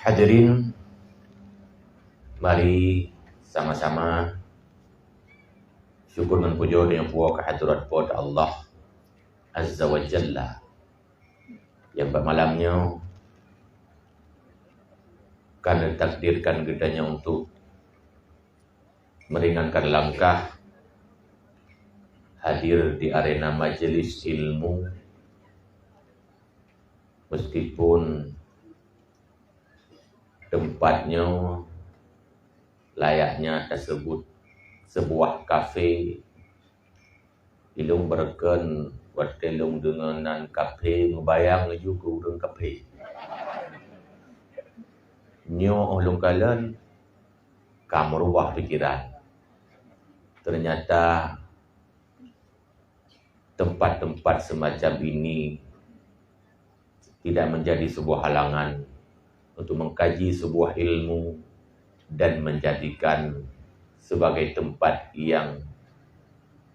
Hadirin, mari sama-sama syukur dan puja dengan puak kehadirat pada Allah Azza wa Jalla yang pada malamnya kan takdirkan kitanya untuk meringankan langkah hadir di arena majelis ilmu, meskipun tempatnya layaknya tersebut sebuah kafe. Ilung berken buat telung dengan kafe membayang juga urang kafe. Nyo ulung kalian kamu rubah pikiran. Ternyata tempat-tempat semacam ini tidak menjadi sebuah halangan untuk mengkaji sebuah ilmu dan menjadikan sebagai tempat yang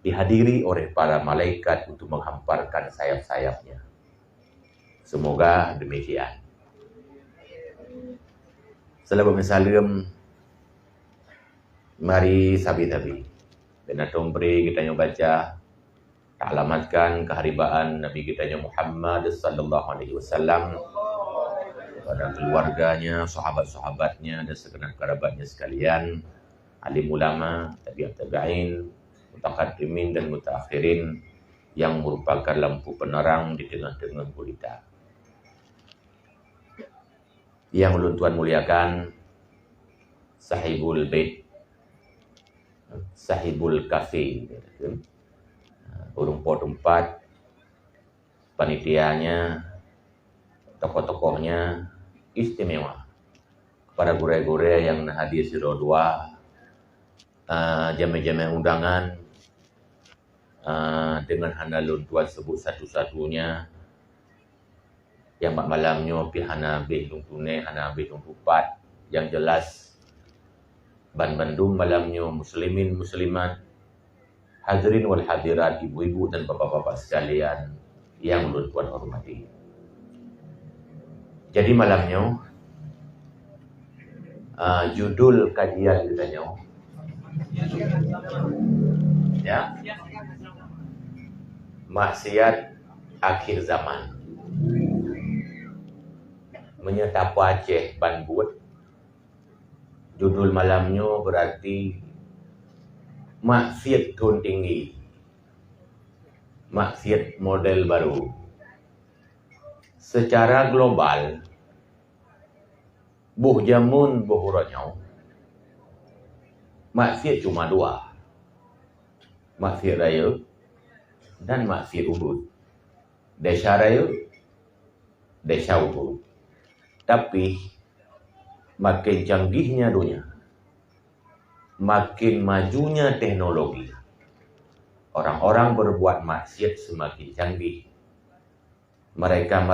dihadiri oleh para malaikat untuk menghamparkan sayap-sayapnya. Semoga demikian. Selalu salam, mari sabi-sabi. Dan tombre kita yang baca alamatkan keharibaan Nabi kita yang Muhammad sallallahu alaihi wasallam kepada keluarganya, sahabat-sahabatnya dan segenap kerabatnya sekalian, alim ulama, tabi'at tabi'in, mutaqaddimin dan mutaakhirin yang merupakan lampu penerang di tengah-tengah gulita. Yang ulun tuan muliakan, sahibul bait, sahibul kafe, urung pot tempat, panitianya, tokoh-tokohnya istimewa. Kepada gure-gure yang hadir di dua, jam-jam undangan, dengan handalun tuan sebut satu-satunya, yang mak malamnya pihana bih tune, hana bih tupat, yang jelas ban bandung malamnya muslimin muslimat, hadirin wal hadirat, ibu-ibu dan bapak-bapak sekalian yang ulun tuan hormati. Jadi malamnya judul kajian kitanya ya, maksiat akhir zaman. Menyetapa Aceh Banbut. Judul malamnya berarti maksiat tun tinggi, maksiat model baru. Secara global, buh jamun buh uranya, maksiat cuma dua, maksiat raya dan maksiat ubud. Desa raya, desa ubud. Tapi makin canggihnya dunia, makin majunya teknologi, orang-orang berbuat maksiat semakin canggih. Mereka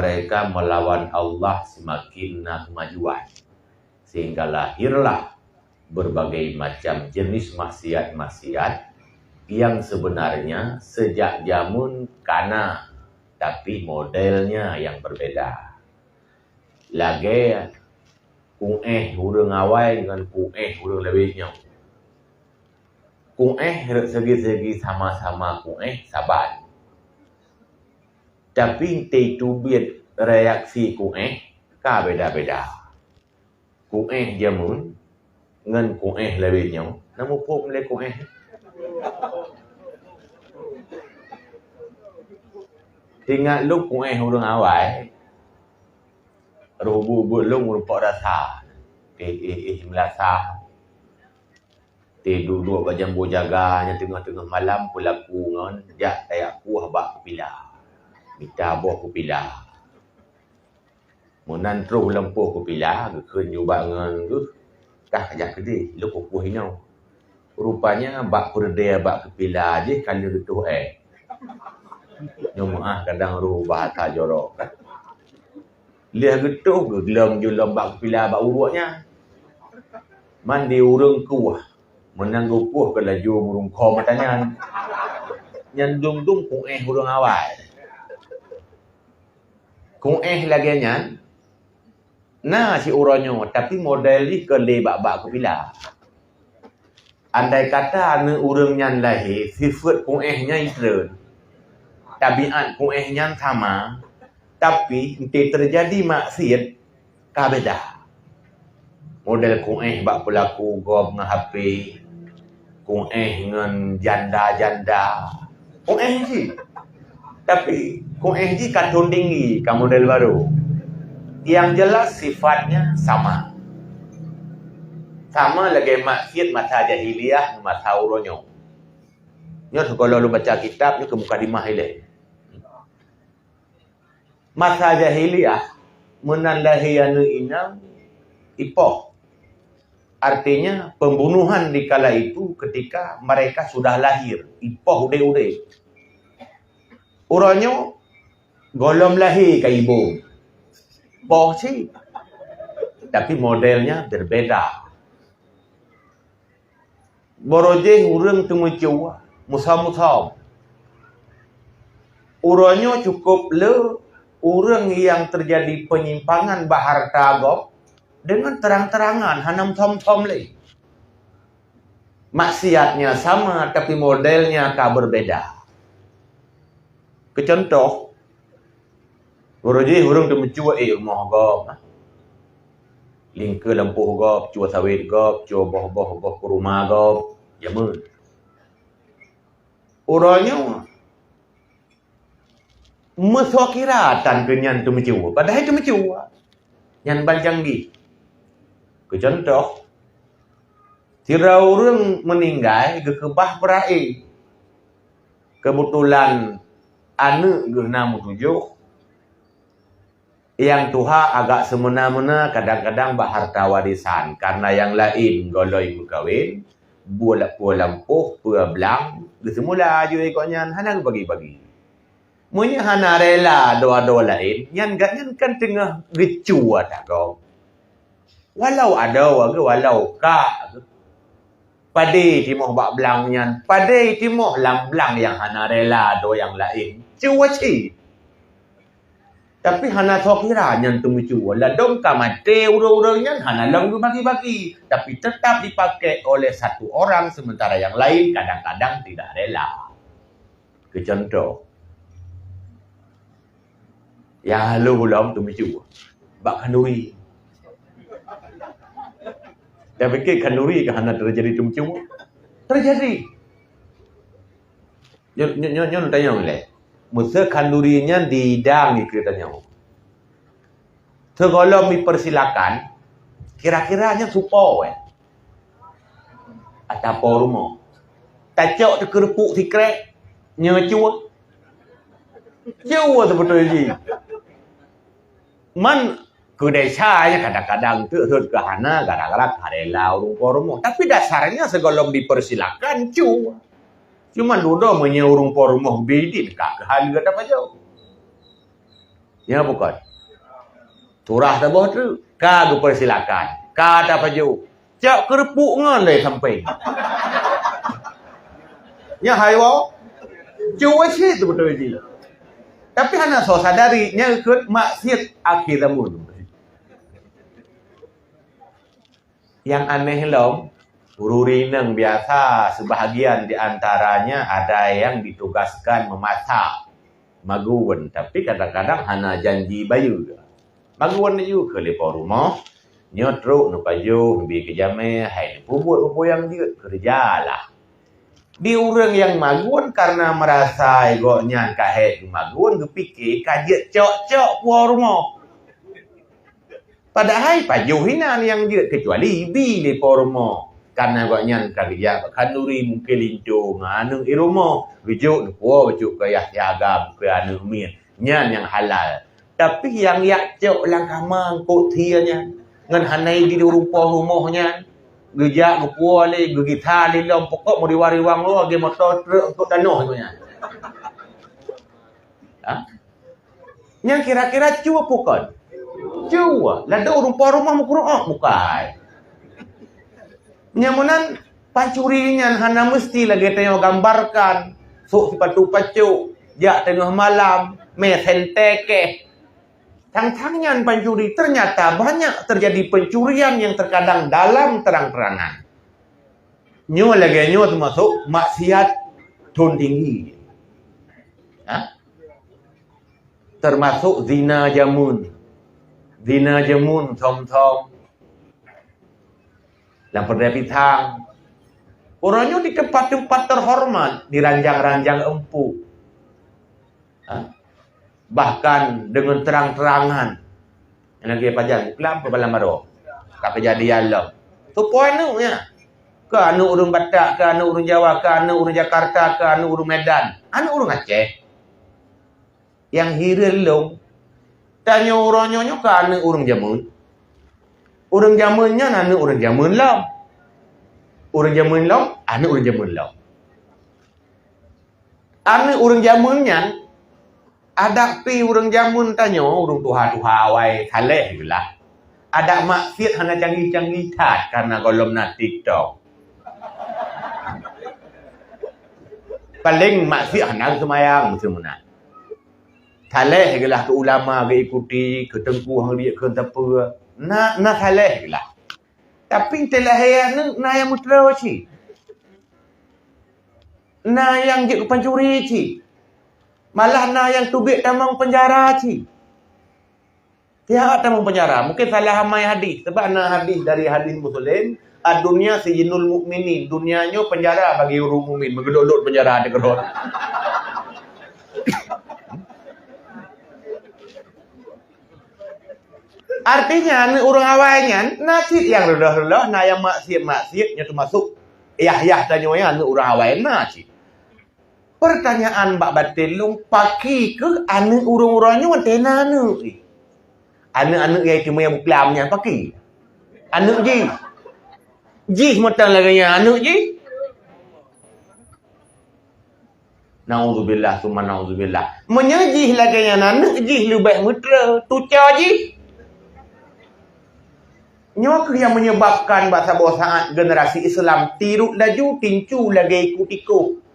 melawan Allah semakin kemajuan, sehingga lahirlah berbagai macam jenis maksiat-maksiat yang sebenarnya sejak zaman kana, tapi modelnya yang berbeda. Lagi urang awal dengan urang lebihnya. Segi-segi sama-sama sabar. Tapi tubit reaksi ka beda-beda. Jamun ngan lebihnya. Namu pun le tinggal lu urang awal. Rubu belum merupakan rasa. Melasa. Tidur dua jam jaganya tengah-tengah malam pula kungan. Jak tayak kuah bak kepilah. Minta buah kepilah. Munan terus lempuh kepilah. Kekun juga dengan tu. Kah kajak kedih. Lu kukuh inau. Rupanya bak perdaya bak kepilah je. Kalau gitu Nyumah kadang ruh bahasa jorok. Lihat getuh ke gelam julam bak kepilah bak urutnya. Mandi urung kuah. Menangguh kuah ke laju urung kau matanya. Nyandung-dung urung awal. Lagi nyan. Nah si uronyo, tapi model ni ke lebak-bak ke bila. Andai kata ane urang nyan lahir, sifat kuehnya isra. Tabiat kuehnya sama, tapi nanti terjadi maksiat kabeda. Model kueh bak pelaku gob dengan HP, kueh dengan janda-janda. Kueh sih. Tapi kueh ji katun tinggi ke model baru. Yang jelas sifatnya sama. Sama lagi maksiat masa jahiliyah masa uronyo. Nyo kalau lu baca kitab nyo ke mukadimah ile. Masa jahiliyah menandai anu inam ipoh. Artinya pembunuhan di kala itu ketika mereka sudah lahir. Ipoh udah. Uronyo golom lahir ke ibu. Poh sih. Tapi modelnya berbeda. Borojeh urang temu Jawa, musam-musam. Uronyo cukup le urang yang terjadi penyimpangan bahar tagop dengan terang-terangan hanam tom-tom le. Maksiatnya sama tapi modelnya berbeda. Kecontoh, borojeh urang temu Jawa rumah gop. Lingke lampuh gop, cua sawit gop, cua boh-boh ke rumah gop, jamun. Uronyo meswakiratan kenyan tu mencua. Padahal tu mencua. Yang panjang di. Kecontoh, tira orang meninggal ke kebah berai. Kebetulan anak genam tujuh. Yang Tuhan agak semena-mena kadang-kadang berharta warisan. Karena yang lain goloi berkahwin, buat lampuh, belang. Semula aja ikutnya, hana bagi-bagi. Munya hana rela doa-doa lain, yang kan tengah gecu tak kau. Walau ada walau kak. Padai timoh bak belang nyan, padai timoh lam-belang yang hana rela doa yang lain. Cuba cik. Tapi hana sokira yang temu lah dong kamate urang-urangnya hana lang bagi-bagi. Tapi tetap dipakai oleh satu orang sementara yang lain kadang-kadang tidak rela. Kecontoh. Yang halu belum temu bak kanuri. Dia fikir kanuri ke hana terjadi temu terjadi. Nyon tanya oleh. Musa kandurinya didang ni ceritanya. Segala dipersilakan, kira-kiranya supo atau rumah. Tacok tu kerupuk si krek, nyecua. Cua sebetulnya ji. Man kedesanya kadang-kadang tu ke hana, kadang-kadang karela rumah. Tapi dasarnya segala dipersilakan cua. Cuma duduk menyeurung pormoh bidin kak harga tak jauh. Ya bukan. Turah tak boh tu. Kak persilakan. Kak tak jauh. Cak kerupuk ngan le sampai. Ya hayo. Cuba sih tu betul je. Tapi hana so sadari nya ikut maksiat akhir zaman. Yang aneh lom. Ururineng biasa sebahagian di antaranya ada yang ditugaskan memasak maguan. Tapi kadang-kadang hana janji bayu. Maguan ju ke lepa rumah. Nyotruk nu paju, bi ke jame, hai buat yang dia kerjalah. Di urang yang maguan karena merasa egonya kahet maguan kepikir kajet cok-cok puan rumah. Padahal paju hinan yang dia kecuali bi lepa rumah. Karena agaknya kerja kanuri mungkin lincung anu iromo rujuk nupo rujuk ke yahagam ke anu min nyan yang halal tapi yang yakcok lang kamang kotianya ngan hanai di rupa rumahnya gejak nupo le gigita le lom pokok mau diwari wang lo ge motor truk untuk danoh nya yang kira-kira cuba bukan cuba lah do rupa rumah mu Quran bukan. Nyamunan pancurinya hana mesti lagi tengok gambarkan sok sepatu pacu jak tengah malam mesenteke Tang-tangan pencuri. Ternyata banyak terjadi pencurian yang terkadang dalam terang-terangan. Nyo lagi nyo termasuk maksiat tun tinggi. Termasuk zina jamun. Zina jamun thom-thom. Yang perdapitang. Orangnya di tempat-tempat terhormat. Di ranjang-ranjang empuk. Bahkan dengan terang-terangan. Yang lagi pajang. Kelam ke balam baru. Kat kejadian lah. Tu poin tu ya. Ke anu urung Batak, ke anu urung Jawa, ke anu urung Jakarta, ke anu urung Medan. Anu urung Aceh. Yang hiril long. Tanya orangnya ke anu urung jamun. Urung jamunnya anu urung jamun long. Urung jamun long, anu urung jamun long. Anu urung jamunnya ada pi urang jamun tanya urang tuha-tuha awai saleh lah. Ada maksiat hana canggih-canggih tat karena golom na TikTok. Paling maksiat hana semayang semua. Saleh lah ke ulama ke ikuti ke tengku hang dia ke apa. Na saleh lah. Tapi telah na yang mutra ci. Na yang je pencuri ci. Malah na yang tubik tamang penjara ci. Tiada tamang penjara. Mungkin salah hamai hadis. Sebab na hadis dari hadis Muslim. Dunia sejinul mukminin. Dunianya penjara bagi orang mukmin. Mengelolot penjara ada kerot. Artinya orang awalnya nasib yang redah-redah. Na yang maksiat-maksiatnya termasuk. Yah tanya orang awal nasib. Pertanyaan Mbak Batin long paki ke anu urang-urangnya wantena anu. Anu yang cuma yang buklamnya paki. Anu ji. Ji sematan lagi anu ji. Nauzubillah summa nauzubillah. Menyajih lagi anu ji lebih mutra tuca ji. Nyok yang menyebabkan bahasa generasi Islam tiruk laju tincu lagi ikut-ikut.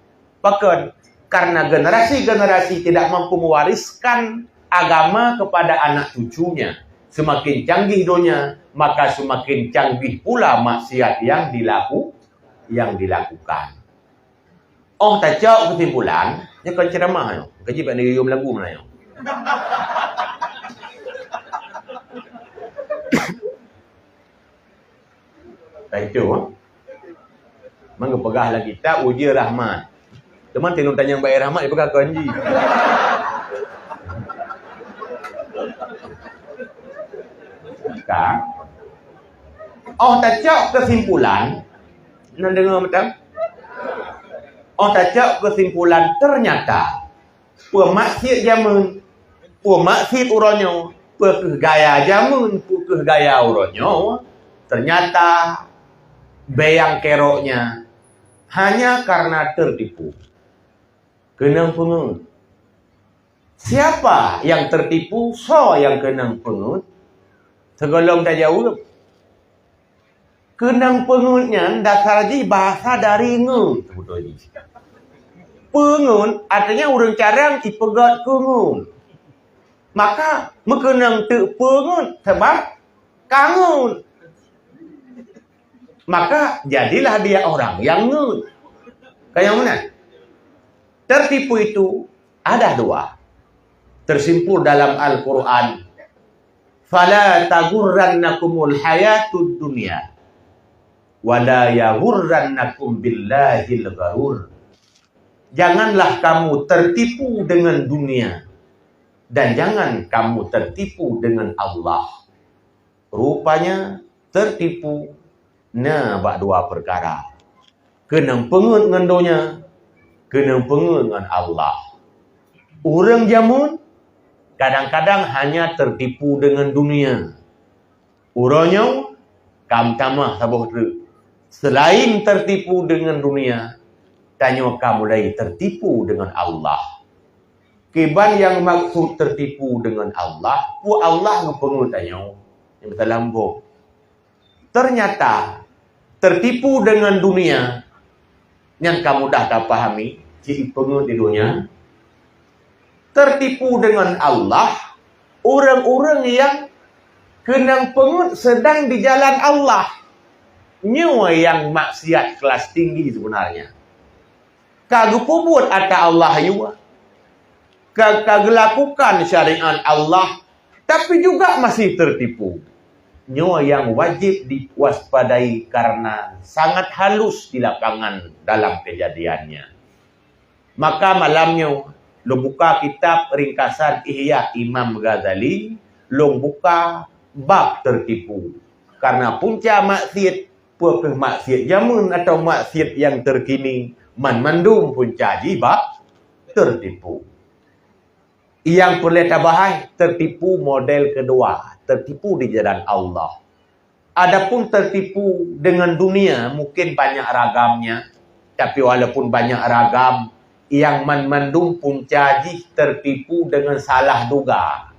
Bahkan karena generasi-generasi tidak mampu mewariskan agama kepada anak cucunya. Semakin canggih dunia, maka semakin canggih pula maksiat yang dilakukan. Oh, tak jauh kesimpulan, dia kan ceramah. Kaji pada rium lagu mana? Itu, mangga pegah lagi tak uji rahmat. Teman tengok tanya Mbak Rahmat, dia pegang kunci. Oh, tak cak kesimpulan. Nak dengar macam? Oh, tak cak kesimpulan ternyata pemaksiat jamun, pemaksiat uronyo, gaya jamun, gaya uronyo, ternyata bayang keroknya hanya karena tertipu. Kenang pengut. Siapa yang tertipu? So yang kenang pengut. Segolong tak jauh. Kenang pengutnya dasar ji bahasa dari ngut. Pengut artinya orang carang ipegat kengut. Maka mengenang tu pengut sebab kangut. Maka jadilah dia orang yang ngut. Kayak mana? Tertipu itu ada dua. Tersimpul dalam Al-Quran. Fala tagurrannakumul hayatud dunya. Wala yagurrannakum billahil gharur. Janganlah kamu tertipu dengan dunia. Dan jangan kamu tertipu dengan Allah. Rupanya tertipu. Nah, bak dua perkara. Kena pengut dengan dunia. Kena pengut dengan Allah. Orang jamun kadang-kadang hanya tertipu dengan dunia. Orangnya kam tamah sabuh tu. Selain tertipu dengan dunia, tanya kamu lagi tertipu dengan Allah. Kiban yang maksud tertipu dengan Allah, pu Allah ngepengut tanya. Yang terlampau. Ternyata tertipu dengan dunia yang kamu dah tak pahami, jadi pengut di dunia. Tertipu dengan Allah orang-orang yang kena pengut sedang di jalan Allah. Nyawa yang maksiat kelas tinggi sebenarnya. Kagak buat ata Allah juga. Kagak lakukan syariat Allah. Tapi juga masih tertipu. Nyawa yang wajib diwaspadai karena sangat halus di lapangan dalam kejadiannya. Maka malamnya, lo buka kitab ringkasan Ihya Imam Ghazali, lo buka bab tertipu. Karena punca maksiat, pekeh maksiat zaman atau maksiat yang terkini, mandum punca bab tertipu. Yang perlu tabahai, tertipu model kedua, tertipu di jalan Allah. Adapun tertipu dengan dunia, mungkin banyak ragamnya, tapi walaupun banyak ragam, yang mandum punca tertipu dengan salah duga.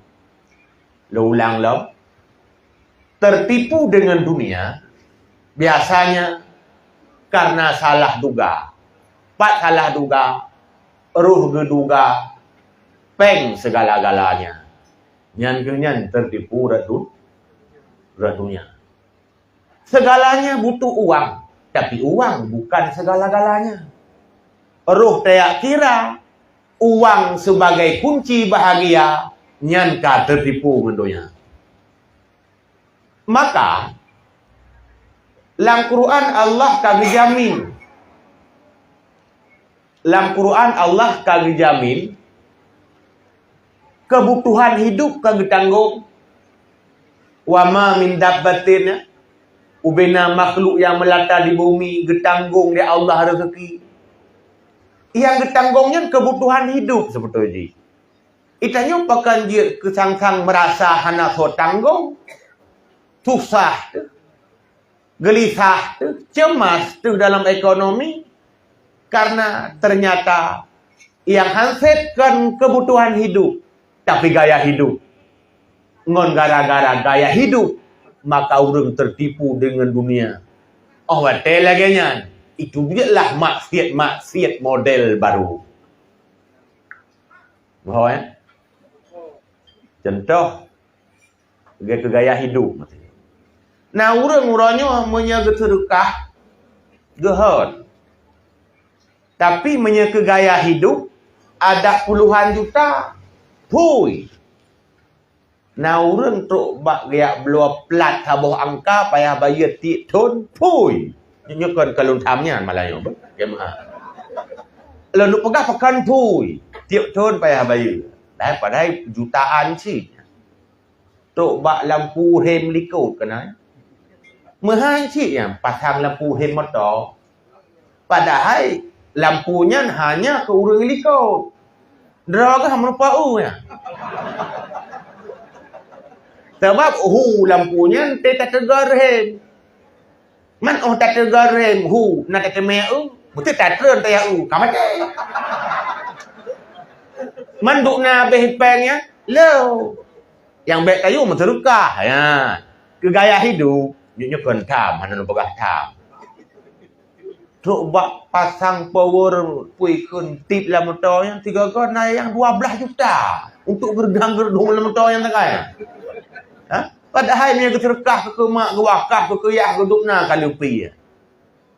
Lo ulang lo. Tertipu dengan dunia, biasanya karena salah duga. Pat salah duga, ruh geduga, peng segala-galanya. Nyan tertipu dunia. Segalanya butuh uang, tapi uang bukan segala-galanya. Ruh tak kira uang sebagai kunci bahagia, nyan ka tertipu mendonya. Maka dalam Quran Allah kagak jamin. Dalam Quran Allah kagak jamin kebutuhan hidup kagak tanggung. Wa ma min dabbatin ubena makhluk yang melata di bumi getanggung di Allah rezeki. Yang getanggungnya kebutuhan hidup sebetulnya. Itanya pakan dia kesang-sang merasa hana so tanggung. Susah, gelisah, cemas dalam ekonomi karena ternyata yang hansipkan kebutuhan hidup tapi gaya hidup ngon gara-gara gaya hidup maka orang tertipu dengan dunia. Oh betul lagi nyan, itu biarlah maksiat model baru. Bahwa ya? Contoh gaya hidup. Nah, orang-orangnya menjaga sedekah gehad. Tapi menjaga gaya hidup ada puluhan juta. Pui. Nah, orang tu bak gaya beluar plat habuh angka payah bayar tiap ton. Pui. Ini kan kalau tamnya malahnya. Lalu pegah pekan pui. Tiap ton payah bayar. Daripada jutaan sih. Tu bak lampu rem likut kena. Mahal cik yang pasang lampu hem motor. Padahal lampunya hanya ke orang likut. Draga merupa ya. Sebab lampunya tak tegar hem. Man tak tegar hem nak kemeh betul tak tren taya kamat. Man duk na behipangnya lo. Yang baik kayu menterukah ya. Kegaya hidup Nyo kan tam, hana no pegah tam. Coba pasang power puikun tip lah motor yang 3 kon yang 12 juta untuk gergang-gerung lah motor yang tengah. Ha? Padahal ni keserkah ke mak ke wakaf ke yah ke dukna kali upi.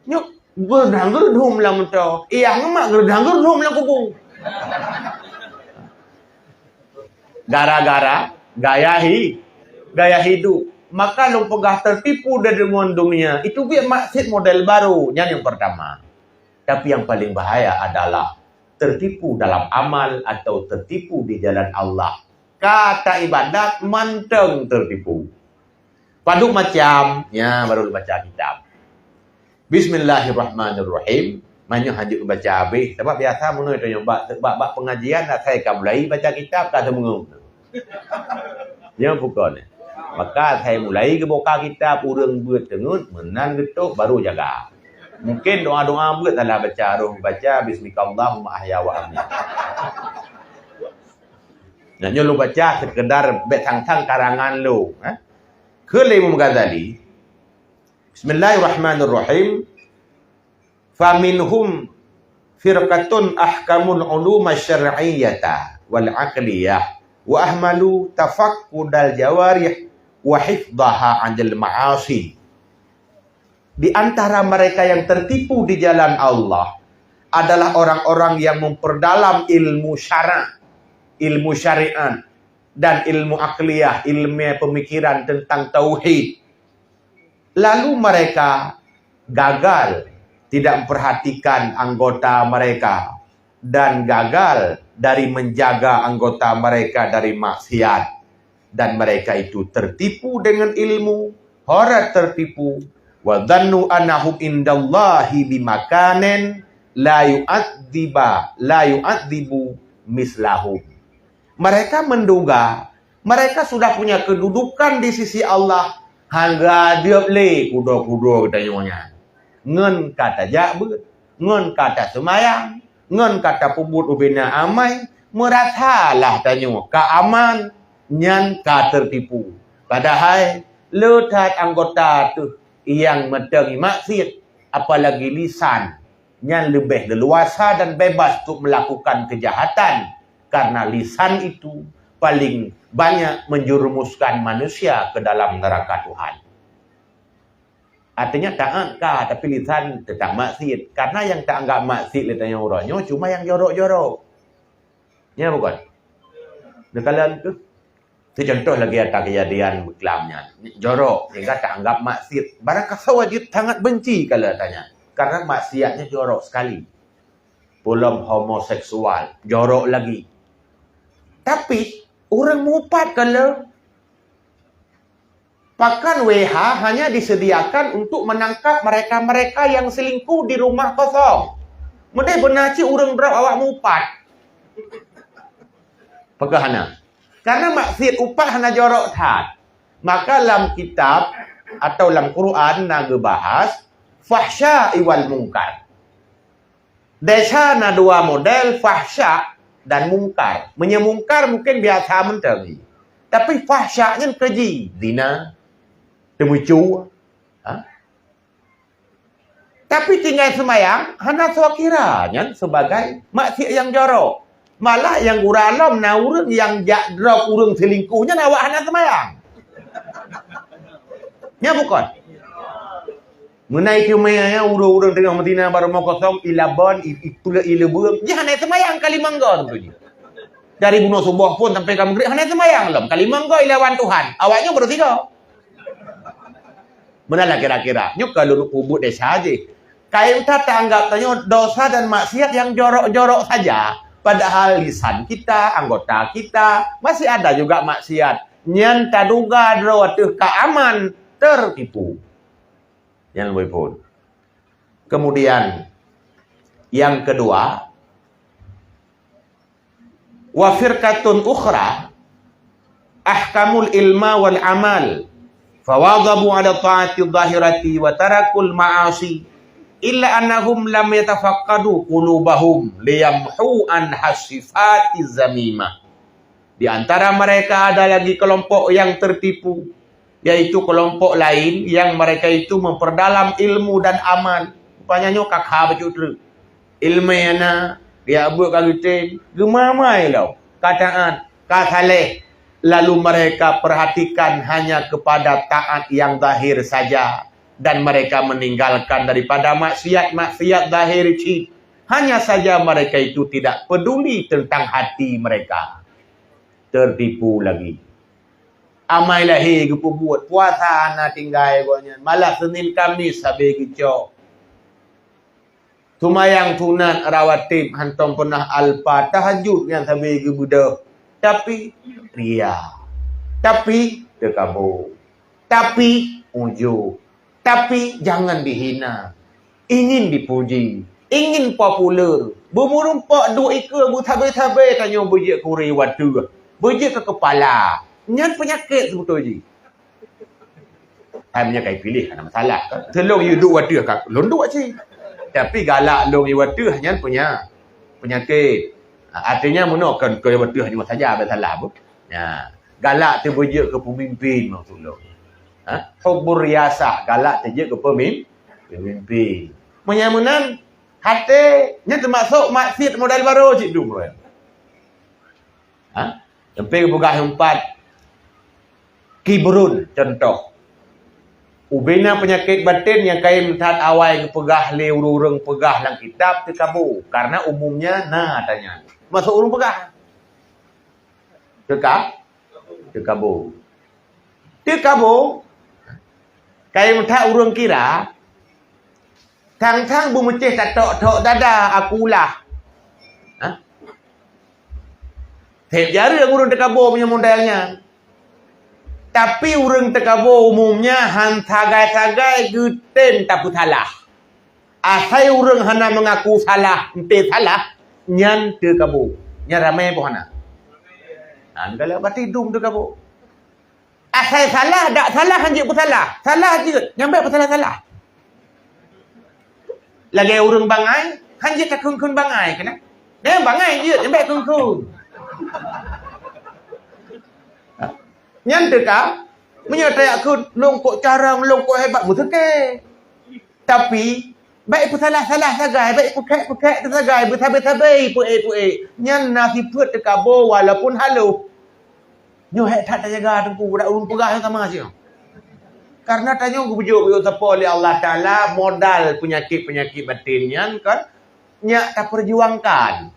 Nyo gergang-gerung lah motor. Iyang mak gergang-gerung lah kubung. Gara-gara gaya hidup. Maka lo pegah tertipu dari dunia. Itu biar maksud model baru. Yang pertama. Tapi yang paling bahaya adalah tertipu dalam amal atau tertipu di jalan Allah. Kata ibadat manteng tertipu. Paduk macam, ya baru baca kitab. Bismillahirrahmanirrahim. Manyo haji baca habis. Sebab biasa menurut itu nyoba. Sebab pengajian saya akan mulai baca kitab. Kata mengum. Ya bukan. Maka saya mulai ke buka kitab urang buat tengut menan getuk baru jaga. Mungkin doa-doa buat salah baca roh baca bismikallahumma ahya wa amit. Nak lu baca sekedar betang-tang karangan lu, Ke Imam Ghazali. Bismillahirrahmanirrahim. Faminhum firqatun ahkamul ulum asy-syar'iyyah wal aqliyah wa ahmalu tafaqqudal jawarih wa hifdhaha 'anil ma'asi. Di antara mereka yang tertipu di jalan Allah adalah orang-orang yang memperdalam ilmu syara', ilmu syariat, dan ilmu akliyah, ilmu pemikiran tentang tauhid. Lalu mereka gagal tidak memperhatikan anggota mereka dan gagal dari menjaga anggota mereka dari maksiat, dan mereka itu tertipu dengan ilmu, orang tertipu, wa dhannu annahum indallahi bimakanin la yu'adzibu mislahum. Mereka menduga mereka sudah punya kedudukan di sisi Allah hingga dia boleh kuda-kuda katanya. Ngen kata jabut, ngen kata semayang, ngen kata pubut ubina amai, merasalah tanya keaman, nyan ka tertipu. Padahal letak anggota tu yang mendengi maksiat, apalagi lisan, nyan lebih leluasa dan bebas untuk melakukan kejahatan. Karena lisan itu paling banyak menjerumuskan manusia ke dalam neraka Tuhan. Artinya taat tapi lisan tetap maksiat. Karena yang tak anggap maksiat lisannya orangnya cuma yang jorok-jorok. Ya bukan? Nekalan tu. Contoh lagi ada kejadian Islamnya. Jorok sehingga tak anggap maksiat. Barangkali wajib sangat benci kalau tanya. Karena maksiatnya jorok sekali. Belum homoseksual, jorok lagi. Tapi orang mupat kalau pakan WH hanya disediakan untuk menangkap mereka-mereka yang selingkuh di rumah kosong. Mereka benar cik orang berapa awak mupat. Pegahana. Karena maksiat upat hanya jorok tad. Maka dalam kitab atau dalam Quran naga bahas fahsya iwal mungkar. Desa na dua model fahsya dan mungkar. Menyemungkar mungkin biasa menteri. Tapi fahsyaknya keji. Zina. Temucu. Tapi tinggal semayang. Hana suakiranya sebagai maksiat yang jorok. Malah yang guralam na urang yang jadrok urang selingkuhnya nawak hana semayang. Ya bukan? Menai kemaya urang-urang tengah Madinah baru mau kosong ilaban itulah ilabung. Jangan naik semayang kali mangga tu. Dari bunuh subuh pun sampai kamu maghrib naik semayang lem. Kali mangga ilawan Tuhan. Awaknya bertiga. Benalah kira-kira. Nyuk kalau kubut desa aja. Kayak tak anggap tanya dosa dan maksiat yang jorok-jorok saja. Padahal lisan kita, anggota kita masih ada juga maksiat. Nyan taduga drawatuh keaman tertipu. Yang lebih pun. Kemudian yang kedua, wa firqatun ukhra ahkamul ilma wal amal fawadabu ala ta'ati dhahirati wa tarakul ma'asi illa annahum lam yatafaqqadu qulubahum liyamhu an hasifati zamimah. Di antara mereka ada lagi kelompok yang tertipu, yaitu kelompok lain yang mereka itu memperdalam ilmu dan amal. Rupanya nyokak habis itu. Ilmu yana dia buat kalutin gemamai lau. Kataan kasaleh. Lalu mereka perhatikan hanya kepada taat yang zahir saja. Dan mereka meninggalkan daripada maksiat-maksiat zahir itu. Hanya saja mereka itu tidak peduli tentang hati mereka. Tertipu lagi. Amai lahi ke buat puasa anak tinggal gonya malah Senin Kamis habis kicau tumayang sunat rawatib hantam pernah alpa tahajud yang habis ke budak tapi ria tapi terkabur tapi ujub tapi jangan dihina ingin dipuji ingin popular bermurumpak duit ke bertabai-tabai tanya bejek kuri watu bejek ke kepala. Nyan penyakit sebetulnya. Penyakit pilih, ada masalah. Telung you duk wadah kat londok cik. Tapi galak long you wadah nyan punya penyakit. Artinya menakan ke wadah cuma saja ada salah bu. Ya, galak terbujuk ke pemimpin maksudnya. Hubbur riyasah, galak terbujuk ke pemimpin. Menyamunan hati nyan termasuk maksiat modal baru cik dulu. Yang pegah empat, kibrun contoh. Ubina penyakit batin yang kaya mentat awal pegah urung pegah dalam kitab terkabur. Karena umumnya tanya. Masuk urung pegah. Terkabur. Kaya mentat urung kira. Tang-tang bumeceh tak tok dada akulah. Tep jari yang urung terkabur punya modalnya. Tapi urang terkabur umumnya han tagai-tagai guten tak salah. Asai urang hana mengaku salah, ente salah, nyan terkabur. Nyan ramai pun hana. Kalau berarti dum terkabur. Asai salah, tak salah hanjik pun salah. Salah je, nyampai pun salah-salah. Lagi urang bangai, hanjik tak kun bangai kena. Dia bangai je, nyampai kun. Nyan teka menyertai aku longkok carang longkok hebat mutake. Tapi baik pun salah sagai, baik pekek sagai, bertabai puai. Nyan nasi put terkabur walaupun halu. Nyo hek tak jaga tengku budak urung pegah sama aja. Karena tanya aku bujuk oleh Allah Taala modal penyakit batin nyan kan nyak tak perjuangkan.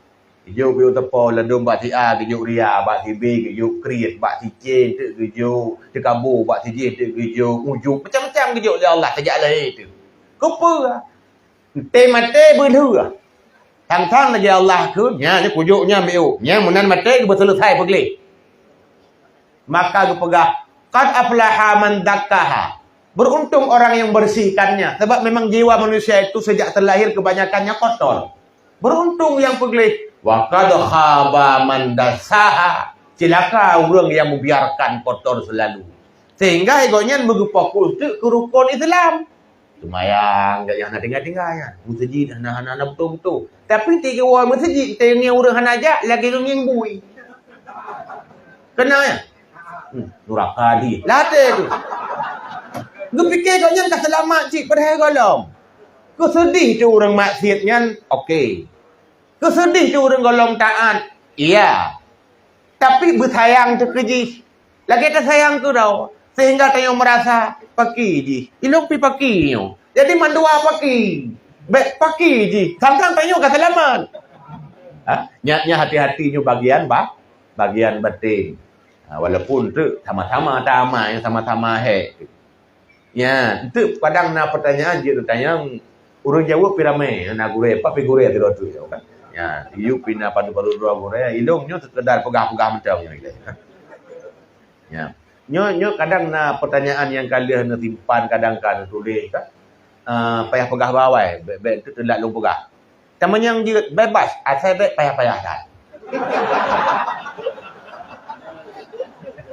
Gejuk biu tepo ledum bak si A, gejuk ria bak si B, gejuk krit bak si C, gejuk terkabur bak si J, gejuk ujung macam-macam gejuk oleh Allah sejak lahir tu. Kupa. Mate berhua. Tang-tang lagi Allah ke, nya ni kujuknya biu. Nya munan mate ke selesai pegli. Maka pegah qad aflaha man dakkaha. Beruntung orang yang bersihkannya sebab memang jiwa manusia itu sejak terlahir kebanyakannya kotor. Beruntung yang pegli. Wa qad khaba man dasaha. Celaka orang yang membiarkan kotor selalu. Sehingga egonya berfokus ke rukun Islam. Lumayan enggak yang tinggal ya. Masjid hana betul-betul. Tapi tiga orang masjid tengah orang hana ajak lagi nging bui. Kena ya? Nuraka di. Late tu. Gue fikir kau yang tak selamat cik pada hari golong. Kau sedih tu orang maksiatnya, okey. Kau sedih tu orang golong taat, iya. Tapi bersayang tu keji. Lagi tak sayang tu tau. Sehingga kau merasa paki ji. Ilok pi paki nyo. Jadi mandua paki. Baik paki ji. Sampai tanya kau selamat. Nyatnya hati-hatinya bagian batin. Walaupun tu sama-sama tamai, sama-sama hek. Ya, itu kadang na pertanyaan je tanya urang Jawa piramai na gure apa pi gure tu tu kan. Ya, iu pina padu dua gure ilongnya sekedar pegah-pegah macam ni. Ya. Nyo kadang na pertanyaan yang kalian nak simpan kadang-kadang tulis kan. Payah pegah bawai, baik tu telak long pegah. Taman yang dia bebas, asal baik payah-payah dah.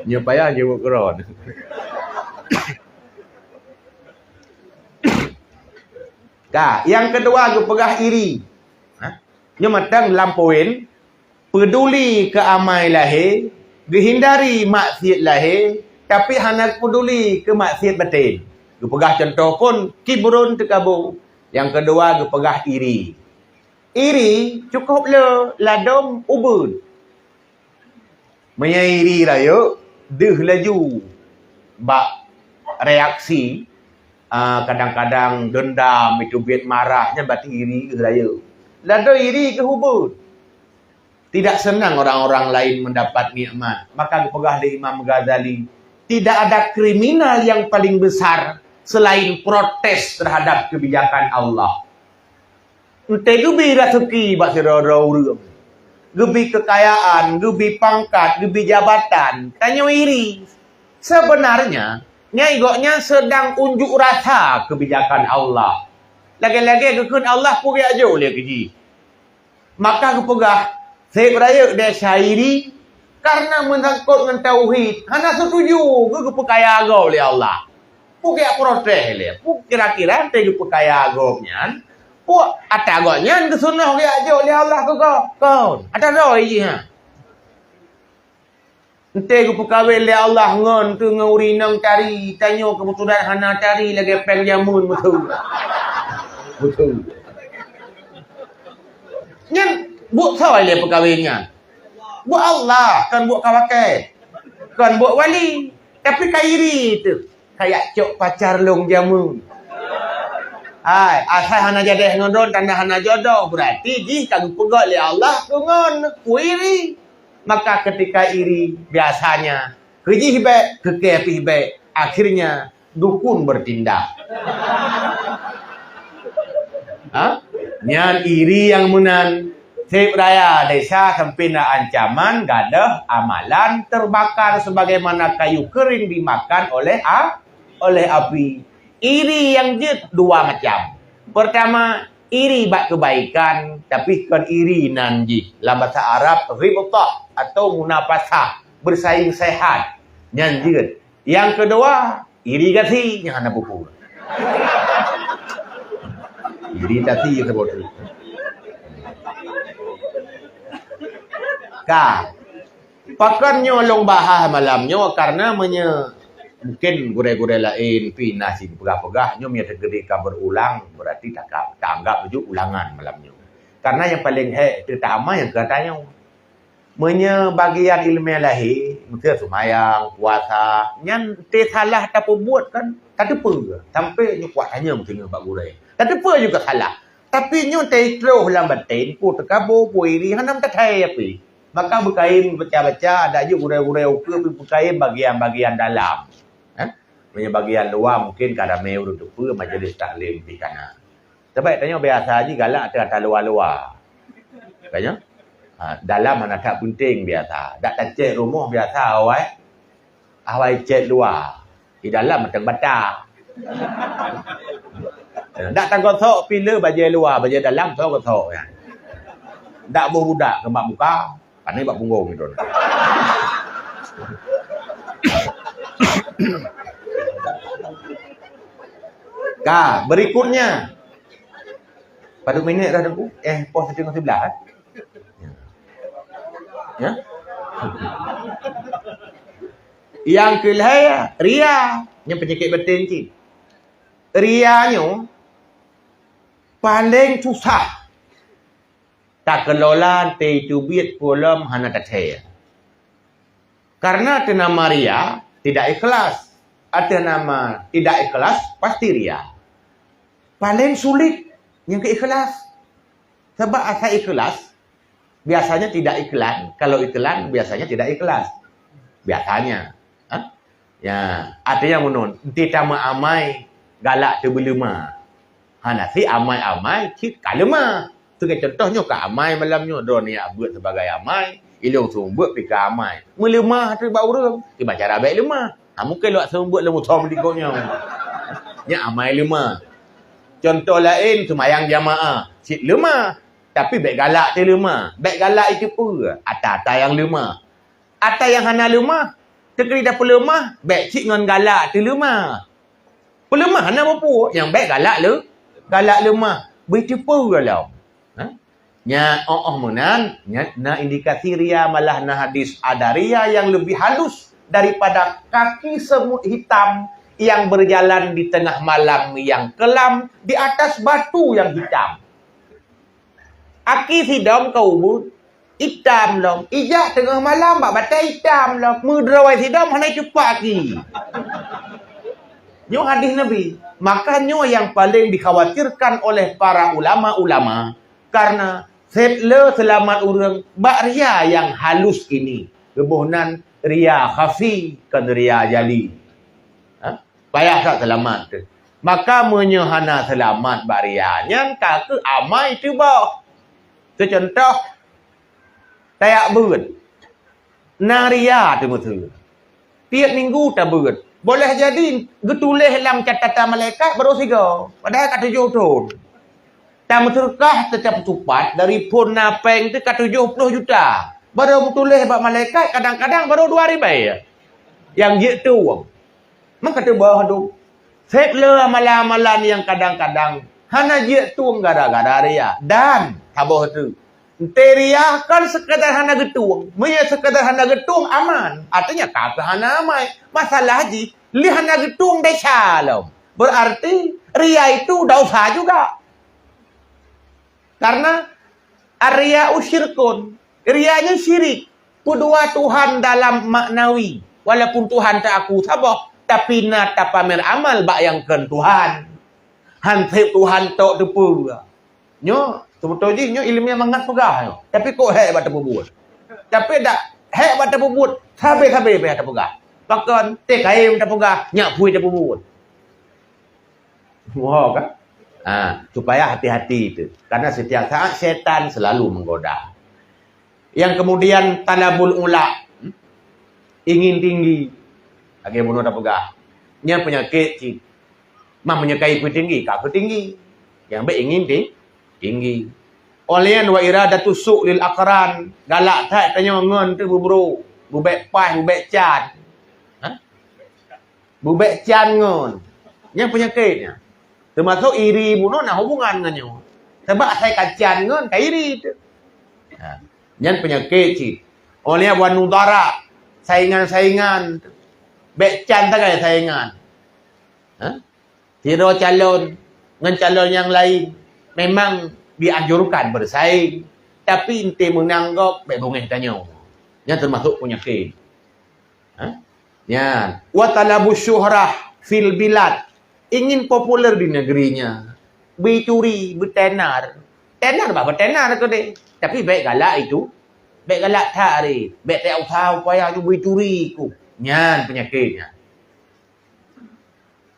Nyo payah je buat keron. Yang kedua aku pegah iri. Nyo matang lampuin peduli ke amai lahir, hindari maksiat lahir, tapi hanya peduli ke maksiat batin. Aku pegah contoh pun kibrun terkabur. Yang kedua aku pegah iri. Iri cukup le ladom ubun. Menyairi raya deh laju bak reaksi kadang-kadang dendam itu biat marahnya berarti iri ke raya. Lado iri ke hubud. Tidak senang orang-orang lain mendapat nikmat. Maka pegah di Imam Ghazali, tidak ada kriminal yang paling besar selain protes terhadap kebijakan Allah. Entah gebi rezeki bak sira-sira urang. Gebi kekayaan, gebi pangkat, gebi jabatan, tanya iri. Sebenarnya nyai sedang unjuk rasa kebijakan Allah. Lagi-lagi kekun Allah pun dia aja oleh keji. Maka kepegah saya beraya dia syairi karena menyangkut dengan tauhid. Hana setuju ke kepekaya agak oleh Allah. Pun dia protes dia. Pun kira-kira dia kepekaya agaknya. Pun ada agaknya kesunah dia aja oleh Allah ke kau. Ada roh je ha. Ente ku pekawai le Allah ngon tu nguri nang cari tanyo kebetulan hana cari lagi peng jamun betul. Betul. Nyen buat sao le pekawainya. buat Allah, kan buat kawakai. Kan buat wali. Tapi kairi tu. Kayak cok pacar long jamu. Hai, asal hana jadah ngodon tanda hana jodoh. Berarti jih kagum pegot oleh Allah kungon iri. Maka ketika iri biasanya kejih baik, kekepi baik. Akhirnya dukun bertindak. Nyan iri yang menan. Sip raya desa sempina ancaman gadah amalan terbakar sebagaimana kayu kering dimakan oleh api. Iri yang jet dua macam. Pertama, iri bak kebaikan tapi kan iri nanji. Dalam bahasa Arab ribtah atau munafasah, bersaing sehat. Nyan jet. Yang kedua, iri gati yang ana buku. Iri tadi yang sebut. Pakan nyolong bahah malamnya karena mungkin gure-gure lain pinah si pegah-pegah nyo mia tegeri ka berulang berarti tak anggap ujuk ulangan malamnya. Karena yang paling terutama yang katanya bagian ilmiah lahi mesti sumayang puasa nyan te salah tak buat kan tak apa sampai nyo puasanya mesti bak gure. Tak apa juga salah. Tapi nyo te troh lam batin ku tekabo puiri hanam tak thai api. Maka berkain baca-baca ada juga gure-gure ukur berkain bagian-bagian dalam. Bagian luar mungkin kadang untuk majlis taklim di kana. Sebab tanya biasa aja galak ada luar-luar. Katanya dalam mana tak penting biasa. Tak cek rumah biasa awai cek luar. Di dalam macam bata. Tak tak gosok pilih baju luar, baju dalam so gosok ya. Tak budak kemak muka. Pandai bak punggung itu. Berikutnya. Pada minit dah tengku. Pos 1:11. Ya. Yang kelihaya, ria. Yang penyakit batin cik. Rianya paling susah. Tak kelola te cubit pulam hana tathe. Karena nama ria tidak ikhlas. Ada nama tidak ikhlas pasti ria. Paling sulit yang keikhlas. Sebab asal ikhlas biasanya tidak iklan. Kalau iklan biasanya tidak ikhlas. Biasanya. Ya, ada yang menun. Tidak amai galak terbelema. Hana si amai-amai cik kalema. Tu kan contohnya ke amai malamnya drone ni buat sebagai amai, ilung sumbut pika amai. Melemah tu bau urang. Ki cara baik lemah. Mungkin luak sumbut lemu tom dikoknya. Nya amai lemah. Contoh lain semayang jamaah, cik lemah. Tapi baik galak tu lemah. Baik galak itu apa? Ata yang lemah. Ata yang hana lemah. Tekeri dah pelemah, baik cik ngan galak tu lemah. Pelemah hana apa? Yang baik galak galak lemah. Bertipu galau. Nya menan na indikasi ria malah na hadis ada ria yang lebih halus daripada kaki semut hitam yang berjalan di tengah malam yang kelam di atas batu yang hitam. Aki sidam kau bu hitam long ijak tengah malam bak batai hitam long mudrawai sidam hanai cepat aki. Nyo hadis Nabi. Makanya yang paling dikhawatirkan oleh para ulama-ulama karena setle selamat orang bak ria yang halus ini. Kebohnan ria khafi kan ria jali. Payah tak selamat. Maka menyehana selamat bak ria. Yang kata amai tu bah. Contoh. Tayak berat. Naria tu betul. Tiap minggu tak berat. Boleh jadi getulih dalam catatan malaikat baru 3. Padahal kata 7 tahun. Dan berkah tetap cepat dari pun napeng tu kat 70 juta. Baru bertulis bab malaikat kadang-kadang baru 2,000. Yang je tu. Maka kata bawah tu. Setlah amalan-amalan yang kadang-kadang hana je tu gara-gara ria. Dan tabah tu. Teriak kan sekadar hana getung. Maya sekadar hana getung aman. Artinya kata hana amai. Masalah haji. Li hana getung dah shalom. Berarti ria itu dosa juga. Karena ria usyirkun. Rianya syirik. Kedua Tuhan dalam maknawi. Walaupun Tuhan tak aku sabar, tapi nak tak pamer amal bayangkan Tuhan. Hansip Tuhan tok tepu. Nyo, sebetulnya nyo ilmiah mangat pegah nyo. Tapi kok hebat tepu buat. Tapi dak hebat tepu buat. Sabe-sabe be tepu pegah. Bahkan tek kaim tepu pegah, nyak pui tepu buat. Wah kan? Supaya hati-hati itu. Karena setiap saat setan selalu menggoda. Yang kemudian talabul ula. Ingin tinggi. Lagi bunuh tak pegah. Yang penyakit cik. Mah menyukai ku tinggi. Kak ku tinggi. Yang baik ingin tinggi. Olian wa iradatu su'lil akran. Galak tak tanya ngon tu bubro. Bubek pas, bubek can. Bubek can ngon. Yang penyakitnya. Termasuk iri bunuh nak hubungan dengannya. Sebab saya kacian ngon, ka iri tu. Yang penyakit cik. Olian wa nudara. Saingan-saingan. Bek can tak kaya saingan. Tiro calon dengan calon yang lain. Memang dianjurkan bersaing. Tapi inti menanggap bek bungeh tanya. Yang termasuk penyakit. Ya. Wa talabus syuhrah fil bilad. Ingin populer di negerinya. Bercuri, bertenar. Tenar apa? Bertenar tu deh. Tapi baik galak itu. Baik galak tak hari. Baik tak usah upaya tu bercuri ku. Nyan penyakitnya.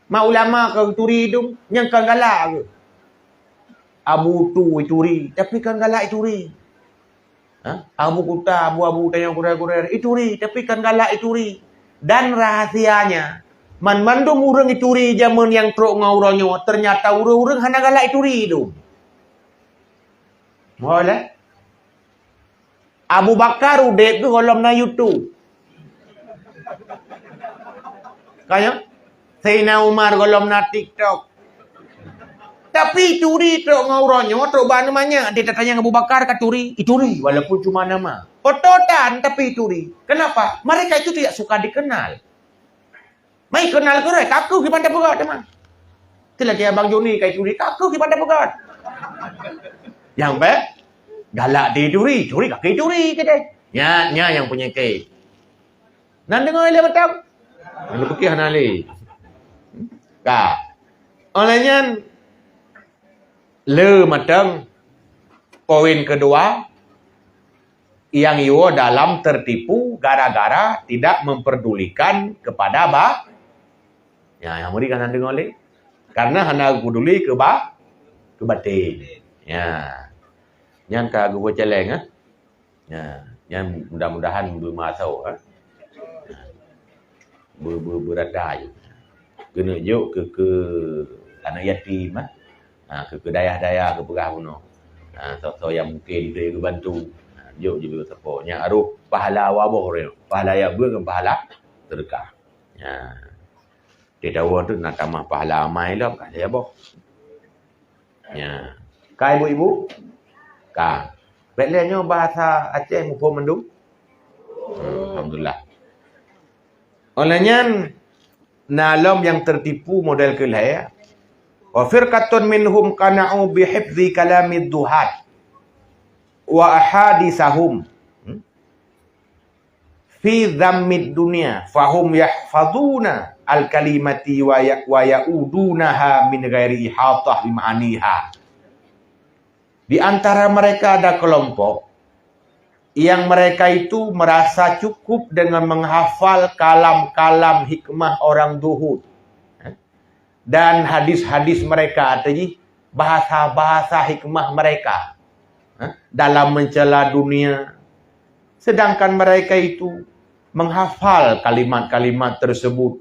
Mak ulama kau curi tu. Yang kan galak ke. Abu tu curi. Tapi kan galak curi. Abu kuta, abu-abu tanya kuda-kuda. Curi. Tapi kan galak curi. Dan rahasianya. Man-mandum urang curi zaman yang teruk ngauranyo. Ternyata urang-urang hana galak curi tu. Boleh? Abu Bakar udep tu kolam na YouTube. Kaya? Sayyidina Umar kolam na TikTok. Tapi curi teruk ngauranyo, teruk bahan namanya. Dia tanya Abu Bakar kat curi. Curi walaupun cuma nama. Ototan tapi curi. Kenapa? Mereka itu tidak suka dikenal. Mai kenal ke kaku ki pandai pegat teman. Itulah dia Abang Joni kai curi kaku ki pandai pegat. Yang baik galak dia curi kaki curi ke dia. Nya yang punya kai. Nan dengar dia betul. Lu fikir hanali. Ka. Olehnya le matang poin kedua yang iyo dalam tertipu gara-gara tidak memperdulikan kepada ya, yang beri kan dengar oleh. Karena hanya peduli ke batin. Ya. Yang ka gua celeng Ya, yang mudah-mudahan bermasuk beradai. Kena juk ke anak yatim ke dayah-dayah ke perah bunuh. So yang mungkin dia bantu. Juk je support. Yang aruh pahala wabah dia. Pahala yang bukan pahala sedekah. Ya. Dia tahu tu nak tambah pahala amai lah bukan saya boh. Ya. Ka ibu-ibu? Ka. Baiknya bahasa Aceh mupo mendung. Alhamdulillah. Olehnya nalom yang tertipu model kelaya. Wa firqatun minhum qana'u bi hifdzi kalamid duhat wa ahadisahum fi dhammid dunya fahum yahfazuna al-kalimati wa ya'udunaha min ghairi ihatah bi ma'aniha. Di antara mereka ada kelompok yang mereka itu merasa cukup dengan menghafal kalam-kalam hikmah orang zuhud dan hadis-hadis mereka, artinya bahasa-bahasa hikmah mereka dalam mencela dunia. Sedangkan mereka itu menghafal kalimat-kalimat tersebut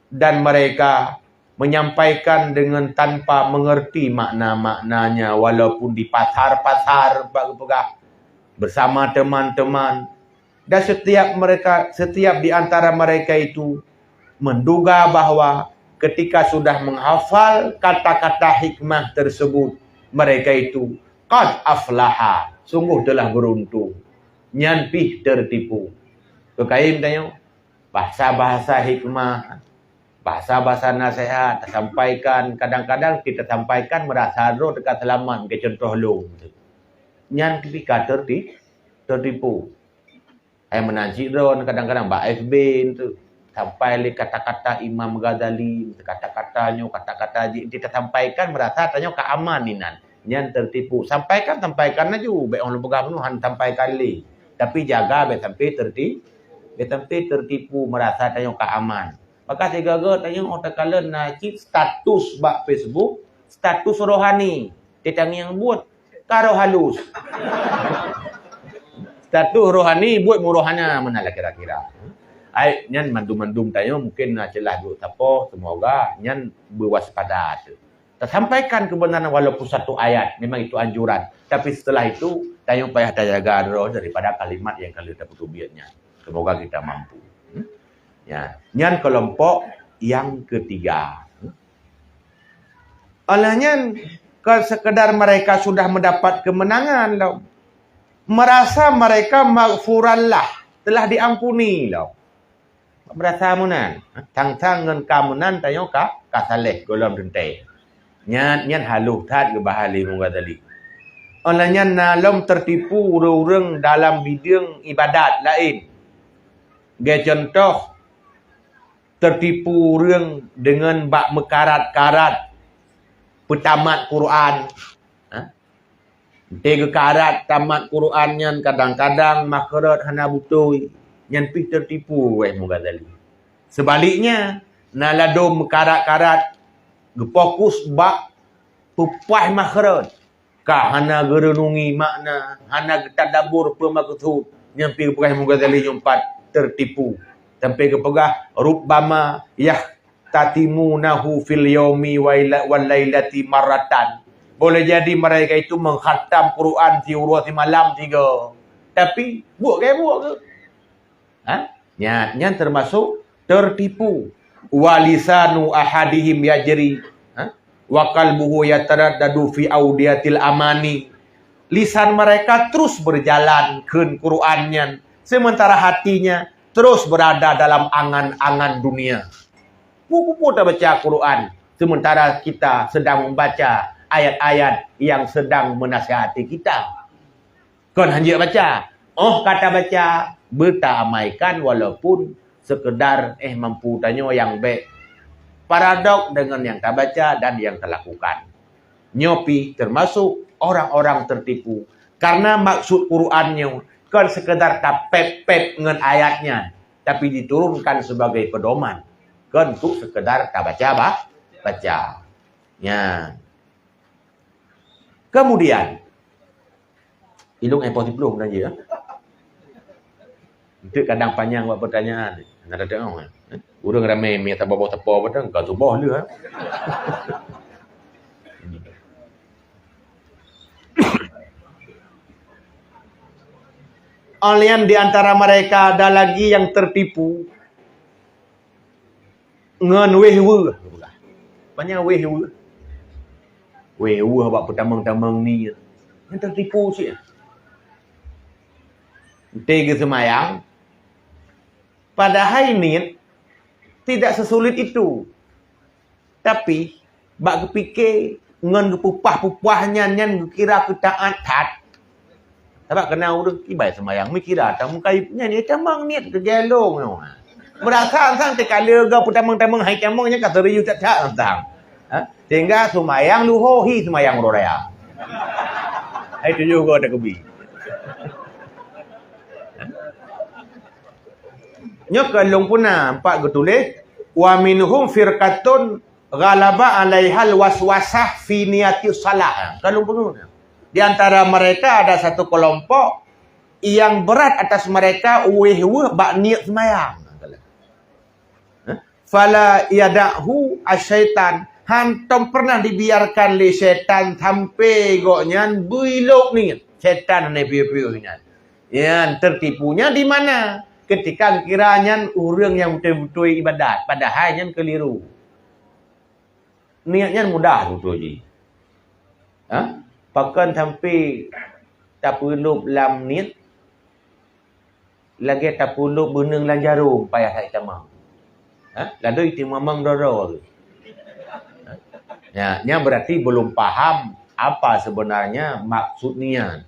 dan mereka menyampaikan dengan tanpa mengerti makna-maknanya walaupun di pasar-pasar bersama teman-teman. Dan setiap di antara mereka itu menduga bahwa ketika sudah menghafal kata-kata hikmah tersebut, mereka itu qad aflaha, sungguh telah beruntung. Nyanpih tertipu. Kekaim tanya, bahasa-bahasa hikmah, bahasa-bahasa nasihat sampaikan, kadang-kadang kita sampaikan merasa roh dekat selamat ke contoh lu. Nyan ketika tertipu. Saya menancik drone kadang-kadang Mbak FB tu. Sampai le kata-kata Imam Ghazali, kata-katanya, kata-kata kita sampaikan merasa tanya ke aman ni nan. Yang tertipu. Sampaikan aja. Baik orang pegang penuh sampaikan le. Tapi jaga baik sampai tertipu. Baik sampai tertipu merasa tanya ke aman. Maka saya gagal tanya orang kala nakik status bak Facebook, status rohani. Kita yang buat karo halus. Status rohani buat murohana mana lah kira-kira. Ai nyan mandum-mandum tayo mungkin celah duk tapo semoga nyan berwaspada tu. Tersampaikan kebenaran walaupun satu ayat, memang itu anjuran. Tapi setelah itu tayo payah jaga roh daripada kalimat yang kalau kita putubiatnya. Semoga kita mampu. Ya, nyan kelompok yang ketiga. Olehnya sekedar mereka sudah mendapat kemenangan loh. Merasa mereka maghfurallah, telah diampuni loh. Merasa munan, tang-tang ngan kamunan tayo ka saleh golom dente. Nyan haluh tat ke bahali Ghazali. Olehnya nalom tertipu urang dalam bidang ibadat lain. Ge contoh tertipu urang dengan bak mekarat-karat petamat Quran. Tiga karat tamat Quran nyan kadang-kadang makharat hana butui. Yang pi tertipu Ghazali. Sebaliknya, naladom karat-karat fokus bak pupah makhraj. Ka hana gerenungi makna, hana tadabbur pemaksud yang pi Ghazali nyumpat tertipu. Sampai kepegah rubbama yahtatimunahu fil yaumi wal lailati maratan. Boleh jadi mereka itu mengkhatam Quran tiurah di malam 3. Tapi buat ke? Yang termasuk tertipu. Walisanu ahadihim yajri wa qalbuhu yataraddadu fi audiyatil amani. Lisan mereka terus berjalan ke Qur'annya, sementara hatinya terus berada dalam angan-angan dunia. Buku tak baca Quran, sementara kita sedang membaca ayat-ayat yang sedang menasihati kita. Kon hanya baca, kata baca, bertamaikan walaupun sekedar mampu tanya yang baik. Paradok dengan yang tak baca dan yang terlakukan. Nyopi termasuk orang-orang tertipu. Karena maksud Qurannya kan sekedar tak pep-pep dengan ayatnya. Tapi diturunkan sebagai pedoman. Kan untuk sekedar tak baca. Ya. Kemudian. Ilung impossible saja. Itu kadang panjang buat pertanyaan. Nak tengok. Urang ramai mi tak bawa tepo padang kau tu boh lu. Alian di antara mereka ada lagi yang tertipu. Ngan wehwe. Banyak wehwe. Wehwe buat pertamang-tamang ni. Yang tertipu sih. Tiga semayang. Padahal ini tidak sesulit itu. Tapi bak kepikir ngan kepupah-pupahnya nyan kira ketaat tat. Sebab kena urang kibai semayang mikira tak mukai nyan tamang niat kegelong no. Berasa sang tekala ga putamang-tamang hai tamangnya kata riu tak tang. Sehingga semayang luhohi semayang roraya. Itu juga ada kebi. Nyokalong puna empat getulis wa minhum firqatun ghalaba 'alaihal waswasah fi niyati salah. Kalong puna. Di antara mereka ada satu kelompok yang berat atas mereka weh-weh bak niat semayang. Fala yadahu asyaitan. Hantom pernah dibiarkan oleh syaitan sampai goknya builok ni. Syaitan ni piu-piunya. Yang tertipunya di mana? Ketika kiranya orang yang betul-betul ibadat. Padahal yang keliru. Niatnya mudah betul-betul. Pakan sampai tak perlu lam niat. Lagi tak perlu benang lan jarum. Payah saya tamang. Lalu itu memang dorong. Ya, yang berarti belum paham apa sebenarnya maksud niat.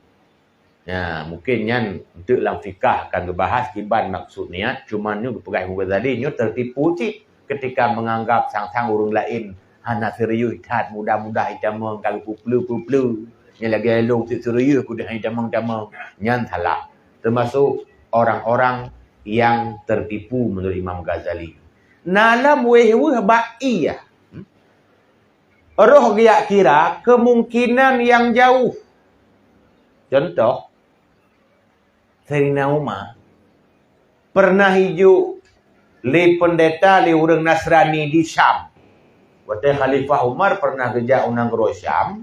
Ya, mungkin yang untuk dalam fikah akan dibahas kiban maksud niat, cuma ni pegai muka tadi nyu tertipu cik ketika menganggap sang-sang orang lain hana serius tat mudah-mudah idamang kalau puplu nya lagi elong serius ku dah idamang nyan salah. Termasuk orang-orang yang tertipu menurut Imam Ghazali. Nalam weh-weh ba'iyah. Roh dia kira kemungkinan yang jauh. Contoh, Sayyidina Umar pernah hijau li pendeta li orang Nasrani di Syam. Waktu Khalifah Umar pernah kerja unang gero Syam.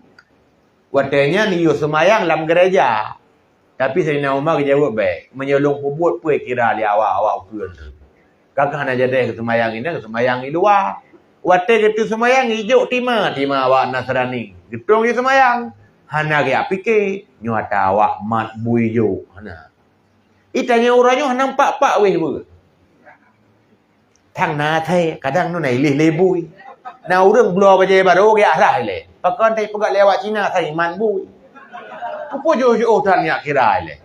Waktunya niyo semayang dalam gereja. Tapi Sayyidina Umar jawab baik, menyolong pubut pun kira li awak-awak ukuran tu. Kakak nak jadi semayang di luar. Waktu itu semayang hijau timah awak Nasrani. Getong dia semayang. Hana dia fikir nyata awak mat bui jo. Hana. Itanya orangnya nampak pak weh bu. Thang na thay kadang nu này leh bui. Na orang blo baje baru dia lah le. Pakan thay pegat lewat Cina thay man bui. Apa jo tanya kira le.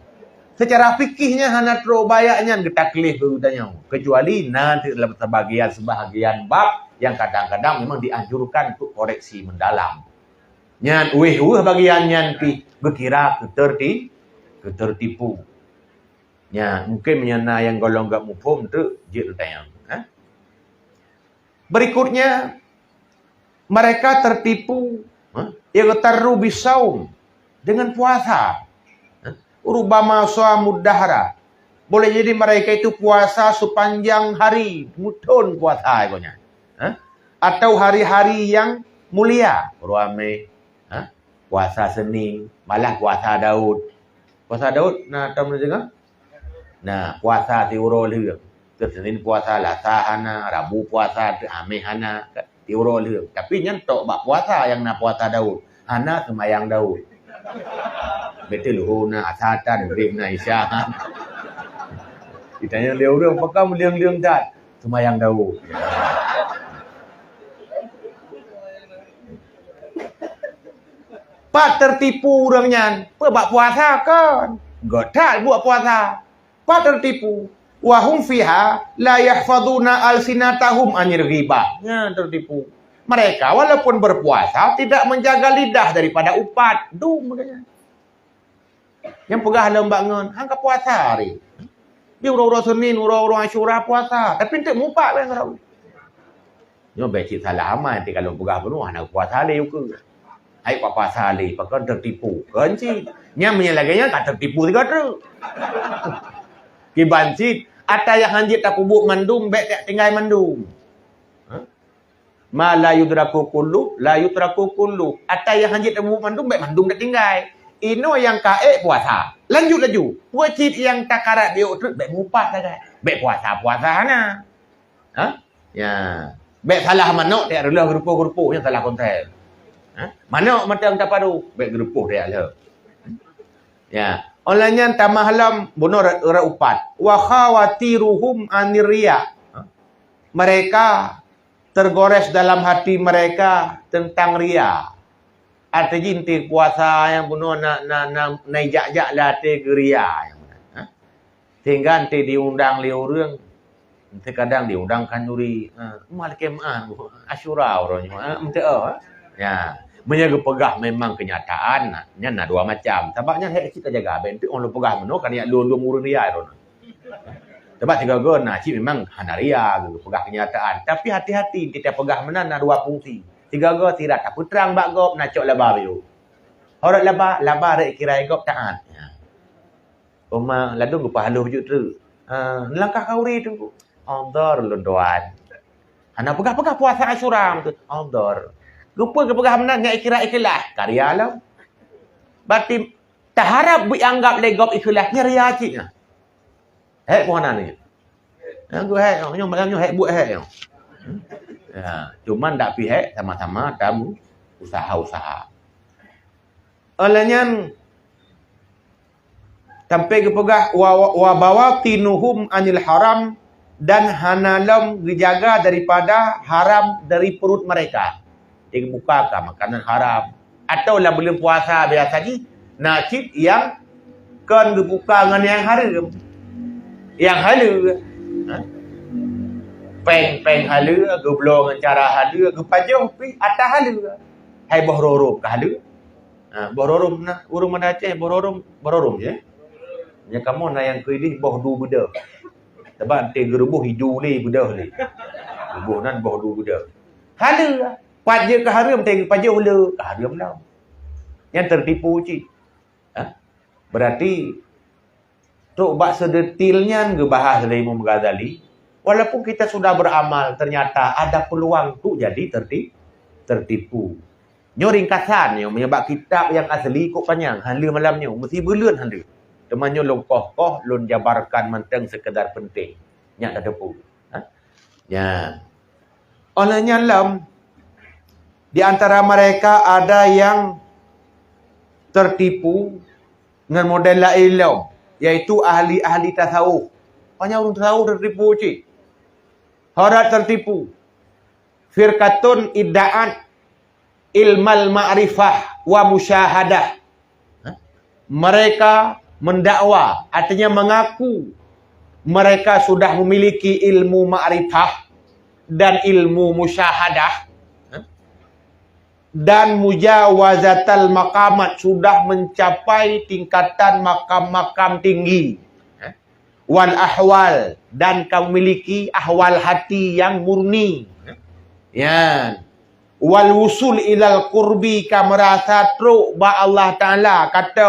Secara fikihnya hana terbayaknya getaklih berudanya. Kecuali nanti dalam sebahagian bab yang kadang-kadang memang dianjurkan untuk koreksi mendalam. Nyan bagian nyan pi berkira ketertipu. Ya, mungkin menyana yang golong gak mufhum tu jid tayang. Berikutnya mereka tertipu ightaru bisaum dengan puasa. Rubama suamud dahra. Boleh jadi mereka itu puasa sepanjang hari, mutun puasa ikonnya. Atau hari-hari yang mulia. Ruame puasa Senin, malah puasa Daud. Puasa Daud nah tahu dengar? Nah, puasa tiuro liu. Senin puasa Selasa hana, Rabu puasa Ame hana, tiuro liu. Tapi nyentok bak puasa yang nak puasa Daud. Hana semayang Daud. Betul huna asatan beri na Isya. Ditanya dia orang pakam liang-liang dat semayang Daud. Pak tertipu orangnya. Buat puasa kan? Gotak buat puasa. Pak tertipu. Wahum fiha la yahfaduna alsinatahum anir ghibah. Ya, tertipu. Mereka walaupun berpuasa tidak menjaga lidah daripada upat. Makanya. Yang pegah lembak ngon, hangka puasa hari. Dia orang-orang Senin, orang-orang Asyura puasa. Tapi tak mupat kan tahu. Nyo becik salah aman nanti kalau pegah penuh nak puasa hari ke. Hai puasa hari, pakai tertipu. Kan sih. Nya menyalahkannya tak tertipu juga tu. Kibanci ada yang hanjit tak kubuk mandum, bet tak tinggal mandum. Ma la yudraku kullu, la yudraku kullu. Ada yang hanjit tak kubuk mandum, bet mandum tak tinggal. Ino yang kae puasa. Lanjut laju. Wajib yang takarat dia tu bet mupat dah. Bet puasa na. Ya. Bet salah manok dia rela grupo-grupo yang salah konten. Manok macam tak padu, bet grupo dia lah. Ya. Olehnya tamahalam bunuh upat. Wa khawatiruhum aniria. Mereka tergores dalam hati mereka tentang ria. Artinya inti puasa yang bunuh nak jak-jak latih geria. Sehingga nanti diundang liurang. Nanti kadang diundang kanuri. Malkeman, Asyura orangnya. Ya. Menjaga pegah memang kenyataan. Nya dua macam. Sebabnya kita jaga. Bentuk orang pegah menuk. Kan yang lu murun ria. Sebab tiga guna. Cik memang hanaria. Pegah kenyataan. Tapi hati-hati. Kita pegah menan dua fungsi. Tiga go tidak tak putrang bak gop nak cok laba biu. Horat laba rek kira gop taat. Oma ladung ku pahalu juk tu. Langkah kauri tu. Andor londoan. Ana pegah-pegah puasa Asyura tu. Andor. Rupa ke pegah menan ngak kira ikhlas. Karya lah. Berarti tak harap dianggap legop ikhlas nya ria cik. Hek puana ni. Aku hek, nyo hek buat hek. Ya, cuman tak pihak sama-sama dalam usaha-usaha. Olehnya sampai ke pegah wa bawatinuhum anil haram dan hanalam dijaga daripada haram dari perut mereka. Dia buka makanan haram atau lah belum puasa biasa ni nakib yang Kan ke buka dengan yang haram. Yang halal. Ha? Peng halal, ke belong dengan cara halal, ke pajuh pi atas halal. Hai bohrorom ke halal. Bohrorom nak urung mana Aceh bohrorom je. Nya kamu na yang kedih boh du beda. Sebab te gerubuh hidu ni beda ni. Gerubuh nan boh du beda. Halal. Pajuh ke haram te pajuh le ke haram dah. Yang tertipu cik. Berarti tok bak sedetilnya ke bahas dari Imam Ghazali, walaupun kita sudah beramal, ternyata ada peluang tu jadi tertipu. Nyo ringkasannya menyebab kitab yang asli kok panjang, handle malamnya mesti berlun handle. Temannya longkoh lun jabarkan menteng sekedar penting. Nyak dah depu. Ya. Olehnya lam di antara mereka ada yang tertipu dengan model lain yaitu ahli-ahli tasawuf. Banyak orang tasawuf tertipu cik. Orang tertipu. Firqatun idda'at ilmal ma'rifah wa musyahadah. Mereka mendakwa, artinya mengaku mereka sudah memiliki ilmu ma'rifah dan ilmu musyahadah. Dan mujawazatal maqamat, sudah mencapai tingkatan makam-makam tinggi. Wal ahwal, dan kau memiliki ahwal hati yang murni. Ya. Wal wusul ilal qurbi, kau merasa truk ba Allah Taala kata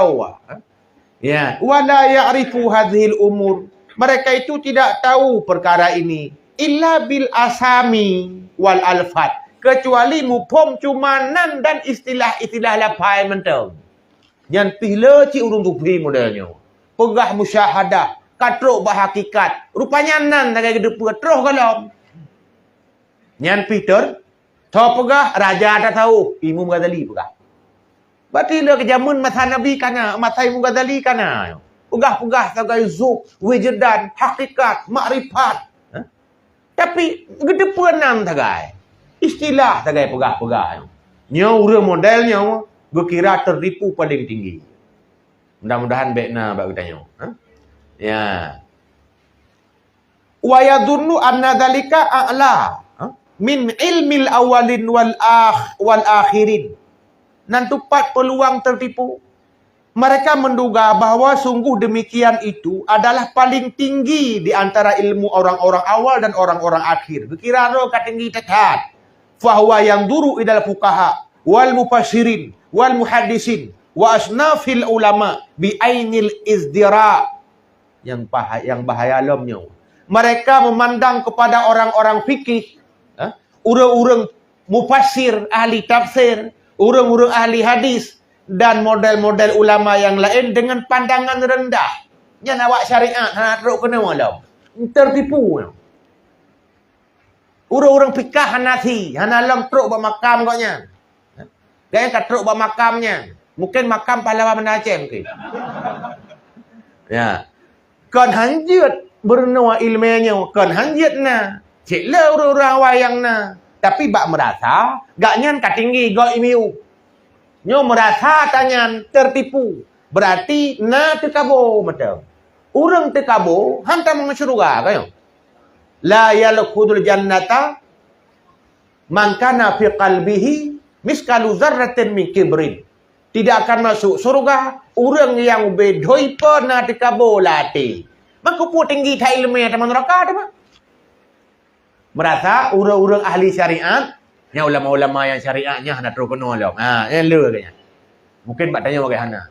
ya. Wala ya'rifu hadhil umur, mereka itu tidak tahu perkara ini illa bil asami wal alfat, kecuali mupom cumanan dan istilah-istilah lapai mentang. Yang pihla cik urung tupi modelnya. Pegah musyahadah, katruk bahakikat. Rupanya nan tagai kedepa terus kalam. Yang Peter, tahu pegah raja tak tahu, Imam Ghazali pegah. Berarti le kejamun masa Nabi kana, masa Imam Ghazali kana. Pegah-pegah tagai zuk, wujdan, hakikat, makrifat. Tapi kedepa nan tagai. Istilah tagai pegah-pegah. Nya urang modelnya berkira tertipu paling tinggi. Mudah-mudahan baikna bak tanya. Ya. Wa yadhunnu anna dzalika a'la min ilmil awalin wal akhirin. Nan tepat peluang tertipu. Mereka menduga bahwa sungguh demikian itu adalah paling tinggi di antara ilmu orang-orang awal dan orang-orang akhir. Berkira kat tinggi tekat. Fahuwa yang duru idal fukaha wal mufassirin wal muhaddisin wa asnafil ulama bi ainil izdira. Yang bahaya lamnya. Mereka memandang kepada orang-orang fikih, urang-urang mufassir, ahli tafsir, urang-urang ahli hadis dan model-model ulama yang lain dengan pandangan rendah. Yang awak syariat nak teruk kena malam. Tertipu. Urang-urang fikah Hanafi, Hanalam truk buat makam koknya. Dia tak truk buat makamnya. Mungkin makam pahlawan Aceh mungkin. Ya. Kan hanjut bernua ilmiahnya, kan hanjut na. Cik le urang-urang wayang na. Tapi bak merasa gak nyan kat tinggi go imiu. Nyo merasa tanyan tertipu. Berarti na tekabo macam. Urang tekabo hantar masuk syurga kayo. La yalkhudul jannata man kana fi qalbihi miskalu dzarratin min kibrin. Tidak akan masuk surga orang yang bedoi pernah dikabolati. Maka pu tinggi ta ilmu teman neraka ada mah. Merasa orang-orang ahli syariat, yang ulama-ulama yang syariatnya hendak terus kena alam. Yang le katanya. Mungkin bak tanya bagaimana.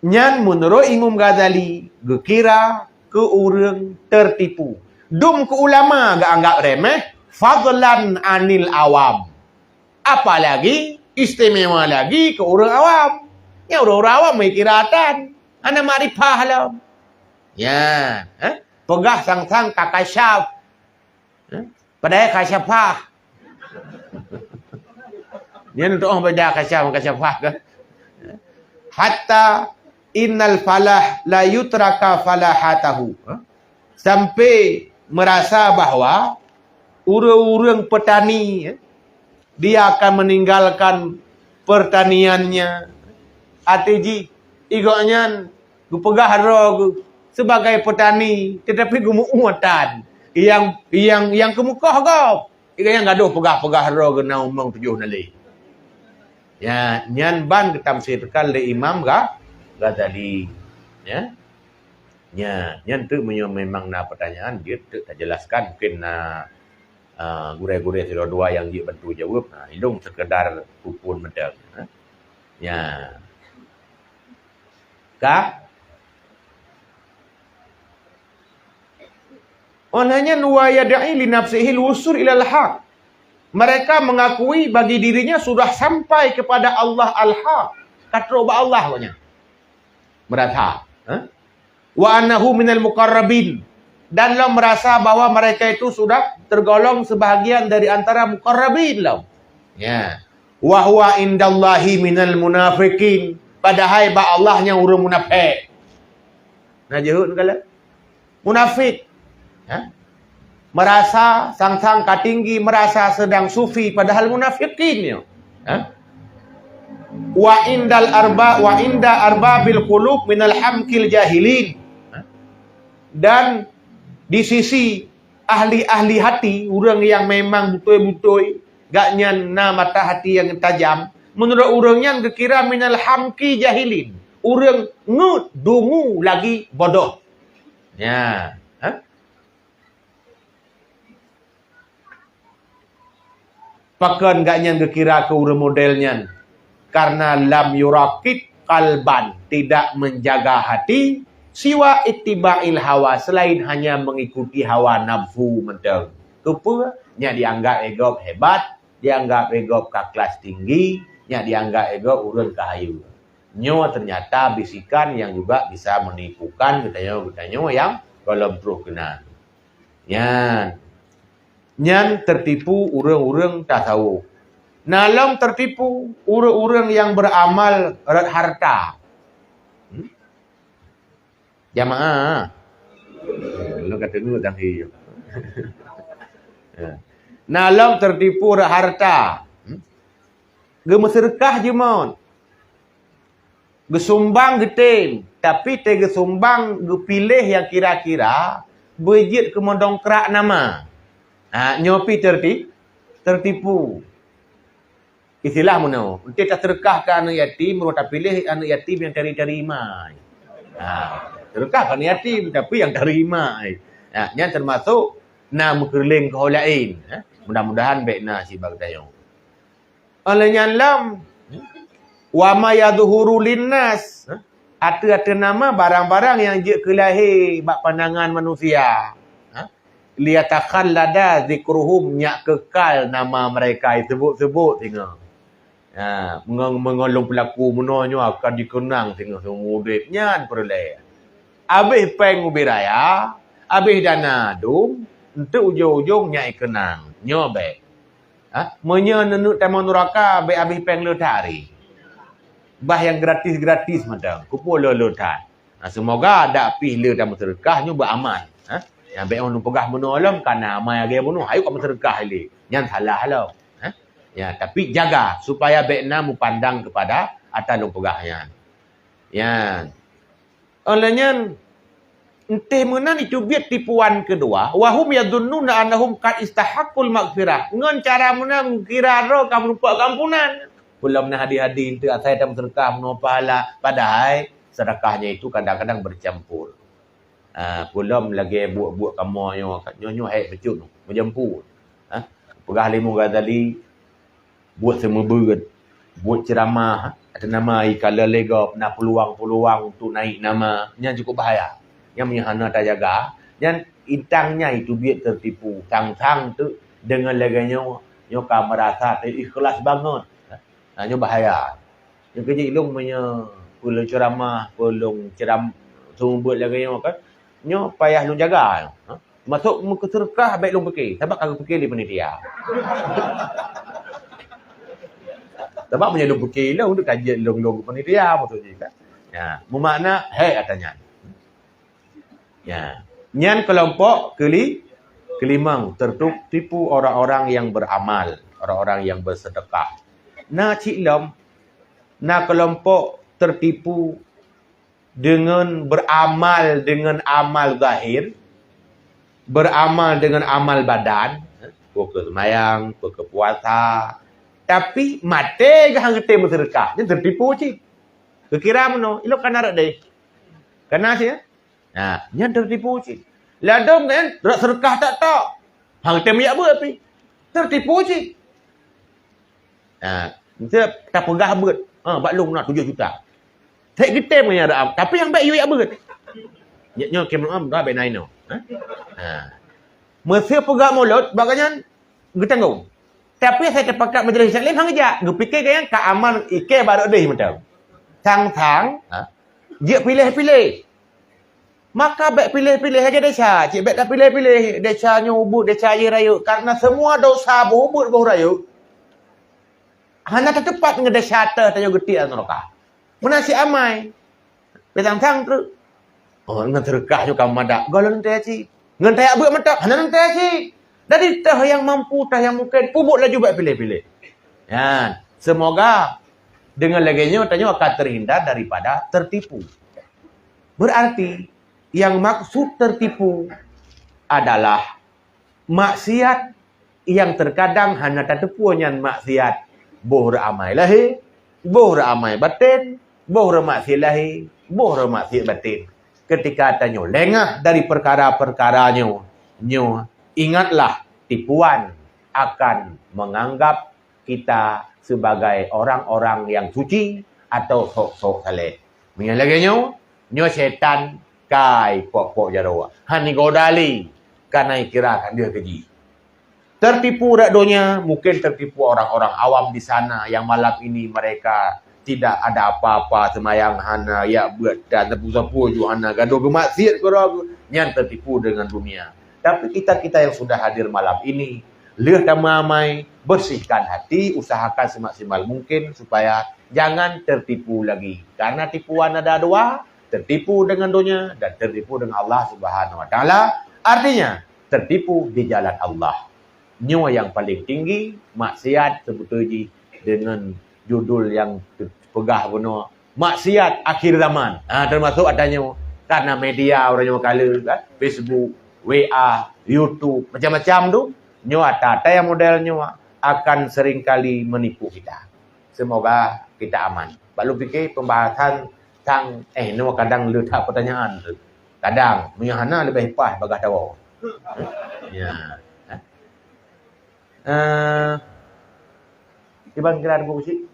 Nyan menurut Imam Ghazali, gekira ke orang tertipu. Dum ke ulama gak anggap remeh, fadlan anil awam. Apalagi istimewa lagi ke orang awam. Ya orang awam mikiratan, ana makrifah lah. Ya, pegah sang-sang kakasyaf. Padahal kasyafah. Dia untuk orang beda kasyafah ke? Hatta innal falah la yutraka falahatahu. Sampai merasa bahawa urang-urang petani dia akan meninggalkan pertaniannya ATG igaknya gu pegah ro sebagai petani tetapi gu muatan yang kemukah kau igaknya gaduh pegah-pegah ro gena umang 7 nali. Ya, nyan ban ketamsirkan le Imam Ghazali. Ya. Ya, nyan tu memang na pertanyaan dia tak jelaskan mungkin na gure-gure sila dua yang dia bantu jawab. Nah, hidung sekedar kupun medang. Ya. Kak onanya wa yad'i li nafsihi al-wusul ila al-haq. Mereka mengakui bagi dirinya sudah sampai kepada Allah al-haq. Kata Allah punya. Merasa. Wa annahu minal muqarrabin. Dan lo merasa bahwa mereka itu sudah tergolong sebahagian dari antara muqarrabin lo. Ya. Wa huwa indallahi minal munafiqin. Padahal ba Allahnya urang munafik. Nah jehud kala. Munafik. Ya. Merasa sang-sang katinggi merasa sedang sufi padahal munafikin. Wa inda arbabil qulub minal hamkil jahilin. Dan di sisi ahli-ahli hati, orang yang memang betul-betul gaknya na mata hati yang tajam, menurut orangnya dikira minal hamki jahilin. Orang ngut dungu lagi bodoh. Ya. Pakan gaknya dikira ke orang modelnya. Karena lam yurakib kalban, tidak menjaga hati, siwa ittiba'il hawa, selain hanya mengikuti hawa nafsu mentang. Kepa, nya dianggap egop hebat, dianggap egop ke kelas tinggi, nya dianggap egop urun kahayu. Nyo ternyata bisikan yang juga bisa menipukan katanya yang kalau terus kena. Nyan tertipu urang-urang tasawuf. Nalam tertipu urang-urang yang beramal erat harta. Jamaah. Lu kata dulu dah hiyo. Nalam tertipu erat harta. Gemeserkah je mon. Gesumbang geting, tapi te gesumbang gepilih yang kira-kira bejit ke mendongkrak nama. Nyopi tertipu. Istilah mana? Nanti tak terkah ke anak yatim, tak pilih anak yatim yang cari-cari mai. Terkah ke anak yatim, tapi yang cari mai. Yang termasuk na mukerling ke orang lain. Mudah-mudahan baik na si bagdayo. Olehnya lam wa ma yadhuru linnas. Ada nama barang-barang yang je kelahir bak pandangan manusia. Liatakan lada zikruhum nyak kekal nama mereka sebut-sebut tengok. Mengolong pelaku menonyo akan dikenang tengok semua hidupnya perleh. Habis peng ubiraya, habis dana dum, untuk ujung-ujung nyai kenang, nyobek. Menyenenuk tamu neraka habis peng letari. Bah yang gratis-gratis macam, kupul letat. Semoga ada pilih tamu sedekahnya beramal. Yang baik orang pegah menolong karena amal yang dia bunuh. Ayo kamu sedekah ini. Yang salah halau. Ya, tapi jaga supaya baiknya mupandang kepada atas orang pegahnya. Ya. Olehnya entah mana dicubit tipuan kedua. Wahum yadunnuna annahum qad istahaqqul maghfirah. Ngon cara mana kira ro kamu lupa kampunan. Belum nak hadi-hadi itu saya dah sedekah menolong pahala. Padahal sedekahnya itu kadang-kadang bercampur. Belum lagi buat-buat kamu nyo hai becut menjemput. Pegah Imam Ghazali buat semua berat, buat ceramah ada nama ikala legop nak peluang-peluang untuk naik nama yang cukup bahaya. Yang menyahana tak jaga, dan intangnya itu biar tertipu. Sang-sang tu dengan laganya nyo ka merasa ikhlas banget. Nyo bahaya. Yang kerja ilung punya pelung ceramah, pelung ceram semua buat laganya kan. Nyo payah lu jaga. Masuk muka sedekah baik lu fikir. Sebab kalau fikir di panitia. Sebab punya lu fikir lah untuk kajian long-long panitia maksudnya kan. Ya, bermakna katanya. Ya. Nyan kelompok kelimang tertipu orang-orang yang beramal, orang-orang yang bersedekah. Na cik lam, na kelompok tertipu dengan beramal dengan amal zahir, beramal dengan amal badan, ke semayang, ke puasa, tapi mati ke hang te bersedekah, dia tertipu cik. Kekira mano, ilo kana rak deh. Kana sih ya? Nah, nya tertipu cik. Ladom kan, rak sedekah tak. Hang te miak ber api. Tertipu cik. Nah, dia tak pegah ber. Baklung nak 7 juta. Tak kita punya ada, tapi yang baik you ya ber. Nya kemen dah baik naino. Ha. Mesti pegah mulut, baganya getanggung. Tapi saya terpakat majlis Islam hang aja. Gue fikir kan ka amal ike baru deh macam. Tang-tang, dia pilih-pilih. Maka baik pilih-pilih aja desa. Cik baik tak pilih-pilih. Desa nyubut, desa air raya. Karena semua dosa berhubut bau raya. Hanya tertepat dengan desa atas tanya getik dan neraka. Mana si amai? Betang-tang tu. Dengan terkah juga madak. Kalau nanti cik. Dengan tayak buat madak. Hanya nanti cik. Dari tah yang mampu, tah yang mungkin. Pubuk laju baik pilih-pilih. Ya. Semoga dengan legenya tanya akan terhindar daripada tertipu. Berarti yang maksud tertipu adalah maksiat yang terkadang hanya tertipunya maksiat boh ramai lahir, boh ramai batin, boh maksiat lahir, boh maksiat batin. Ketika tanya lengah dari perkara-perkaranya, ingatlah tipuan akan menganggap kita sebagai orang-orang yang suci atau sok-sok saleh. Menyang lagi nyo setan kai pok-pok jarawa. Hani godali karena kirakan dia keji. Tertipu rakdonya, mungkin tertipu orang-orang awam di sana yang malam ini mereka tidak ada apa-apa semayang hana ya buat dan tepu-tepu ju hana gaduh gemaksiat korang yang tertipu dengan dunia. Tapi kita yang sudah hadir malam ini, leh damai, bersihkan hati, usahakan semaksimal mungkin supaya jangan tertipu lagi. Karena tipuan ada dua, tertipu dengan dunia dan tertipu dengan Allah Subhanahu wa taala. Artinya tertipu di jalan Allah. Nyawa yang paling tinggi, maksiat sebetulnya dengan judul yang pegah benar. Maksiat akhir zaman. Termasuk adanya karena media orang yang kala Facebook, WA, YouTube, macam-macam tu. Nyawa tata yang model nyawa akan seringkali menipu kita. Semoga kita aman. Baru fikir pembahasan tang nyawa kadang letak pertanyaan tu. Kadang menyahana lebih hebat bagah tahu. Ya. Ibang kira ada buku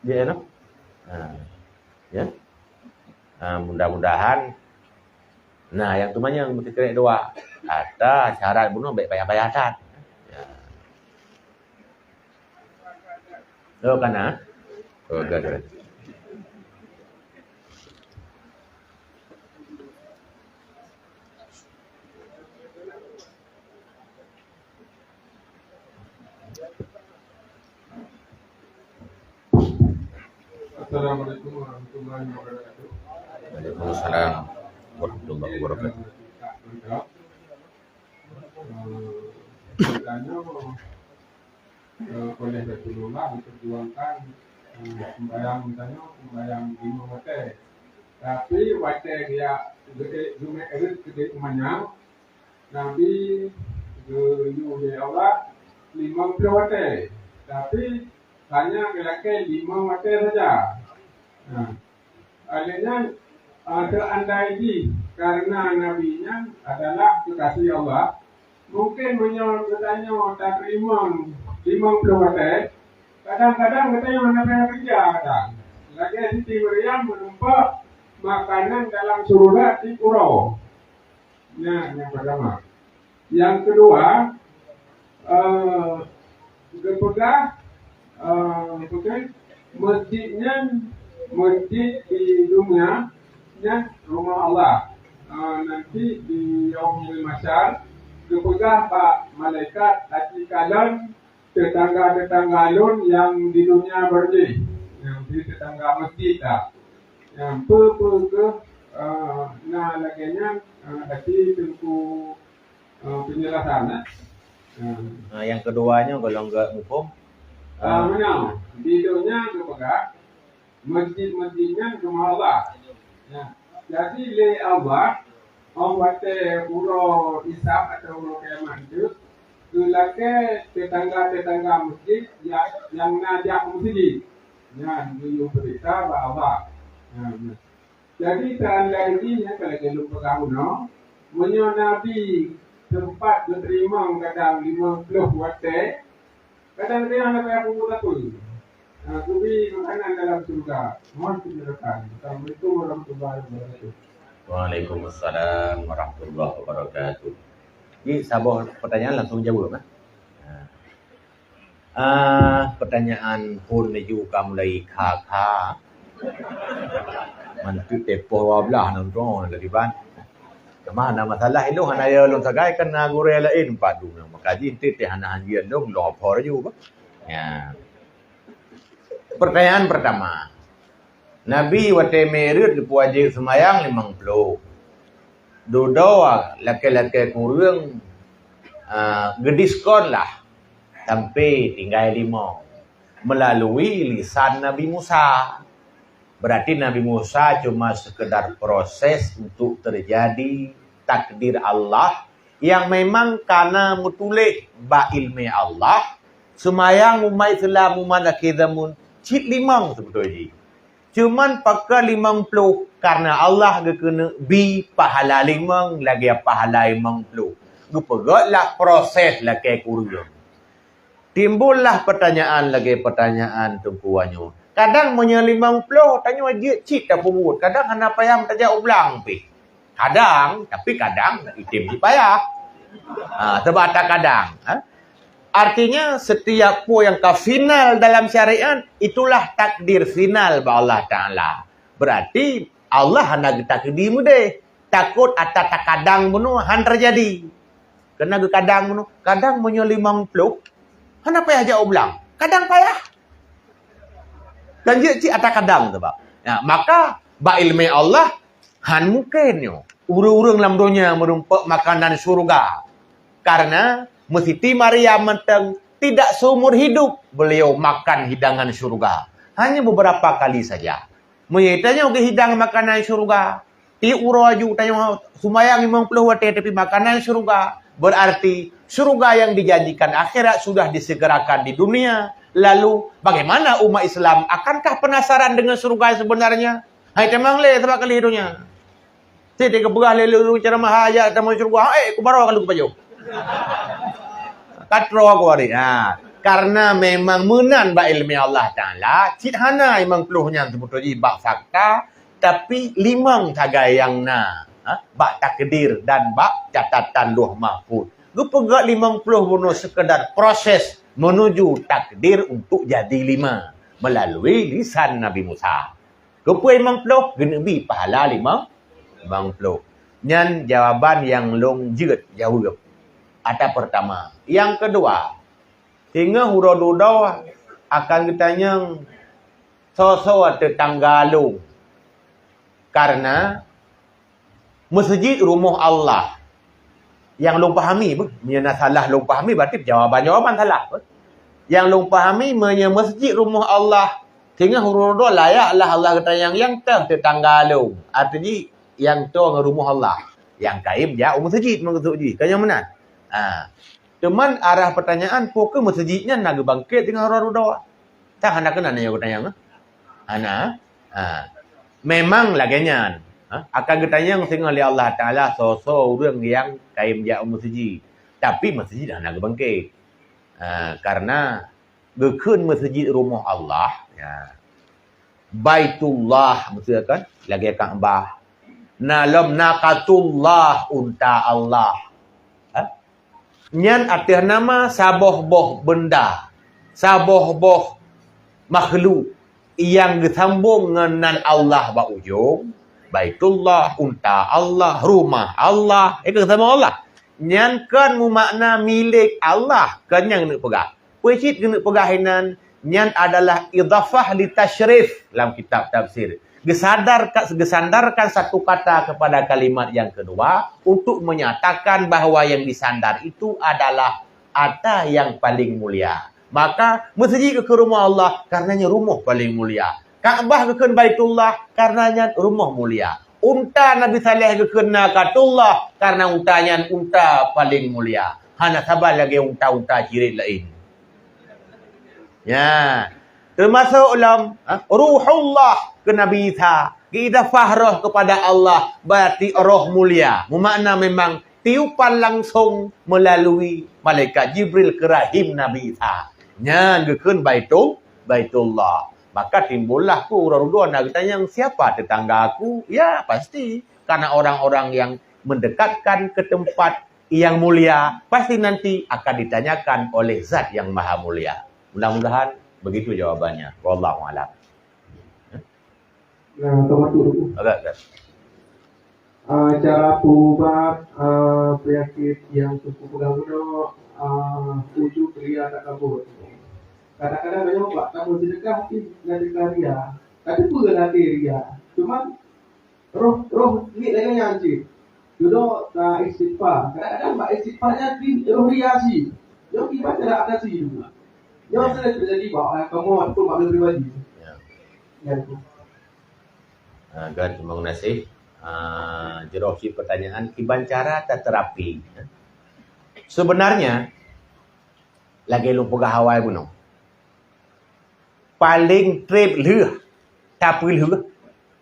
dia no? Ya. Mudah-mudahan. Nah, yang tumanya yang mesti kena doa. Ada syarat bunuh baik payah-payah adat. Ya. Oh, kana? Oh, good. Assalamualaikum warahmatullahi wabarakatuh. Waalaikumsalam warahmatullahi wabarakatuh. Tanya oleh Rasulullah memperjuangkan sembahyang 5 waktu. Tapi waktu dia Jumat gede umanya Nabi ke Allah 50 waktu. Tapi hanya kira-kira 5 waktu saja. Akhirnya seandainya karena nabinya adalah kekasih Allah, mungkin bertanya tak terima 50 waktu. Kadang-kadang katanya mana banyak kerja kadang. Lagi Siti Maryam menumpak makanan dalam surga di pura. Nah, yang pertama. Yang kedua, masjid di dunia rumah Allah. Nanti di Yaumul Mahsyar kepegah Pak Malaikat hati kalian tetangga-tetangga lun yang di dunia berdi, yang di tetangga masjid tak, yang laginya hati tentu penjelasan. Yang keduanya kalau enggak hukum mana di dunia kepegah masjid-masjidnya rumah Allah. Ya. Jadi le Allah te uro isap atau uro kiamat itu lelaki tetangga-tetangga masjid yang najak masjid. Ya, dia berita bahwa Allah. Ya. Jadi tanda ini ya kalau kita lupa kamu menyonabi tempat diterima kadang 50 wate, kadang dia anak yang muda tu. Kubi makanan dalam surga. Mohon diberkahi. Assalamualaikum warahmatullahi wabarakatuh. Waalaikumsalam warahmatullahi wabarakatuh. Jadi sabah pertanyaan langsung jawab. Pertanyaan pun juga mulai kakak. Mantu tepoh wablah nonton lagi ban. Mana masalah itu hana ya long sagai kan nagure lain padu maka ji teh hana hanjian dong lo por juga. Ya. Pertanyaan pertama. Nabi wate merit puaji semayang 50. Dodoa laki-laki kurang gediskon lah sampai tinggal 5 melalui lisan Nabi Musa. Berarti Nabi Musa cuma sekedar proses untuk terjadi takdir Allah yang memang karena mutulih ba ilmi Allah semayang umat Islam umat akidamun cik 5 sebetulnya. Cuman pakai 50 karena Allah kena bi pahala 5 lagi pahala 50. Gupegotlah proses lah ke kurang. Timbullah pertanyaan tungkuannya. Kadang punya 50 tanya wajib cik tak pemut. Kadang hana payah tajak ulang pi. Kadang tapi kadang itim payah. Sebab tak kadang. Artinya setiap yang ke final dalam syariat itulah takdir final ba Allah Taala. Berarti Allah hana takdirmu deh. Takut atas tak kadang bunuh han terjadi. Kena ke kadang bunuh. Kadang punya 50 hana payah jauh ulang. Kadang payah. Dan dia cik atas kadang sebab. Ya, maka ba ilmi Allah han mungkin yo. Urang-urang dalam dunia merumpak makanan surga. Karena Siti Maria mentang tidak seumur hidup beliau makan hidangan surga. Hanya beberapa kali saja. Menyitanya ke hidang makanan surga. Ti uraju tanya sumayang 50 wate tapi makanan surga. Berarti surga yang dijanjikan akhirat sudah disegerakan di dunia. Lalu bagaimana umat Islam? Akankah penasaran dengan surga sebenarnya? Hai temang le sebab kali hidupnya. Saya tiga pegah lelu ceramah ayat tentang surga. Aku baru kalau ku pajau. Katro aku hari. Karena memang menan ba ilmi Allah Taala, cik hana imang peluhnya sebetulnya ba fakta, tapi 5 tagai yang ba takdir dan ba catatan Lauh Mahfuz. Gu pegak 50 bunuh sekedar proses menuju takdir untuk jadi 5 melalui lisan Nabi Musa. Kepuai 50 genebi pahala 50. Nyan jawaban yang long jeut jawab. Ada pertama. Yang kedua, hingga hura-hura akan ditanya sosok tetangga lu. Karena masjid rumah Allah yang long pahami, menyana salah long pahami berarti jawaban salah. Yang long pahami menyana masjid rumah Allah sehingga huru-huru layaklah Allah kata yang tetangga lu. Artinya yang tu rumah Allah. Yang kaib jauh masjid maksudnya. Kaya mana? Cuman arah pertanyaan pokok masjidnya nak bangkit dengan huru-huru. Tak hendak kena nanya pertanyaan. Memang laganya. Akan ditanya sehingga oleh Allah Ta'ala sosok orang yang kaim jauh masjid. Tapi masjid dah nak bangkit. Karena gekun masjid rumah Allah. Baitullah maksudnya kan? Lagi Kaabah. Nalam naqatullah unta Allah. Nyan artinya nama saboh-boh benda. Saboh-boh makhluk yang disambung dengan Allah ba ujung. Baitullah, unta Allah, rumah Allah. Itu sama Allah. Nyan kan makna milik Allah. Kan yang nak pegah. Puisit kena pegahinan. Nyan adalah idhafah li tashrif dalam kitab tafsir. Gesandarkan satu kata kepada kalimat yang kedua untuk menyatakan bahawa yang disandar itu adalah ada yang paling mulia. Maka masjid ke rumah Allah karenanya rumah paling mulia. Kaabah kekeun Baitullah karenanya rumah mulia. Unta Nabi Saleh kekeun Nakatullah karena untanya unta paling mulia. Hana sabar lagi unta-unta jirit lain. Ya. Termasuk dalam ruhullah ke Nabi Isa. Kita fahrah kepada Allah berarti roh mulia. Bermakna memang tiupan langsung melalui malaikat Jibril ke rahim Nabi Isa. Nya gekeun Baitullah. Maka timbullah ku urang-urang nak tanya siapa tetangga aku? Ya pasti karena orang-orang yang mendekatkan ke tempat yang mulia pasti nanti akan ditanyakan oleh zat yang maha mulia. Mudah-mudahan begitu jawabannya. Wallahu a'lam. Nah, teman-teman. Agak. Cara pubat penyakit yang cukup ganggu ujuk ria tak kabut. Kadang-kadang banyak buat kamu sedekah tapi sedekah ria. Tapi pun nanti ria. Cuma roh ni lagi nyanci. Dulu tak istighfar. Kadang-kadang buat istighfarnya di roh ria sih. Yang kita tidak ada sih juga. Yang sudah terjadi bahawa kamu ataupun makhluk pribadi. Ya. Gan terima kasih. Jeroki pertanyaan kiban cara terapi. Sebenarnya lagi lu pegah Hawaii gunung. Paling trip leh tapi leh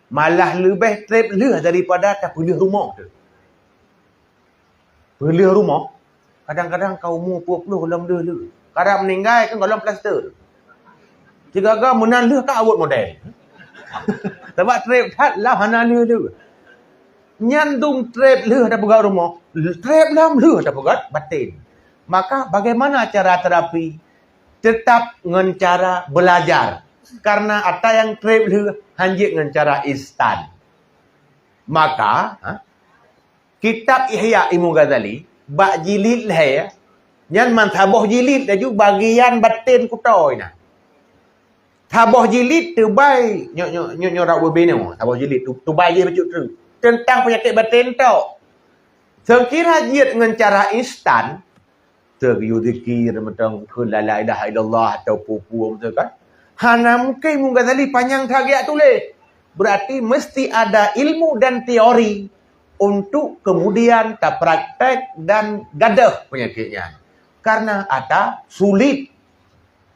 malah lebih trip leh daripada tapi leh rumah tu. Leh rumah kadang-kadang kau umur 20 dalam leh. Kadang meninggal kan dalam plaster. Jika kau menan leh kau awak model. Sebab trip tak lah hana leh tu. Nyandung trap leh dah pegang rumah. Trap lam leh dah pegang batin. Maka bagaimana cara terapi? Tetap dengan cara belajar. Karena ada yang trap leh hanjit dengan cara instan. Maka kitab Ihya Imam Ghazali bak jilid lah ya. Nyan man thabah jilid dah juga bagian batin kutoi nah. Thabah jilid terbai nyo rak berbeno. Thabah jilid tu bai dia bajuk tu. Tentang penyakit batin tau. Sekira jiat dengan cara instan, tergiu zikir macam la ilaha illallah atau pupu betul kan? Hana mungkin Ghazali panjang target tulis. Berarti mesti ada ilmu dan teori untuk kemudian tak praktek dan gadah penyakitnya. Karena ada sulit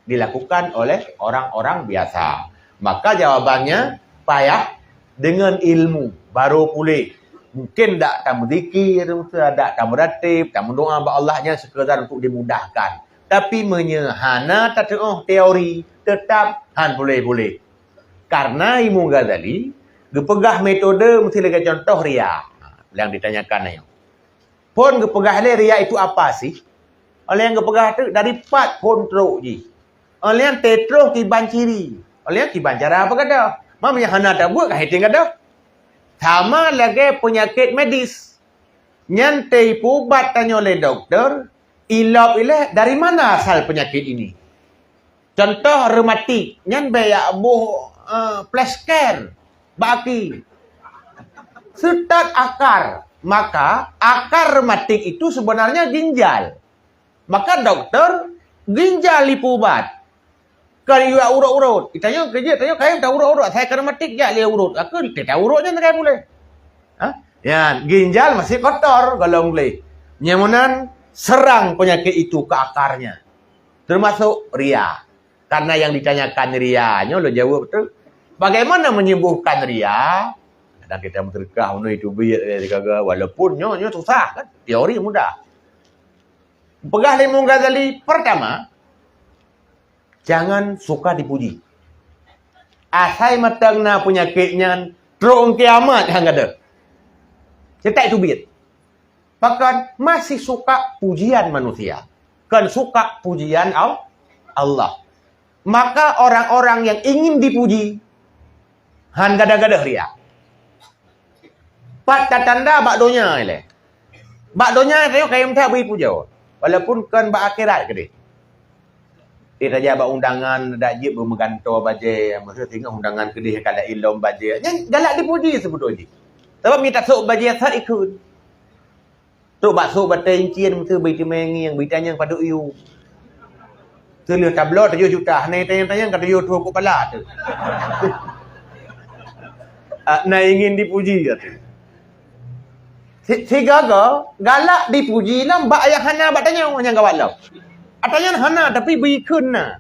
dilakukan oleh orang-orang biasa. Maka jawabannya payah dengan ilmu. Baru pulih. Mungkin tak tamu zikir, tak tamu ratib, tamu doa kepada Allahnya sekadar untuk dimudahkan. Tapi menyehana tak teori, tetap han boleh-boleh. Karena Imam Ghazali, gepegah metode mesti lagi contoh ria. Yang ditanyakan ni. Pun gepegah ria itu apa sih? Oleh yang gepegah tu dari 4 kontrol je. Oleh yang tetro kiban ciri. Oleh yang kiban cara apa kata? Mamanya hana tak buat kah hiting kata? Sama lagi penyakit medis. Nyantai pubat tanya oleh doktor, ilap ilah dari mana asal penyakit ini? Contoh reumatik, nyan bayak buh plasker, baki. Setat akar, maka akar reumatik itu sebenarnya ginjal. Maka doktor ginjal lipubat. Kalau ia urut-urut, tanya kerja, tanya kayak tak urut-urut, saya reumatik je dia urut. Aku tak urutnya tak boleh. Ya, ginjal masih kotor kalau boleh. Nyamunan serang penyakit itu ke akarnya. Termasuk ria. Karena yang ditanyakan rianya, lo jawab betul. Bagaimana menyembuhkan ria? Kadang kita berterkah, itu biar walaupun nyo susah kan, teori mudah. Pegah Imam Ghazali pertama, jangan suka dipuji. Asai matangna penyakitnya terung kiamat hang ada. Cetak itu biat. Bahkan masih suka pujian manusia. Kan suka pujian Allah. Maka orang-orang yang ingin dipuji han gada-gada ria. Pat tanda bakdonya ile. Bakdonya tengok kayak minta beri puja. Walaupun kan bak akhirat ke dia. Dia saja buat undangan dak jib bermegantor baje, masa tengok undangan ke dia kalau ilom baje. Yang galak dipuji sebetulnya. Sebab minta sok baje asal ikut. Tok bakso batai cian mesti bagi mengi yang bitanya pada you. Tu le tablot 7 juta. Ni tanya-tanya kata you tu kepala tu. Nak ingin dipuji kata. Tiga ke galak dipuji lah bak ayah hana bak tanya yang gawalau. Atanya hana tapi berikun nah.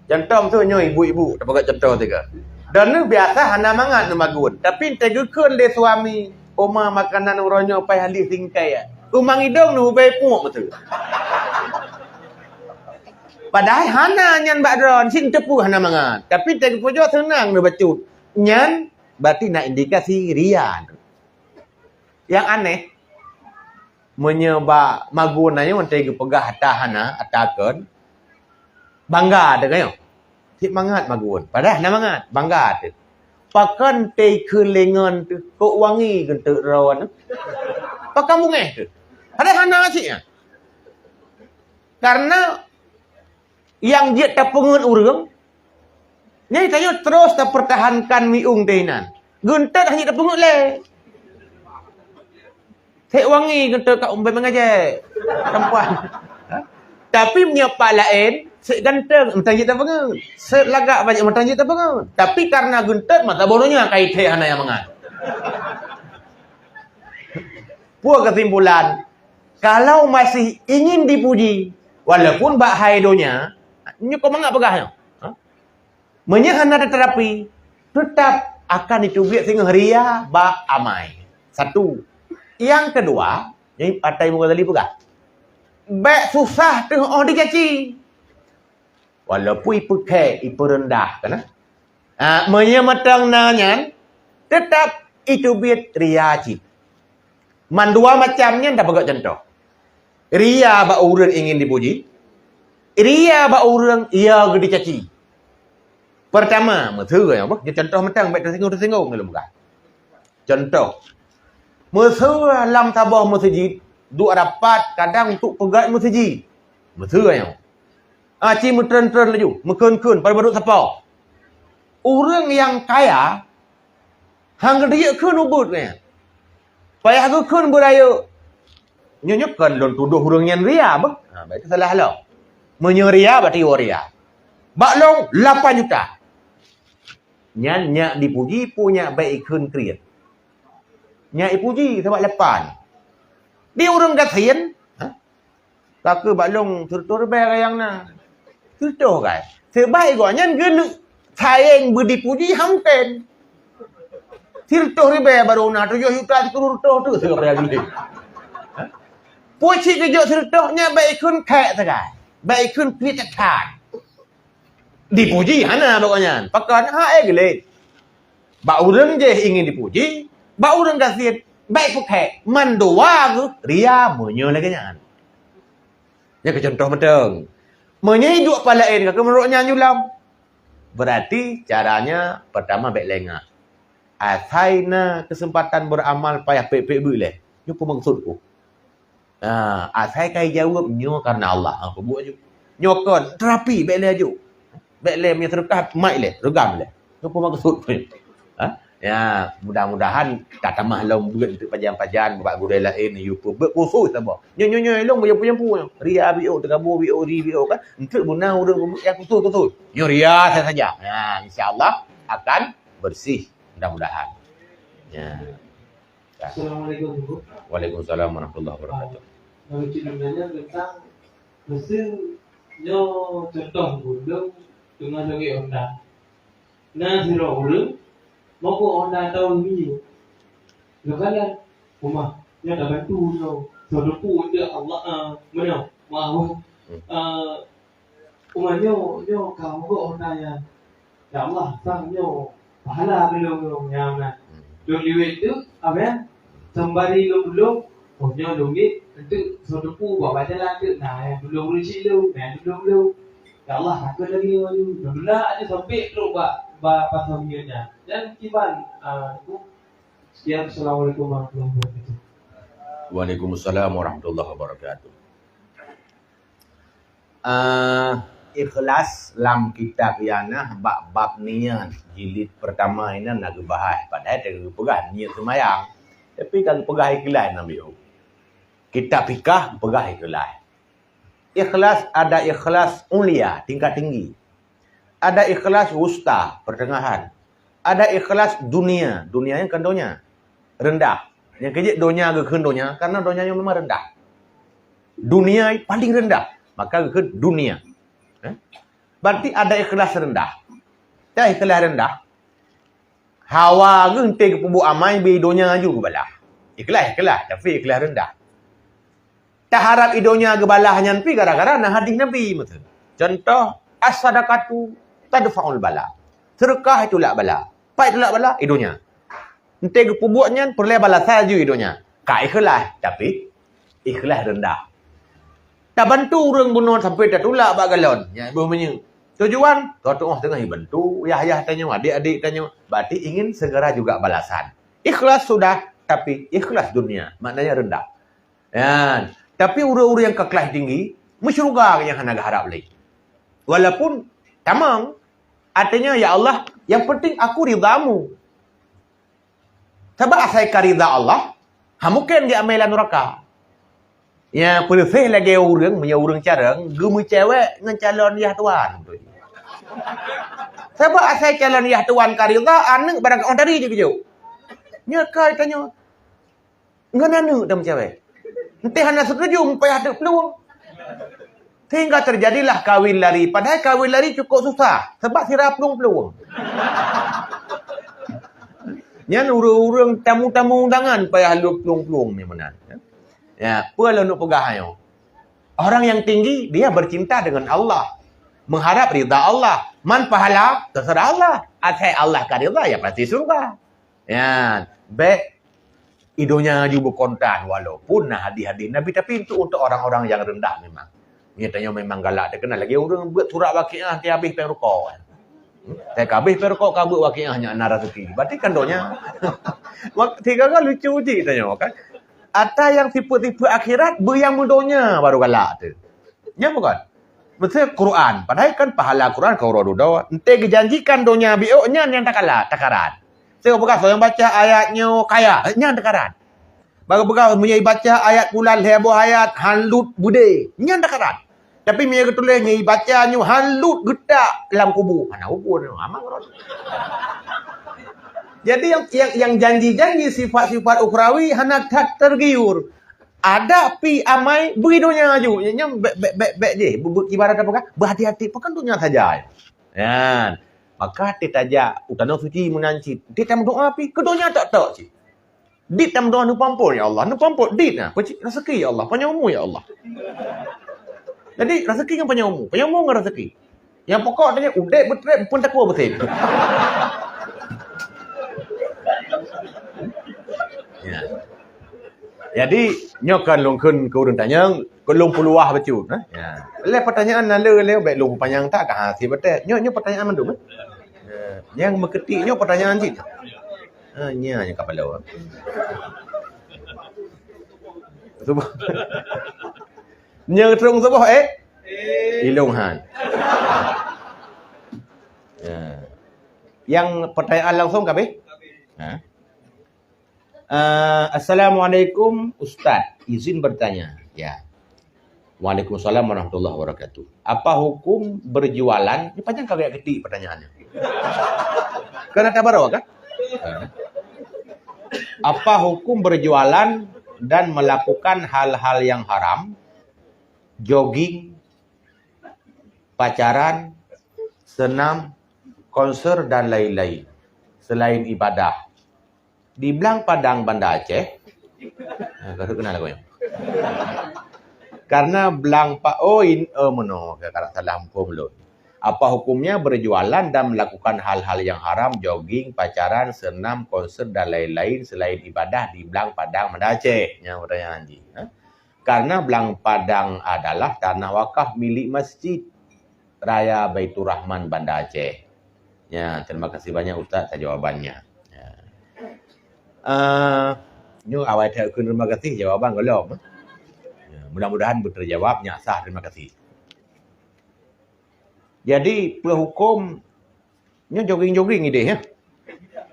Contoh tu nyo ibu-ibu tak pakai contoh tiga. Dan ni biasa hana mangat namagun. Tapi tegekun le suami oma makanan uronyo pai hali singkai. Umang hidung nu bai puak betul. Padahal hana nyan bak dron sing tepu hana mangat. Tapi tegepojo senang nu bacut. Nyan berarti nak indikasi ria. Yang aneh menyebab magunanya mentega pegah tahana atakan bangga ada kayo. Sip mangat magun. Padahal nak mangat bangga tu. Pakan te kelengan tu kok wangi gentuk rawan. Pakan mungeh tu. Ada hana asiknya. Karena yang dia tak pengen urang ni tanya terus tak pertahankan miung tehinan. Gentuk hanya tak pengen le. Sik wangi gentuk kat umbai mengajar. Perempuan. Tapi punya pak lain sik ganteng mentang tak pengen. Sik lagak banyak mentang tak pengen. Tapi karena gentuk mata bodohnya kait teh hana yang mangat. Puas kesimpulan, kalau masih ingin dipuji walaupun bak haidonya, ni kau mangat pegahnya. Menyahana terapi tetap akan ditubik sehingga ria bak amai. Satu. Yang kedua, yang patai muka tadi pegah. Baik susah tu oh digaji. Walaupun ipakai ipa rendah kan. Menyematang nanyan tetap itu biat ria cip. Mandua macamnya dah pegang contoh. Ria ba orang ingin dipuji. Ria ba orang ia gede caci. Pertama, mesra apa? Dia contoh matang baik tersinggung kalau bukan. Contoh. Mesra lam tabah masjid, duk rapat kadang untuk pegat masjid. Mesra yang. Ci metren-tren laju, mekun-kun pada badut siapa. Orang yang kaya hang dia kun ubud kan. Payah aku kun beraya. Nyonya kan lon tuduh orang yang ria bah. Baik itu salah lah. Menyeria berarti waria. Baklong 8 juta. Nyak dipuji punya baik kun kriat. Nyak dipuji sebab 8. Dia orang kasihan. Tak ke baklong tur-tur bayar yang na. Tur kan. Sebaik gua nyan gelu sayang berdipuji hampen. Tur ribe baru na 7 juta turut tu sebab bayar gede. Puji kejok tur-turnya baik kun kek sagai. Baik kun kriat cakap. Dipuji hana pokoknya. Pakan gele. Ba orang je ingin dipuji, ba orang kasihan baik pakai mandua ke ria menyo lagi nyan. Ya ke contoh meteng. Menyidik palain ke menurutnya nyulam. Berarti caranya pertama baik lengah. Asaina kesempatan beramal payah pek-pek boleh. Nyo maksudku. Asai kai jawab nyo karena Allah. Apa buat je. Nyo kon terapi baik le ju. Baik le punya sedekah mai le, regam le. Nyo maksud pun. Ya, mudah-mudahan tak tamah long duit untuk pajan-pajan buat gudai lain you berkhusus apa. Nyo long punya ria bio tergabur bio ri bio kan. Untuk guna orang yang khusus. Nyo ria saja. Ya, insya-Allah akan bersih mudah-mudahan. Ya. Assalamualaikum Bu. Waalaikumsalam warahmatullahi wabarakatuh. Kalau ceritanya tentang mesin nyo contoh gudang dengan lagi onda. Nah, zero urang mau onda tahun ni. Lepas rumah dia dah bantu nyo. Sodoku dia Allah mana mau umanya nyo kamu go onda ya. Ya Allah sang nyo pahala belum yang na. Dong liwet tu apa? Sembari belum oh nyo lungi untuk sodoku bawa jalan tu nah belum risi lu nah belum ya Allah aku lagi dulu aja sampai terus pasangnya dan kiban aku sekian. Assalamualaikum warahmatullahi wabarakatuh. Waalaikumsalam warahmatullahi wabarakatuh. Ikhlas lam kitab yana bab niat jilid pertama ini nak bahas padahal dia pegang niat semayang tapi kalau pegang ikhlas nak ambil kitab fikah pegang ikhlas. Ikhlas ada ikhlas ulia tingkat tinggi, ada ikhlas wusta pertengahan, ada ikhlas dunia. Dunianya kan donya. Rendah. Yang kejik donya ke donya. Karena donyanya memang rendah. Dunia paling rendah. Maka ke dunia. Berarti ada ikhlas rendah. Tak ikhlas rendah. Hawa ke henti ke pubuk amai bidonya aju ke balah. Ikhlas. Tapi ikhlas rendah. Tak harap idonya ke balahnya nanti gara-gara nak hadis Nabi. Contoh. As-sadaqatu tadfa'ul bala. Sedekah itulah bala. Pak itulah bala, idonya. Henti ke pubuknya, perleh bala saja idonya. Kak ikhlas. Tapi ikhlas rendah. Tak bantu orang bunuh sampai tak tulak bak galon. Ya, bermenya. Tujuan, tuan-tuan tengah bantu, ayah tanya, adik-adik tanya. Berarti ingin segera juga balasan. Ikhlas sudah, tapi ikhlas dunia. Maknanya rendah. Ya. Tapi orang-orang yang kekelas tinggi, mesyurga yang hendak harap lagi. Walaupun, tamang. Artinya, ya Allah, yang penting aku ridamu. Sebab asalkan rida Allah, mungkin dia amalan neraka. Ya, perih lagi orang, punya orang carang, gemu cewek dengan calon yah tuan. Sebab asal calon yah tuan karida, anak barang orang dari je kejauh. Nyakal tanya, ngananu dalam cewek? Nanti hendak setuju, sampai ada peluang. Sehingga terjadilah kahwin lari. Padahal kahwin lari cukup susah. Sebab sirap peluang-peluang. Yang orang-orang tamu-tamu undangan, payah lu peluang-peluang ni mana. Ya, apa lah nak pegah. Orang yang tinggi, dia bercinta dengan Allah. Mengharap rida Allah. Man pahala, terserah Allah. Asal Allah kan rida, ya pasti surga. Ya, baik. Idonya juga berkontan walaupun nah hadis-hadis Nabi. Tapi itu untuk orang-orang yang rendah memang. Nyatanya memang galak. Dia kenal lagi orang buat surat wakiah, dia habis pergi rukuk. Saya habis pergi rukuk, kabut wakiahnya, narasati. Berarti kan doanya. Tiga kali lucu je tanya kan. Ada yang tipe-tipe akhirat yang mudonya baru galak tu. Ya bukan? Maksudnya Quran. Padahal kan pahala Quran kau rodo dawa. Ente dijanjikan donya bioknya yang tak kalah, takaran. Saya bekas yang baca ayatnya kaya, yang takaran. Baru-baru menyai baca ayat bulan heboh ayat halut bude, yang takaran. Tapi menyai tulis nyai bacanya halut getak dalam kubur. Mana kubur ni? Amang rodo. Jadi yang janji-janji sifat-sifat ukrawi hendak tergiur. Ada pi amai beridonya aju. Nya bek je. Ibarat apa kan? Berhati-hati pakan dunia saja. Ya. Maka kita aja utana suci menanci. Dia tam doa pi kedonya tak sih. Dit tam doa nu pampun ya Allah. Nu pampun dit nah. Rezeki ya Allah. Panjang umur ya Allah. Jadi rezeki yang panjang umur. Panjang umur dengan rezeki. Yang pokok tanya udek betrep pun tak kuat betul. Ya. Jadi nyokan longkun ke urang tanya kelong puluah becut ya. Le pertanyaan nala le baik long panjang tak ka hati betul. Nyo pertanyaan mandum. Yang mengetik nyo pertanyaan cik. Nya kepala. Sebab nya terung sebab ilung han. Ya. Yang pertanyaan langsung kabeh? Ha? Assalamualaikum Ustaz, izin bertanya. Ya. Waalaikumsalam warahmatullahi wabarakatuh. Apa hukum berjualan? Ini panjang kagak ketik pertanyaannya. Karena tabarau kan? Apa hukum berjualan dan melakukan hal-hal yang haram? Jogging, pacaran, senam, konser dan lain-lain. Selain ibadah. Di Belang Padang, Banda Aceh. Kau kenal aku ya? Karena Belang kalau salah mulut. Apa hukumnya berjualan dan melakukan hal-hal yang haram, jogging, pacaran, senam, konser dan lain-lain selain ibadah di Belang Padang, Banda Aceh? Yang pertanyaan Haji. Karena Belang Padang adalah tanah wakaf milik Masjid Raya Baitur Rahman Banda Aceh. Ya, terima kasih banyak Ustaz atas jawabannya. Nyo awal terima kasih jawaban golong. Ya, mudah-mudahan terjawab sah, terima kasih. Jadi hukum nyo jogging ide ya.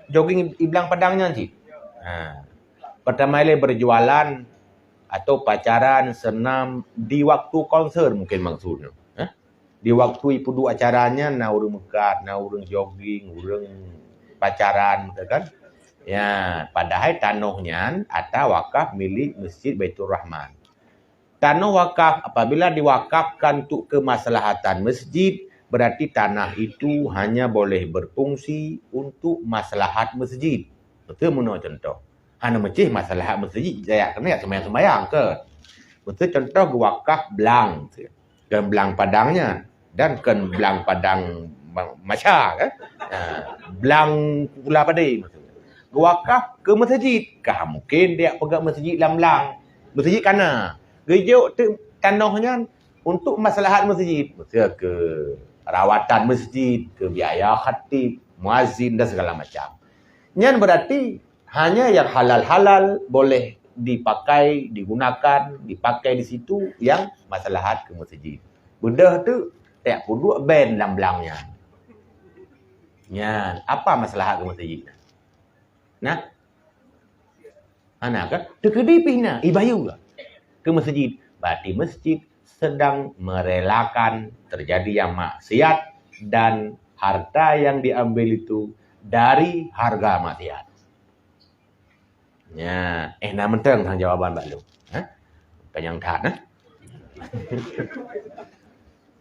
Jogging di Belang Padangnya nanti. Pertama kali berjualan atau pacaran, senam di waktu konser mungkin maksudnya. Di waktu ipudu acaranya na urang mekat, na urang jogging, urang pacaran, betul kan? Ya, padahal tanahnya ada wakaf milik Masjid Baitur Rahman. Tanah wakaf apabila diwakafkan untuk kemaslahatan masjid, berarti tanah itu hanya boleh berfungsi untuk maslahat masjid. Betul mana contoh? Hanya mecih maslahat masjid, saya kena sembahyang ke. Betul contoh wakaf belang. Kan belang padangnya dan kan belang padang Masya kan? Belang pula padai. Wakaf ke masjid. Kah mungkin dia pegang masjid lam-lang. Masjid kana. Gejuk tu tanahnya untuk maslahat masjid. Betul ke rawatan masjid, ke biaya khatib, muazzin dan segala macam. Yang berarti hanya yang halal-halal boleh dipakai, digunakan, dipakai di situ yang maslahat ke masjid. Benda tu tak perlu ban lam-langnya. Ya, apa maslahat ke masjid? Nah, anak kan terkedi pihna ibayu ke masjid. Berarti masjid sedang merelakan terjadi yang maksiat dan harta yang diambil itu dari harga maksiat. Ya, nak menteng tang jawaban Pak Lu. Tanyang tak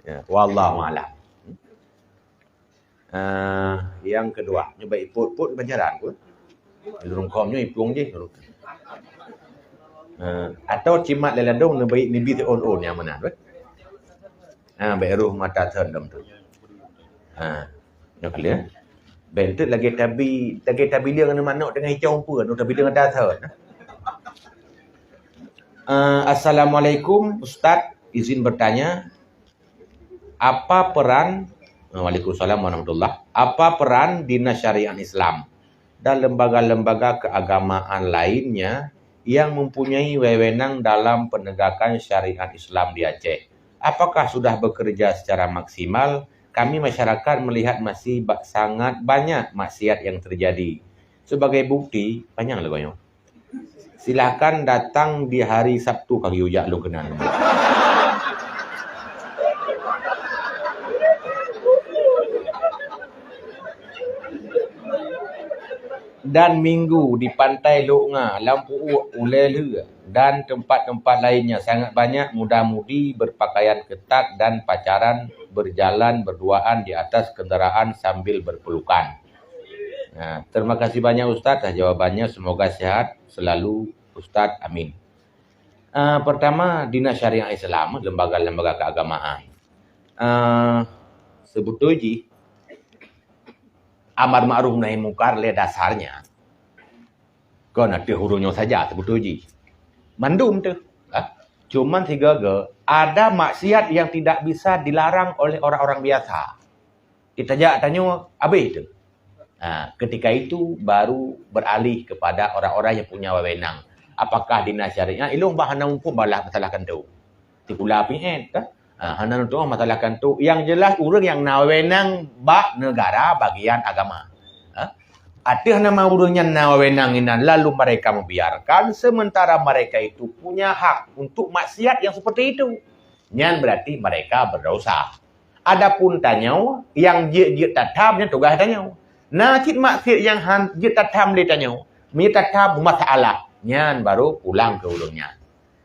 ya, wallahu a'lam. Yang kedua, nyoba iput penjaran ku. Lurung komnya ipung je. Atau cimat leladong nabai nibi on yang mana tu? Beruh mata terdam tu. Nak kali bentuk lagi tabi liang mana dengan hijau pun, tabi dengan dasar. Assalamualaikum Ustaz, izin bertanya, apa peran Waalaikumsalam warahmatullah. Apa peran Dinas Syariah Islam dan lembaga-lembaga keagamaan lainnya yang mempunyai wewenang dalam penegakan syariat Islam di Aceh? Apakah sudah bekerja secara maksimal? Kami masyarakat melihat masih sangat banyak maksiat yang terjadi. Sebagai bukti, banyak lagunya. Silakan datang di hari Sabtu kali ujak lu kenal. Dan Minggu di Pantai Loknga, Lampu Ulele dan tempat-tempat lainnya sangat banyak muda-mudi berpakaian ketat dan pacaran berjalan berduaan di atas kenderaan sambil berpelukan. Terima kasih banyak Ustaz atas jawabannya. Semoga sehat selalu Ustaz. Amin. Pertama, Dinas Syariah Islam, lembaga-lembaga keagamaan. Sebetulnya amar ma'ruf nahi mungkar le dasarnya kan ada hurufnya saja sebetulnya mandum tu cuman ada maksiat yang tidak bisa dilarang oleh orang-orang biasa. Kita tanya habis tu. Ketika itu baru beralih kepada orang-orang yang punya wewenang. Apakah Dinas Syariah ilung bahana pun balah masalahkan tu tikula pin kan. Hana tu masalahkan tu yang jelas orang yang nawenang bak negara bagian agama. Ada nama urangnya nawenang ini lalu mereka membiarkan sementara mereka itu punya hak untuk maksiat yang seperti itu. Yang berarti mereka berdosa. Adapun tanya yang je tatamnya tugas tanya. Nah cik maksiat yang je tatam dia tanya. Mi tatam masalah. Yang baru pulang ke urangnya.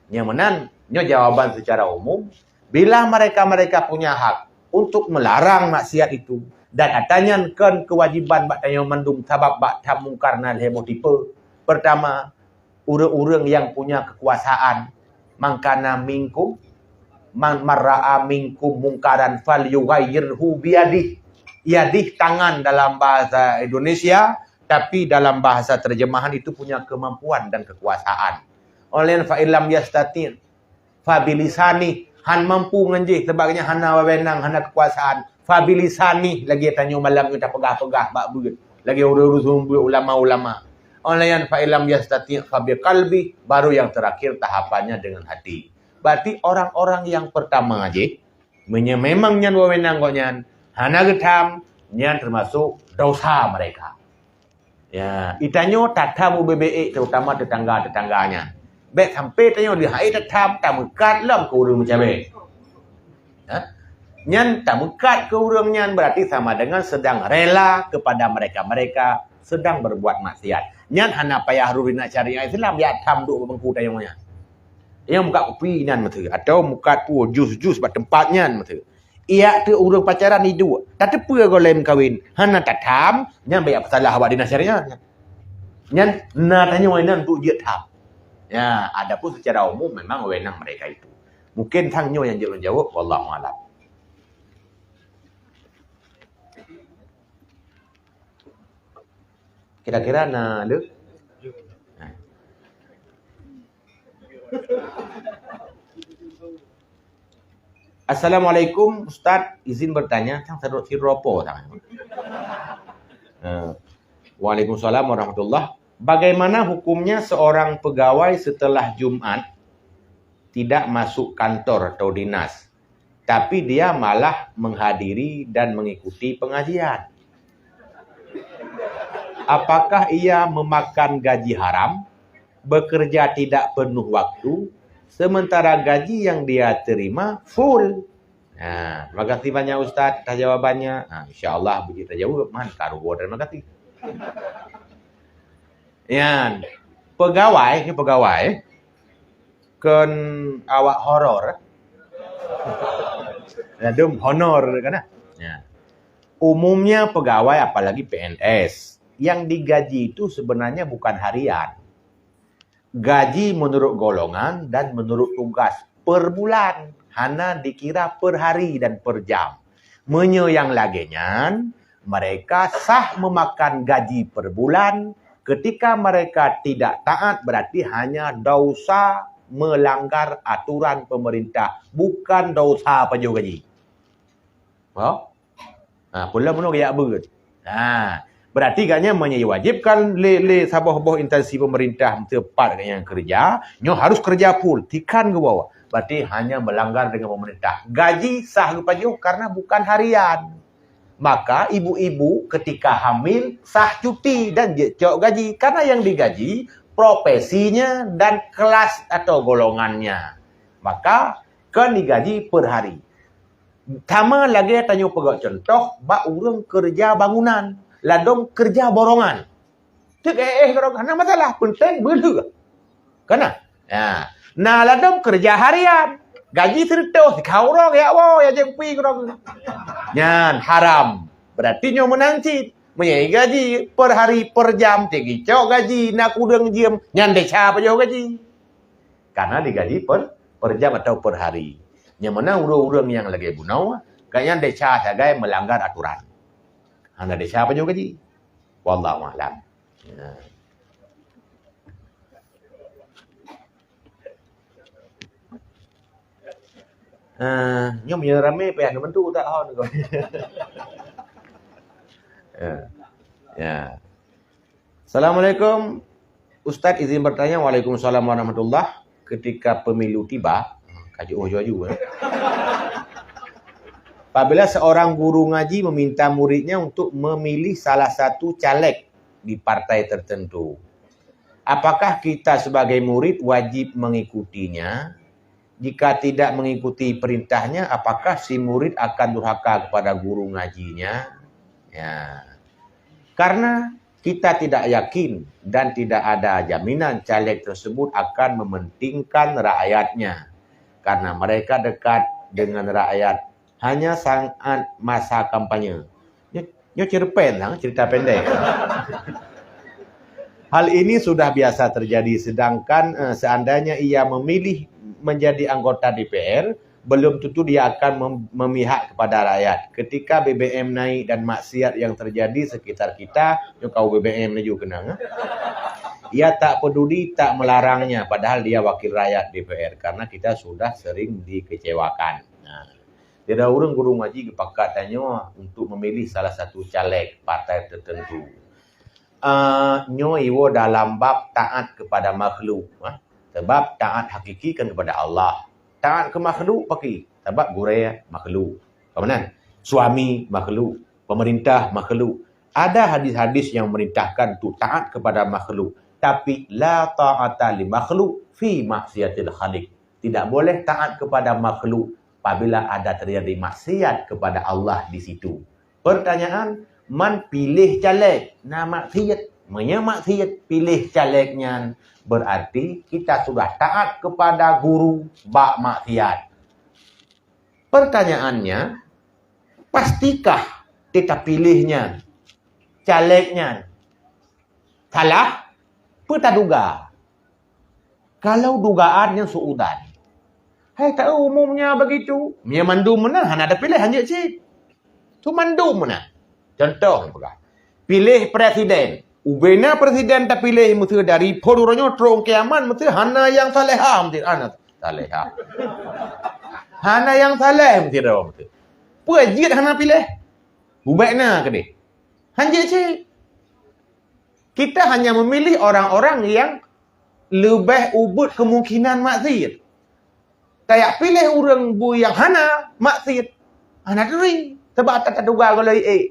Yang mana jawaban secara umum bila mereka punya hak untuk melarang maksiat itu dan atanyakan kewajiban bak tanya mandum sabab bak tam mungkar nan heboh tipe. Pertama, urang-urang yang punya kekuasaan mangkana minkum man marra'a minkum mungkaran falyughayyirhu biyadih. Yadih tangan dalam bahasa Indonesia, tapi dalam bahasa terjemahan itu punya kemampuan dan kekuasaan. Oleh fa illam yastati' fa bilisani, han mampu nganjih sebabnya hana wewenang, hana kekuasaan. Fabilisani lagi tanya malam kita pegah-pegah bak beut. Lagi urus-urus ulama-ulama. Olayan fa ilam yastati fa biqalbi, baru yang terakhir tahapannya dengan hati. Berarti orang-orang yang pertama aja memang nyan wewenang kok nyan hana getam nyan termasuk dosa mereka. Ya, itanyo tatamu BBE terutama tetangga-tetangganya. Baik sampai tanya dia hai tatam tamukat lam ke urang macam Nyan tak mekat ke urang nyan berarti sama dengan sedang rela kepada mereka-mereka sedang berbuat maksiat. Nyan hana payah ruri nak syariat Islam dia tam duk bengku tayongnya. Yang muka kopi nyan mata atau muka pu jus-jus bat tempat nyan mata. Ia tu urang pacaran hidup. Tak tepa golem kawin. Hana tak tam nyan bayak salah awak di syariat. Nyan na tanya wenan tu dia tam. Ya, adapun secara umum memang wewenang mereka itu. Mungkin tangnya yang jawab wallahu a'lam. Kira-kira na lu? Assalamualaikum Ustaz, izin bertanya tang sadut siropo tang. Waalaikumsalam warahmatullah. Bagaimana hukumnya seorang pegawai setelah Jumat tidak masuk kantor atau dinas, tapi dia malah menghadiri dan mengikuti pengajian? Apakah ia memakan gaji haram, bekerja tidak penuh waktu, sementara gaji yang dia terima full? Nah, terima kasih banyak Ustaz atas jawabannya. Nah, InsyaAllah begitu jawab. Man, karubo, terima kasih. Yan, pegawai, ini pegawai, kan awak horor. Adum honor kan? Ya. Umumnya pegawai apalagi PNS yang digaji itu sebenarnya bukan harian. Gaji menurut golongan dan menurut tugas per bulan. Hana dikira per hari dan per jam. Menyo yang laginya, mereka sah memakan gaji per bulan. Ketika mereka tidak taat berarti hanya dosa melanggar aturan pemerintah. Bukan dosa pajuh gaji. Oh? Pula penuh gaya ber. Berarti katanya menyewajibkan le sabah-sabah instansi pemerintah tepat yang kerja, nyo harus kerja full, tikan ke bawah. Berarti hanya melanggar dengan pemerintah. Gaji sah lupa jauh karena bukan harian. Maka ibu-ibu ketika hamil sah cuti dan cok gaji karena yang digaji profesinya dan kelas atau golongannya. Maka kan digaji per hari. Sama lagi tanya pegawai contoh, bak urang kerja bangunan. Ladong kerja borongan. Cik kerana masalah penting belu. Kana? Ya. Nah, ladong kerja harian. Gaji terus kau orang ya wo ya jempi orang. Nyan haram. Berarti nyo menanti. Menyai gaji per hari per jam tinggi cok gaji nak udang jam nyan deca apa jauh gaji. Karena digaji per jam atau per hari. Yang mana urang-urang yang lagi bunau kayaknya deca sebagai melanggar aturan. Anda ada siapa juga ji? Wallahu a'lam. Nyom ya rame pe anu bentu tak hon kau. Ya. Assalamualaikum. Ustaz izin bertanya. Waalaikumsalam warahmatullah. Ketika pemilu tiba, kaji ojo-ojo. Apabila seorang guru ngaji meminta muridnya untuk memilih salah satu caleg di partai tertentu. Apakah kita sebagai murid wajib mengikutinya? Jika tidak mengikuti perintahnya, apakah si murid akan durhaka kepada guru ngajinya? Ya. Karena kita tidak yakin dan tidak ada jaminan caleg tersebut akan mementingkan rakyatnya. Karena mereka dekat dengan rakyat. Hanya sangat masa kampanye. Nyo cerpen lah, cerita pendek. Hal ini sudah biasa terjadi. Sedangkan seandainya ia memilih menjadi anggota DPR, belum tentu dia akan memihak kepada rakyat. Ketika BBM naik dan maksiat yang terjadi sekitar kita, nyo kau BBM ni juga kenang. Ia tak peduli, tak melarangnya. Padahal dia wakil rakyat DPR. Karena kita sudah sering dikecewakan. Tidak orang guru ngaji kepakat tanya untuk memilih salah satu caleg partai tertentu. Nyo iwo dalam bab taat kepada makhluk. Sebab taat hakiki kan kepada Allah. Taat ke makhluk pakai. Sebab guraya makhluk. Kemudian suami makhluk. Pemerintah makhluk. Ada hadis-hadis yang merintahkan untuk taat kepada makhluk. Tapi la ta'ata li makhluk fi maksiatil khaliq. Tidak boleh taat kepada makhluk apabila ada terjadi maksiat kepada Allah di situ. Pertanyaan, man pilih caleg na maksiat, maksiat pilih calegnya, berarti kita sudah taat kepada guru bak maksiat. Pertanyaannya, pastikah kita pilihnya calegnya salah? Peta duga. Kalau dugaan yang suudan, hai tahu umumnya begitu. Mia mandum mana? Hana ada pilihan je cik. Tu mandum mana? Contoh pula. Pilih presiden. Ubena presiden tak pilih mesti dari poduranyo terong kiaman mesti hana yang salehah mesti hana salehah. Hana yang saleh mesti dah mesti. Pejit hana pilih. Ubena ke dia? Hanya cik. Kita hanya memilih orang-orang yang lebih ubud kemungkinan maksiat. Kayak pilih orang bu yang hana maksiat. Hana diri. Sebab tak duga golai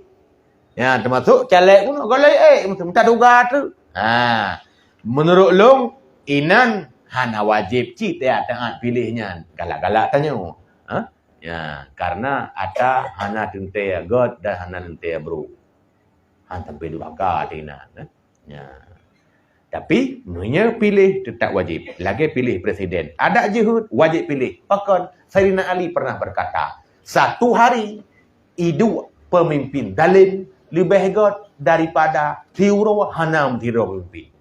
ya, termasuk caleg pun golai tak duga tu. Menurut long, inan hana wajib cik dia taat pilihnya. Galak-galak tanya. Ya, karena ada hana tentai god dan hana tentai bro. Sampai dua kali ya. Tapi punya pilih tetap wajib. Lagi pilih presiden. Ada jihud, wajib pilih. Bahkan Sayyidina Ali pernah berkata, satu hari hidup pemimpin zalim lebih hebat daripada tiura hanam tiura pemimpin.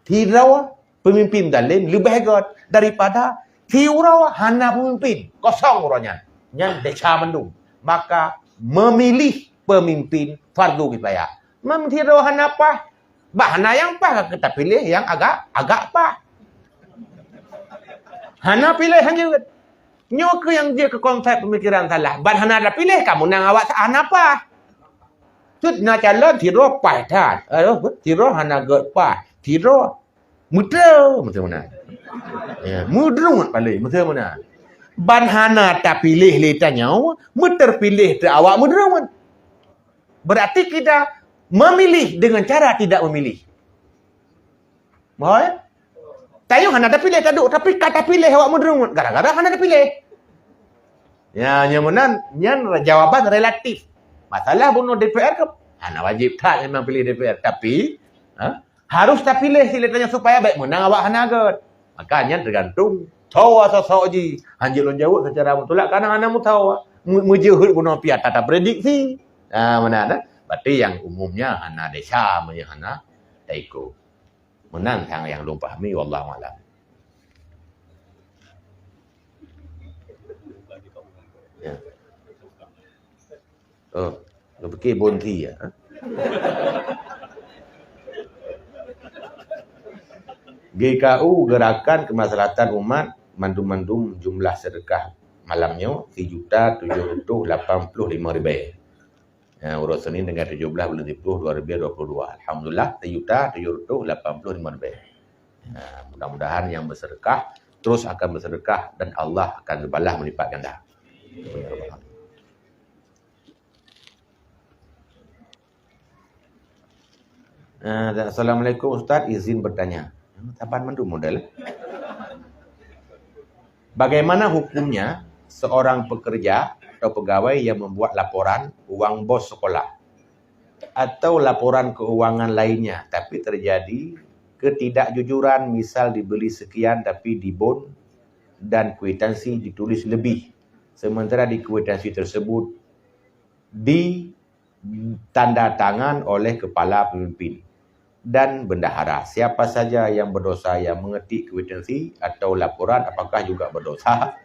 Tiura pemimpin zalim lebih hebat daripada tiura hanam pemimpin. Kosong orangnya. Yang deca mendung. Maka memilih pemimpin fardu kifayah. Tiura hanam apa? Bahana yang apa kita pilih yang agak apa? Hana pilih hanya nyoke yang dia ke konsep pemikiran salah. Ban hana dah pilih kamu nang awak hana apa? Tut na calon tiro pai tat. Tiro hana got pai. Tiro muda macam mana? Ya, mudrung paling macam mana? Ban hana tak pilih le tanya, muter pilih te awak mudrung. Berarti kita memilih dengan cara tidak memilih. Boleh? Tayo hana ada pilih taduk tapi kata pilih awak mudrung gara-gara hana ada pilih. Ya nyamunan nyan jawaban relatif. Masalah bunuh DPR ke hana wajib tak memang pilih DPR tapi harus tak pilih silatanya supaya baik menang awak hana agak. Makanya tergantung tahu sosok ji. Hanjilun jawab secara mutulak karena hana mu tahu mujihud bunuh pihak tak prediksi. Mana berarti yang umumnya hana desa hana taiko. Menang yang belum pahami wallahu a'lam. Ya. Lu fikir bonti ya. GKU Gerakan Kemaslahatan Umat mandum-mandum jumlah sedekah malamnya 3.785.000. Ya, urusan ini dengan 17 bulan 10 2022. Alhamdulillah 3.785.000. Ya, mudah-mudahan yang bersedekah terus akan bersedekah dan Allah akan berbalas melipat ganda. Assalamualaikum Ustaz, izin bertanya. Tapan mandu model. Bagaimana hukumnya seorang pekerja atau pegawai yang membuat laporan uang bos sekolah atau laporan keuangan lainnya tapi terjadi ketidakjujuran, misal dibeli sekian tapi dibon dan kwitansi ditulis lebih, sementara di kwitansi tersebut ditanda tangan oleh kepala pemimpin dan bendahara. Siapa saja yang berdosa yang mengetik kwitansi atau laporan apakah juga berdosa?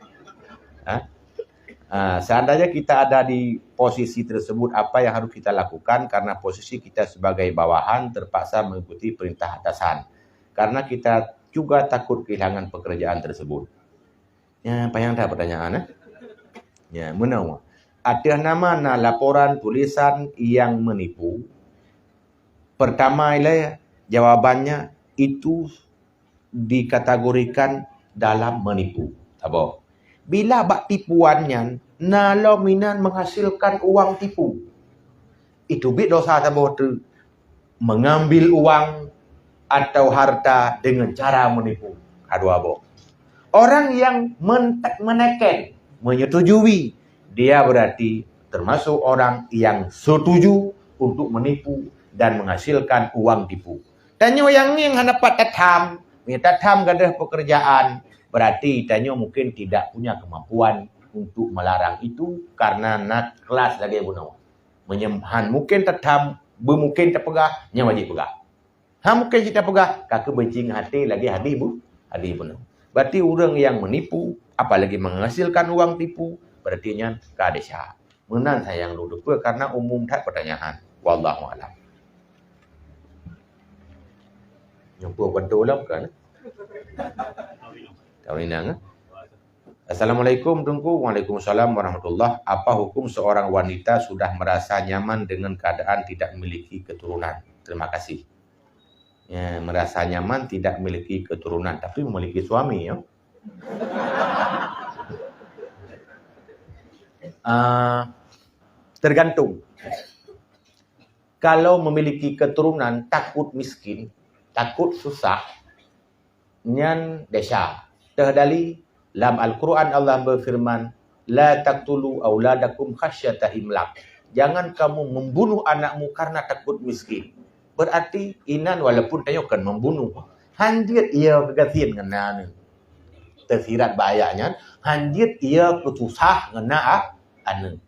Seandainya kita ada di posisi tersebut, apa yang harus kita lakukan? Karena posisi kita sebagai bawahan terpaksa mengikuti perintah atasan. Karena kita juga takut kehilangan pekerjaan tersebut. Ya, apa yang ada pertanyaan? Ya, mana? Ada nama laporan tulisan yang menipu. Pertama ialah jawabannya itu dikategorikan dalam menipu. Apa? Bila bak tipuannya nalo minan menghasilkan uang tipu. Itu bit dosa tabo tu mengambil uang atau harta dengan cara menipu. Kadua bo. Orang yang menekan, menyetujui, dia berarti termasuk orang yang setuju untuk menipu dan menghasilkan uang tipu. Tanya yang ni yang dapat tatam, gadah pekerjaan, berarti tanya mungkin tidak punya kemampuan untuk melarang itu karena nak kelas lagi bunuh. Menyemhan mungkin tatam, mungkin terpegah, nya wajib pegah. Mungkin kita pegah, kakak bencing hati lagi hadi bunuh. Berarti orang yang menipu, apalagi menghasilkan uang tipu, berarti nya kadesya. Menan sayang lu lupa karena umum tak pertanyaan. Wallahu a'lam. Nyampu bantu lah bukan? Tahu ini nang? Assalamualaikum Tungku. Waalaikumsalam warahmatullahi. Apa hukum seorang wanita sudah merasa nyaman dengan keadaan tidak memiliki keturunan? Terima kasih. Ya, merasa nyaman tidak memiliki keturunan tapi memiliki suami ya. Tergantung. Kalau memiliki keturunan takut miskin, takut susah, nyan desa. Terdali dalam Al-Quran Allah berfirman, la taqtulu auladakum khasyata imlaq. Jangan kamu membunuh anakmu karena takut miskin. Berarti inan walaupun tayo kan membunuh. Hanjit ia kegasian ngena ni. Tersirat bayanya, hanjit ia kesusah ngena anu.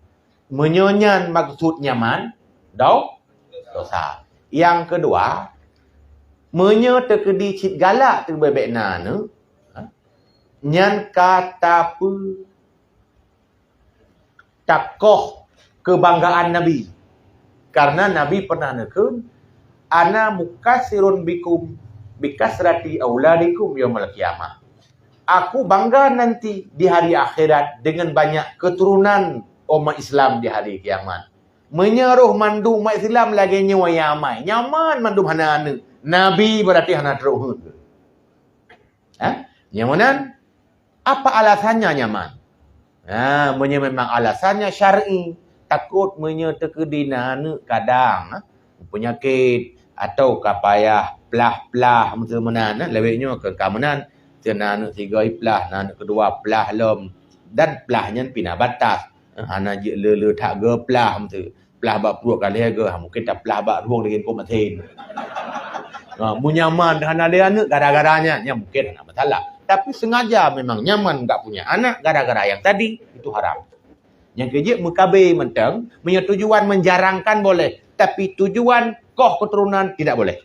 Menyonyan maksud nyaman, dosa. Yang kedua, menyo terkedi cit galak tu bebek na nu. Nyan kata pu takoh kebanggaan Nabi. Karena Nabi pernah nekun ana mukasirun bikum bikasrati auladikum yaumil qiyamah. Aku bangga nanti di hari akhirat dengan banyak keturunan umat Islam di hari kiamat. Menyeruh mandu umat Islam lagi nyawa yamai. Nyaman mandu hana anu. Nabi berarti hana teruhun. Nyamanan? Apa alasannya nyaman? Memang alasannya syar'i. Takut terkedina anu kadang penyakit atau kapayah pelah macam mana lebihnya ke kamanan tenan tiga pelah nan kedua pelah lom dan pelahnya pina batas hana je le tak ge pelah macam pelah bak puluh kali ge mungkin tak pelah bak ruang dengan komatin munyaman hana dia anak gara-garanya nya mungkin tak masalah tapi sengaja memang nyaman enggak punya anak gara-gara yang tadi itu haram. Yang kejip mukabe mentang menyetujuan menjarangkan boleh tapi tujuan koh keturunan tidak boleh.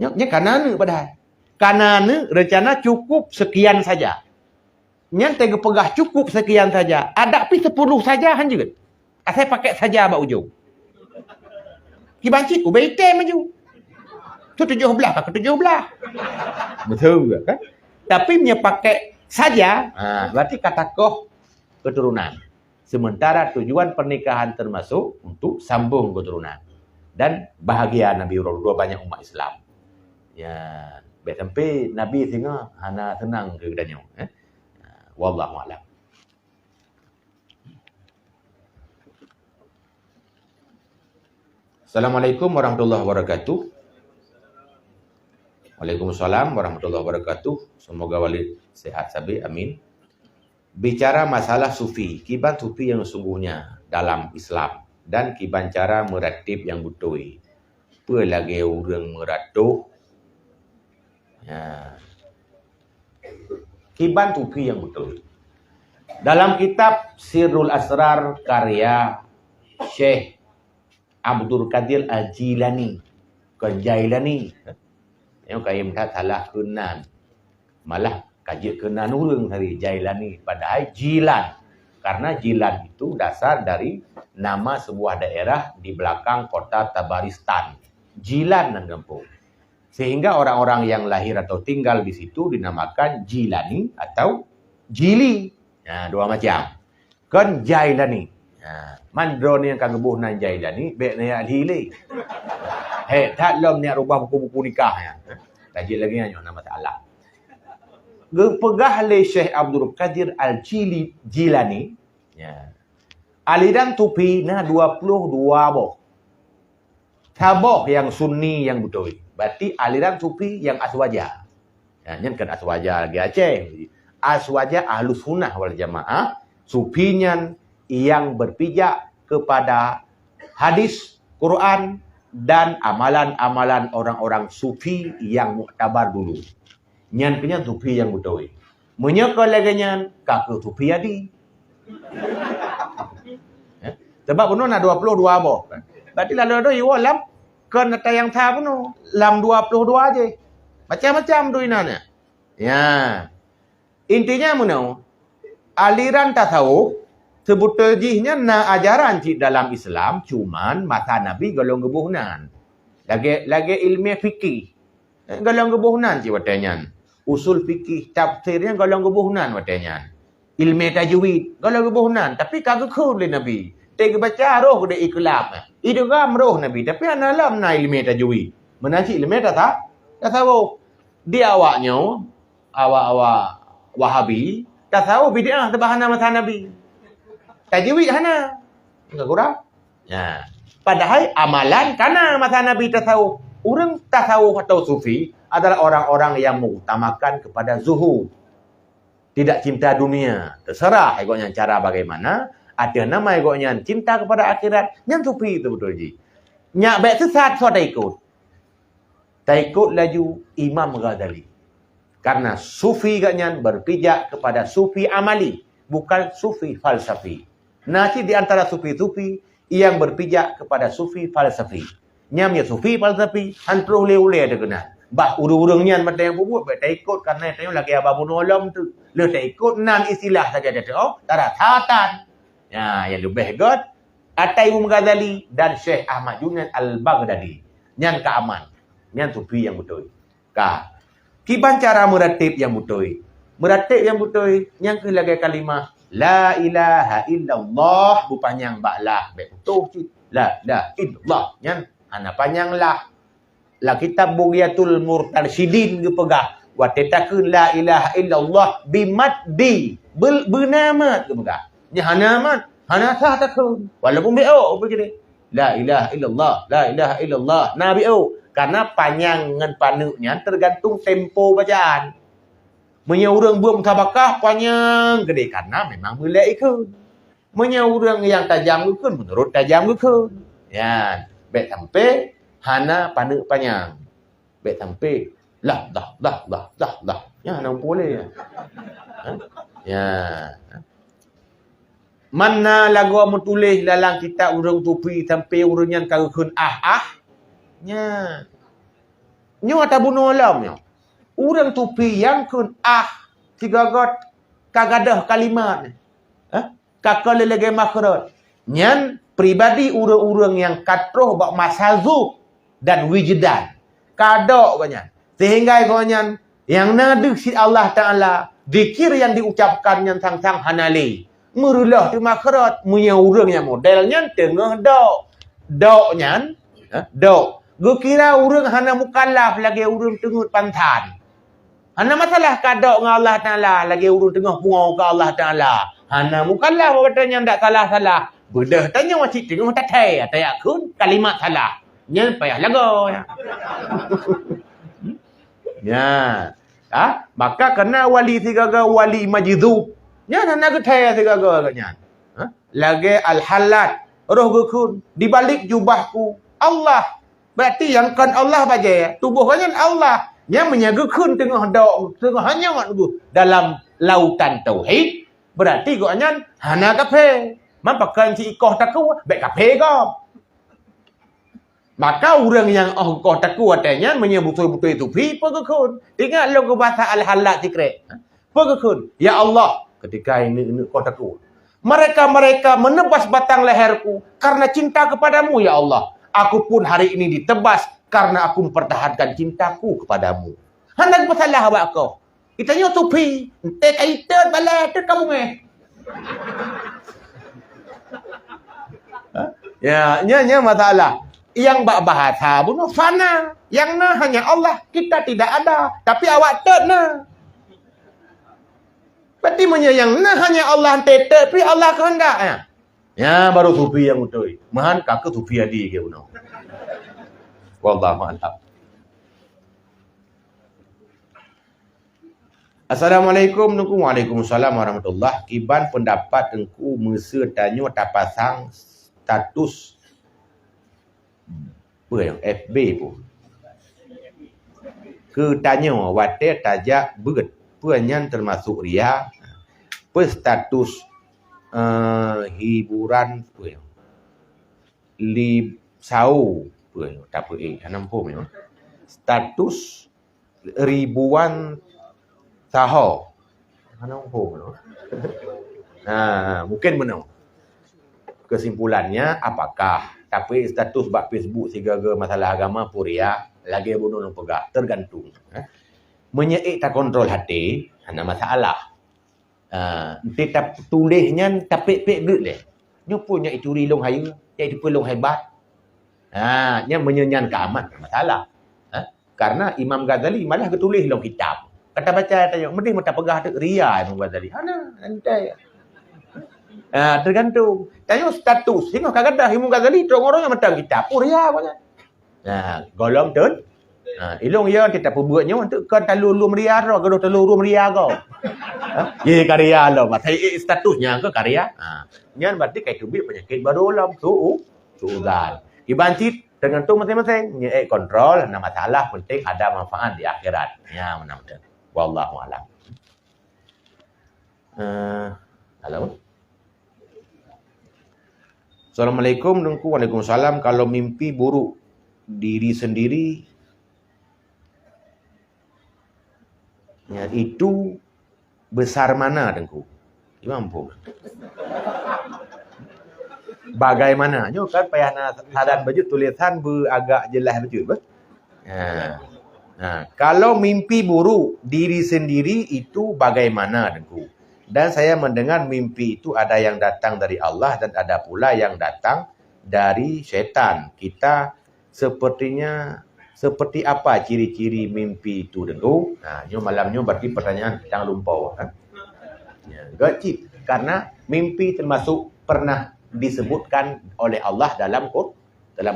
Nya kanana padahal. Kanana rencana cukup sekian saja. Nya tega pegah cukup sekian saja. Ada pi 10 saja han juga. Saya pakai saja bak ujung. Ki banci ku beite maju. Tu 17 pakai 17. Betul juga kan? Tapi nya pakai saja, berarti kata koh keturunan. Sementara tujuan pernikahan termasuk untuk sambung keturunan. Dan bahagia Nabi Rasulullah banyak umat Islam. Ya, sampai Nabi singa hana tenang ke kedanya. Wallahu a'lam. Assalamualaikum warahmatullahi wabarakatuh. Waalaikumsalam warahmatullahi wabarakatuh. Semoga wali sehat sabi, amin. Bicara masalah sufi, kiban sufi yang sesungguhnya dalam Islam dan kiban cara meratib yang betul. Apa lagi orang meratuk? Kiban sufi yang betul. Dalam kitab Sirrul Asrar karya Syekh Abdul Qadir Al-Jilani, Jailani. Yang kaya tak salah kenan. Malah kaji kenan urang hari Jailani padahal Jilan. Karena Jilan itu dasar dari nama sebuah daerah di belakang kota Tabaristan. Jilan dan kampung. Sehingga orang-orang yang lahir atau tinggal di situ dinamakan Jilani atau Jili. Nah, dua macam. Kan Jailani. Nah, mandro ni yang kagebuh nan Jailani, baik ni al-hili. Tak lom ni rubah buku-buku nikah. Kaji lagi nama masalah. Pegah oleh Syekh Abdul Qadir Al-Jilani. Ya. Aliran tupi na 22 boh. Taboh yang sunni yang betul. Berarti aliran tupi yang aswaja. Ya, nyen kan aswaja lagi Aceh. Aswaja ahlus sunnah wal jamaah, sufinya yang berpijak kepada hadis, Quran dan amalan-amalan orang-orang sufi yang muktabar dulu. Nyan kenya sufi yang betul. Menyeka lagi nyan kakak sufi adi. Ya. Sebab benar nak 22 boh. Berarti lalu ada iwa lam kan ada yang tha benar. Lam 22 aja. Macam-macam tu inanya. Ya. Intinya mana? Aliran tasawuf sebetulnya na ajaran cik dalam Islam cuman masa Nabi golong gebuhnan. Lagi ilmu fikih. Golong gebuhnan cik watanya. Usul fikih tafsirnya golong gebuhnan watanya. Ilmu tajwid golong gebuhnan tapi kagak kul Nabi. Tega baca roh de iklam. Idgham roh Nabi tapi analam na ilmu tajwid. Mana cik ilmu tasawuf. Dia awaknya awak Wahabi, tasawuf bid'ah terbahana masa Nabi. Tajwid hana. Enggak kurang? Ya. Padahal amalan kana masa Nabi tasawuf. Orang tasawuf atau sufi adalah orang-orang yang mengutamakan kepada zuhud. Tidak cinta dunia. Terserah ikutnya cara bagaimana. Ada nama ikutnya cinta kepada akhirat. Yang sufi itu betul ji. Nyak baik sesat so tak ikut. Tak ikut laju Imam Ghazali. Karena sufi katnya berpijak kepada sufi amali, bukan sufi falsafi. Nanti di antara sufi-sufi yang berpijak kepada sufi falsafi. Nyamnya sufi falsafi, antro ule-ule ada kena. Bah urung-urungnya mata yang buat, tak ikut karena itu lagi abang nolom tu. Le tak ikut nan istilah saja ada. Oh, taratan. Ya, yang lebih god Atai Imam Ghazali dan Syekh Ahmad Junaid Al-Baghdadi. Nyan keaman. Nyan sufi yang betul. Ka Kiban cara meratib yang betul. Meratib yang betul. Yang kelagi kalimah. La ilaha illallah. Bupanjang baklah. Baik betul. La ilaha illallah. Yang anak panjang lah. La kitab Bughyatul Murtarsyidin ke pegah. Wa tetakun la ilaha illallah. Bimaddi. Bernamat ke pegah. Yang hanamat. Hana sah takun. Walaupun bi'o. Apa jadi? La ilaha illallah. La ilaha illallah. Na bi'o. Karena panjang dengan panuknya tergantung tempo bacaan. Menyurang buang tabakah panjang gede karena memang mulai ikut. Menyurang yang tajam ikut menurut tajam ikut. Ya, baik sampai hana panuk panjang. Baik sampai lah. Ya, nak boleh. Ya. Mana lagu menulis dalam kitab urang tupi sampai urangnya kagakun nya. Nyo ata bunuh alamnya. Urang tupi yang kun tiga god kagadah kalimat. Kakal lagi makhraj. Nyan pribadi urang-urang yang katroh bak masazuk dan wijdan. Kadok banyak. Sehingga ikonyan yang nadu si Allah Taala zikir yang diucapkan yang sang-sang hanali. Merulah tu makhraj punya urang yang modelnya tengah doknya dok. Gue kira urang hana mukallaf lagi urang tengah pantan. Hana masalah kadok dengan Allah Ta'ala lagi urang tengah pungau ke Allah Ta'ala. Hana mukallaf katanya tak salah-salah. Bedah tanya macam tengah tak tay. Tak yakun kalimat salah. Nya payah lagu ya. Ya. Maka kena wali tiga-tiga wali majidub. Nya hana ke tay tiga-tiga katanya. Lagi al-halat. Roh gekun di balik jubahku Allah. Berarti yang kan Allah baca tubuhnya Allah yang menyagakan tengah hanya dalam lautan tauhid. Berarti gonya hana kafe. Mampakan si ikoh taku baik kafe kau. Maka orang yang ikoh taku katanya menyebutul-butul itu pegakun. Ingat lagu bahasa al-halat sikret. Pegakun. Ya Allah, ketika ini ikoh taku. Mereka menebas batang leherku karena cinta kepadamu ya Allah. Aku pun hari ini ditebas karena aku mempertahankan cintaku kepadamu. Hendak masalah awak kau. Itanya tupi. Ente kaitan balai tu kamu Ya, masalah. Yang bahasa pun fana. Yang na hanya Allah. Kita tidak ada. Tapi awak tak na. Berarti yang na hanya Allah tapi Allah kehendak. Ya, baru sufi yang betul. Mahan kakak sufi adi ke uno. Wallahu a'lam. Assalamualaikum nungku. Waalaikumsalam warahmatullahi. Kiban pendapat tengku mesa tanya tak pasang status apa yang FB pun. Ke tanya wadah tajak berat. Penyan termasuk ria. Per status hiburan apa yang sau apa yang tak apa nampak memang. Status ribuan Tahu. Mana pun. Nah, mungkin benar. Kesimpulannya apakah? Tapi status bak Facebook segala masalah agama puria lagi bunuh nang pegak tergantung. Menyeik tak kontrol hati, ada masalah. Nanti tak tulisnya tapi pek leh. Nyo punya itu rilong hayu, itu pelong hebat. Nya menyenyan ke amat masalah. Karena Imam Ghazali malah ketulis dalam kitab. Kata baca tanya, mending mata pegah tu ria Imam Ghazali. Ana antai. Tergantung. Tanya status. Hingga kadang Imam Ghazali orang yang mata kitab. Ria banyak. Golong tu. Ilong ya kita perbuatnya untuk kan talulum ria ro, gaduh talulum ria kau. Ye karya lo, matai statusnya ke karya. Nyan berarti kai tu penyakit baru lam tu. Sudah. Ibancit tergantung masing-masing. Nye kontrol, ada masalah penting ada manfaat di akhirat. Ya, benar-benar. Wallahu a'lam. Halo. Assalamualaikum nungku. Waalaikumsalam. Kalau mimpi buruk diri sendiri ya, itu besar mana dengku? Mampu. Bagaimana? Nyo kan payah sadan baju tulisan agak jelas betul. Kalau mimpi buruk diri sendiri itu bagaimana dengku? Dan saya mendengar mimpi itu ada yang datang dari Allah dan ada pula yang datang dari syaitan. Kita sepertinya seperti apa ciri-ciri mimpi itu dengku? Nyo malamnya berarti pertanyaan tentang lumpau. Gacip. Karena mimpi termasuk pernah disebutkan oleh Allah dalam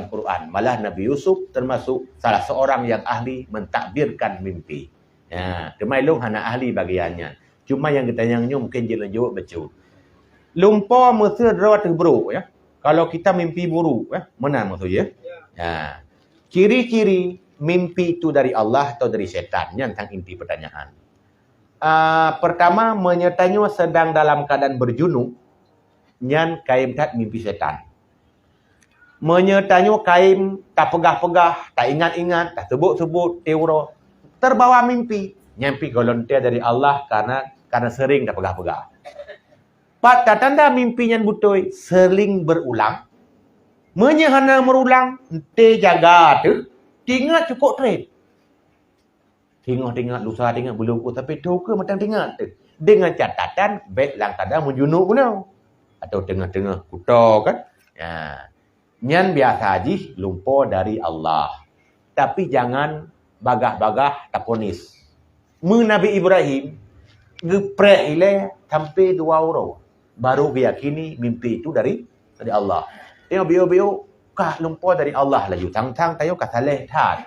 Quran. Malah Nabi Yusuf termasuk salah seorang yang ahli mentakbirkan mimpi. Kemailung hana ahli bagiannya. Cuma yang kita nyangnya mungkin jelas jawab betul. Lumpur mesti rawat buruk ya. Kalau kita mimpi buruk mana maksudnya? Ciri-ciri mimpi itu dari Allah atau dari setan yang tentang inti pertanyaan. Pertama menyertanya sedang dalam keadaan berjunuk. Nyan kaim tak mimpi setan. Menyertanya kaim tak pegah-pegah, tak ingat-ingat, tak sebut-sebut, teuro. Terbawa mimpi. Nyampi golontia dari Allah karena sering tak pegah-pegah. Pada tanda mimpi yang butoi sering berulang. Menyehana merulang, ente jaga tu, tinggal cukup trade. Tengok lusa tengok belum tapi tu ke macam tengok tu. Dengan catatan baik lang kadang menjunuk pun atau tengah-tengah kuta kan. Nyan biasa haji lumpur dari Allah. Tapi jangan bagah-bagah taponis. Nabi Ibrahim geprek ile sampai 2 orang. Baru meyakini mimpi itu dari Allah. Tengok bio-bio kah lumpur dari Allah lah. Tang-tang tayo kasaleh tat.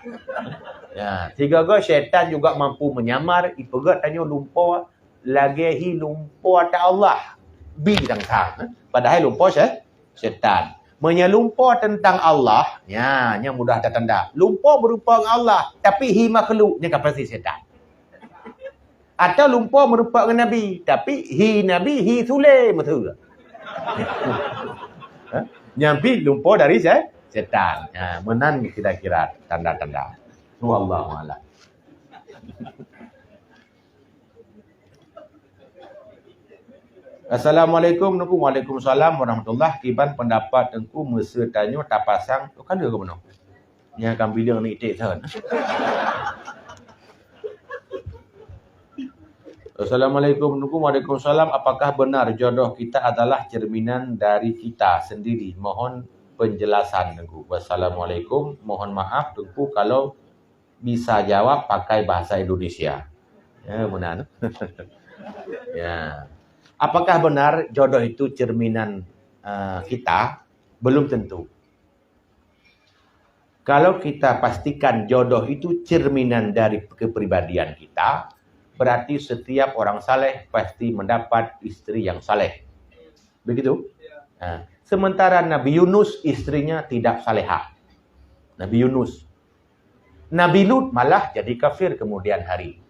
Tiga-tiga syaitan juga mampu menyamar. Ipegat tanya lumpur lagi lumpur tak Allah. Tang-tang. Padahal lumpur syaitan. Menyelumpur tentang Allah, nya mudah tertanda. Lumpur berupa Allah, tapi hi makhluk, nya kapasi syaitan. Atau lumpur merupakan Nabi, tapi hi Nabi, hi Sule, betul. Nyampi lumpur dari syaitan. Menan kira-kira tanda-tanda. Wallahu a'lam. Assalamualaikum nungku. Waalaikumsalam warahmatullahi. Kiban pendapat tengku mesa tanya tak pasang tu kan dia ke mana? Nya akan bilang ni itik san. Assalamualaikum nungku. Waalaikumsalam. Apakah benar jodoh kita adalah cerminan dari kita sendiri? Mohon penjelasan tengku. Wassalamualaikum. Mohon maaf tengku kalau bisa jawab pakai bahasa Indonesia. Ya benar. Ya. Apakah benar jodoh itu cerminan kita? Belum tentu. Kalau kita pastikan jodoh itu cerminan dari kepribadian kita, berarti setiap orang saleh pasti mendapat istri yang saleh. Begitu? Nah, sementara Nabi Yunus istrinya tidak salehah. Nabi Yunus. Nabi Lut malah jadi kafir kemudian hari.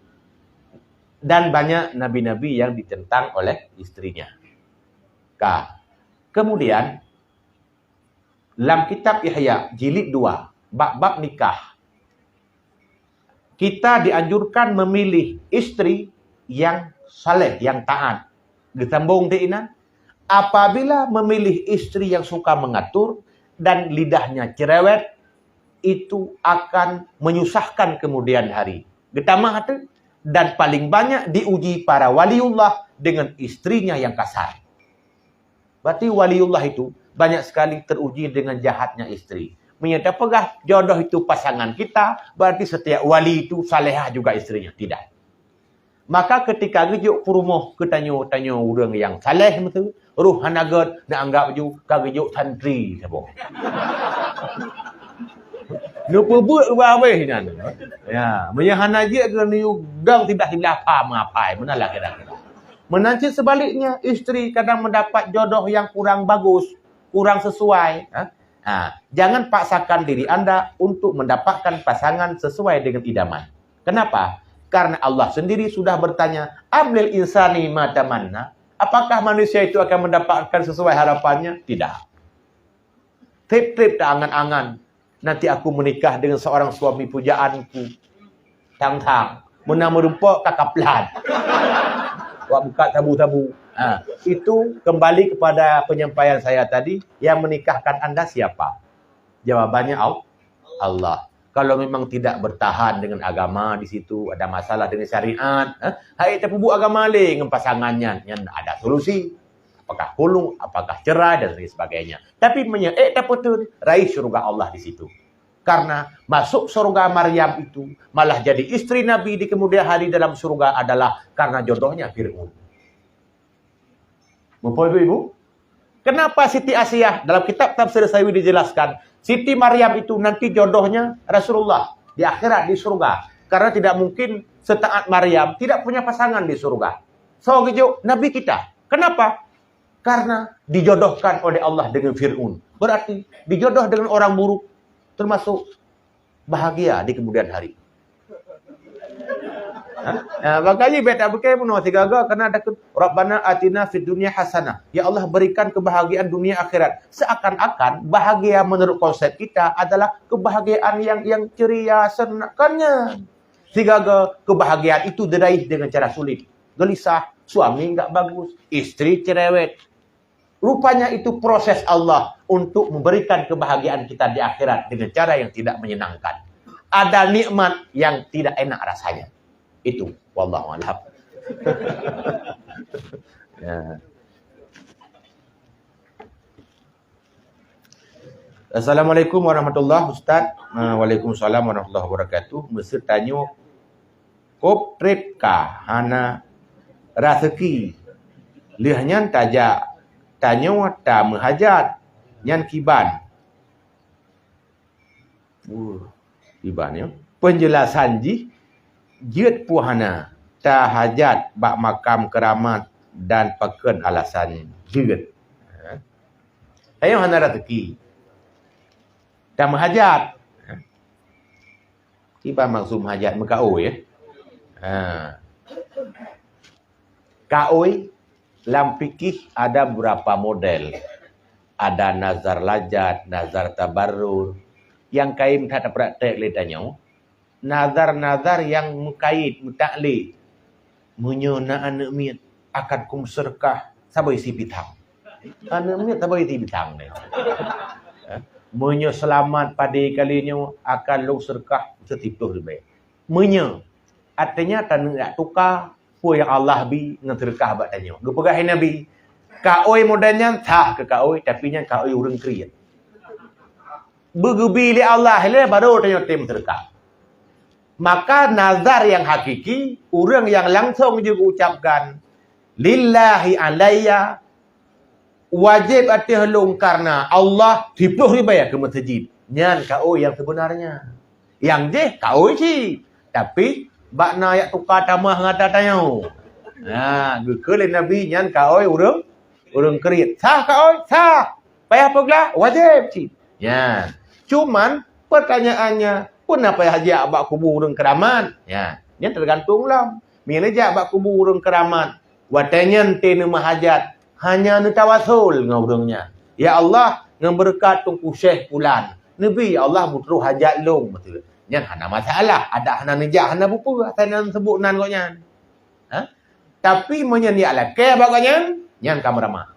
Dan banyak nabi-nabi yang ditentang oleh istrinya. Kemudian dalam kitab Ihya jilid 2 bab-bab nikah, kita dianjurkan memilih istri yang saleh, yang taat. Ditambung diinan, apabila memilih istri yang suka mengatur dan lidahnya cerewet, itu akan menyusahkan kemudian hari. Getamah itu, dan paling banyak diuji para waliullah dengan istrinya yang kasar. Berarti waliullah itu banyak sekali teruji dengan jahatnya istri. Menyata pegah jodoh itu pasangan kita, berarti setiap wali itu salehah juga istrinya. Tidak. Maka ketika gejuk perumuh ke tanya orang yang saleh betul, ruh hanagat nak anggap ju kagejuk santri siapa. Lupa buat habis nan. Ya, menyahana je ke ni udang tidak hilapa mengapai, benalah kira-kira. Menanti sebaliknya, istri kadang mendapat jodoh yang kurang bagus, kurang sesuai. Jangan paksakan diri Anda untuk mendapatkan pasangan sesuai dengan idaman. Kenapa? Karena Allah sendiri sudah bertanya, Amlil insani ma tamanna. Apakah manusia itu akan mendapatkan sesuai harapannya? Tidak. Trip-trip tak angan-angan. Nanti aku menikah dengan seorang suami pujaanku. Tang-tang. Menang merumpok kakaplan. Wak buka tabu-tabu. Itu kembali kepada penyampaian saya tadi. Yang menikahkan Anda siapa? Jawabannya Allah. Kalau memang tidak bertahan dengan agama di situ, ada masalah dengan syariat, hai terpubu agama lain dengan pasangannya, yang ada solusi. Apakah kulung, apakah cerai dan sebagainya. Tapi tak betul, raih surga Allah di situ. Karena masuk surga Maryam itu malah jadi istri Nabi di kemudian hari dalam surga adalah karena jodohnya Fir'aun. Bapak Ibu, kenapa Siti Asiyah dalam kitab Tafsir Sawi dijelaskan Siti Maryam itu nanti jodohnya Rasulullah di akhirat di surga. Karena tidak mungkin setaat Maryam tidak punya pasangan di surga. So gitu Nabi kita. Kenapa? Karena dijodohkan oleh Allah dengan Fir'aun. Berarti dijodoh dengan orang buruk. Termasuk bahagia di kemudian hari. Makanya beta bukan menurut tiga-tiga karena ada Rabbana atina fid dunya hasanah. Ya Allah berikan kebahagiaan dunia akhirat. Seakan-akan bahagia menurut konsep kita adalah kebahagiaan yang ceria senakannya. Tiga-tiga kebahagiaan itu diraih dengan cara sulit. Gelisah, suami enggak bagus, istri cerewet. Rupanya itu proses Allah untuk memberikan kebahagiaan kita di akhirat dengan cara yang tidak menyenangkan. Ada nikmat yang tidak enak rasanya. Itu wallahu a'lam. Ya. Assalamualaikum warahmatullahi wabarakatuh. Waalaikumsalam warahmatullahi wabarakatuh. Mesti tanya koprep ka hana rezeki. Liahnya tajak tanya ta menghajat nyan kiban. Kiban ya. Penjelasan ji jid puhana ta hajat bak makam keramat dan peken alasan jid. Ayo hana rezeki. Ta menghajat. Kiban maksud menghajat mekau ya. Kaoi dalam fikih ada beberapa model. Ada nazar lajat, nazar tabarrur. Yang kain tak praktek ledanya. Nazar-nazar yang mengkait, mutaklid. Menyona anak miat akan kum serkah sabai si bitang. Anak miat sabai si bitang ni. Menyo selamat pada kalinya akan lu serkah setipuh lebih. Menyo artinya tak nak tukar yang Allah bi ngeterkah bak tanya. Gepegah Nabi. Kaoi modalnya tah ke kaoi tapi nya kaoi urang kriat. Begubi li Allah le baru tanya tem terkah. Maka nazar yang hakiki urang yang langsung juga ucapkan lillahi alayya wajib atihlung karena Allah dipluh ribaya ke masjid. Nyan kaoi yang sebenarnya. Yang je kaoi si tapi bakna yak tukar tamah ngata tanya. Ha, gekelin Nabi nyan ka oi urang kerit. Sah ka oi? Sah. Payah apa gelah? Wajib cik. Ya. Cuman pertanyaannya, pun apa hajat bak kubur urang keramat? Ya, ini tergantung lah. Bila jak bak kubur urang keramat, watanyan tenu mahajat, hanya nu tawasul dengan urangnya. Ya Allah, dengan berkat tungku Syekh Fulan. Nabi Allah mutru hajat long betul. Nyan hana masalah, ada hana nejak hana bupu, hana sebut nan kau nyan. Ha? Tapi menyanyi ala ke baganya, nyan kameraman.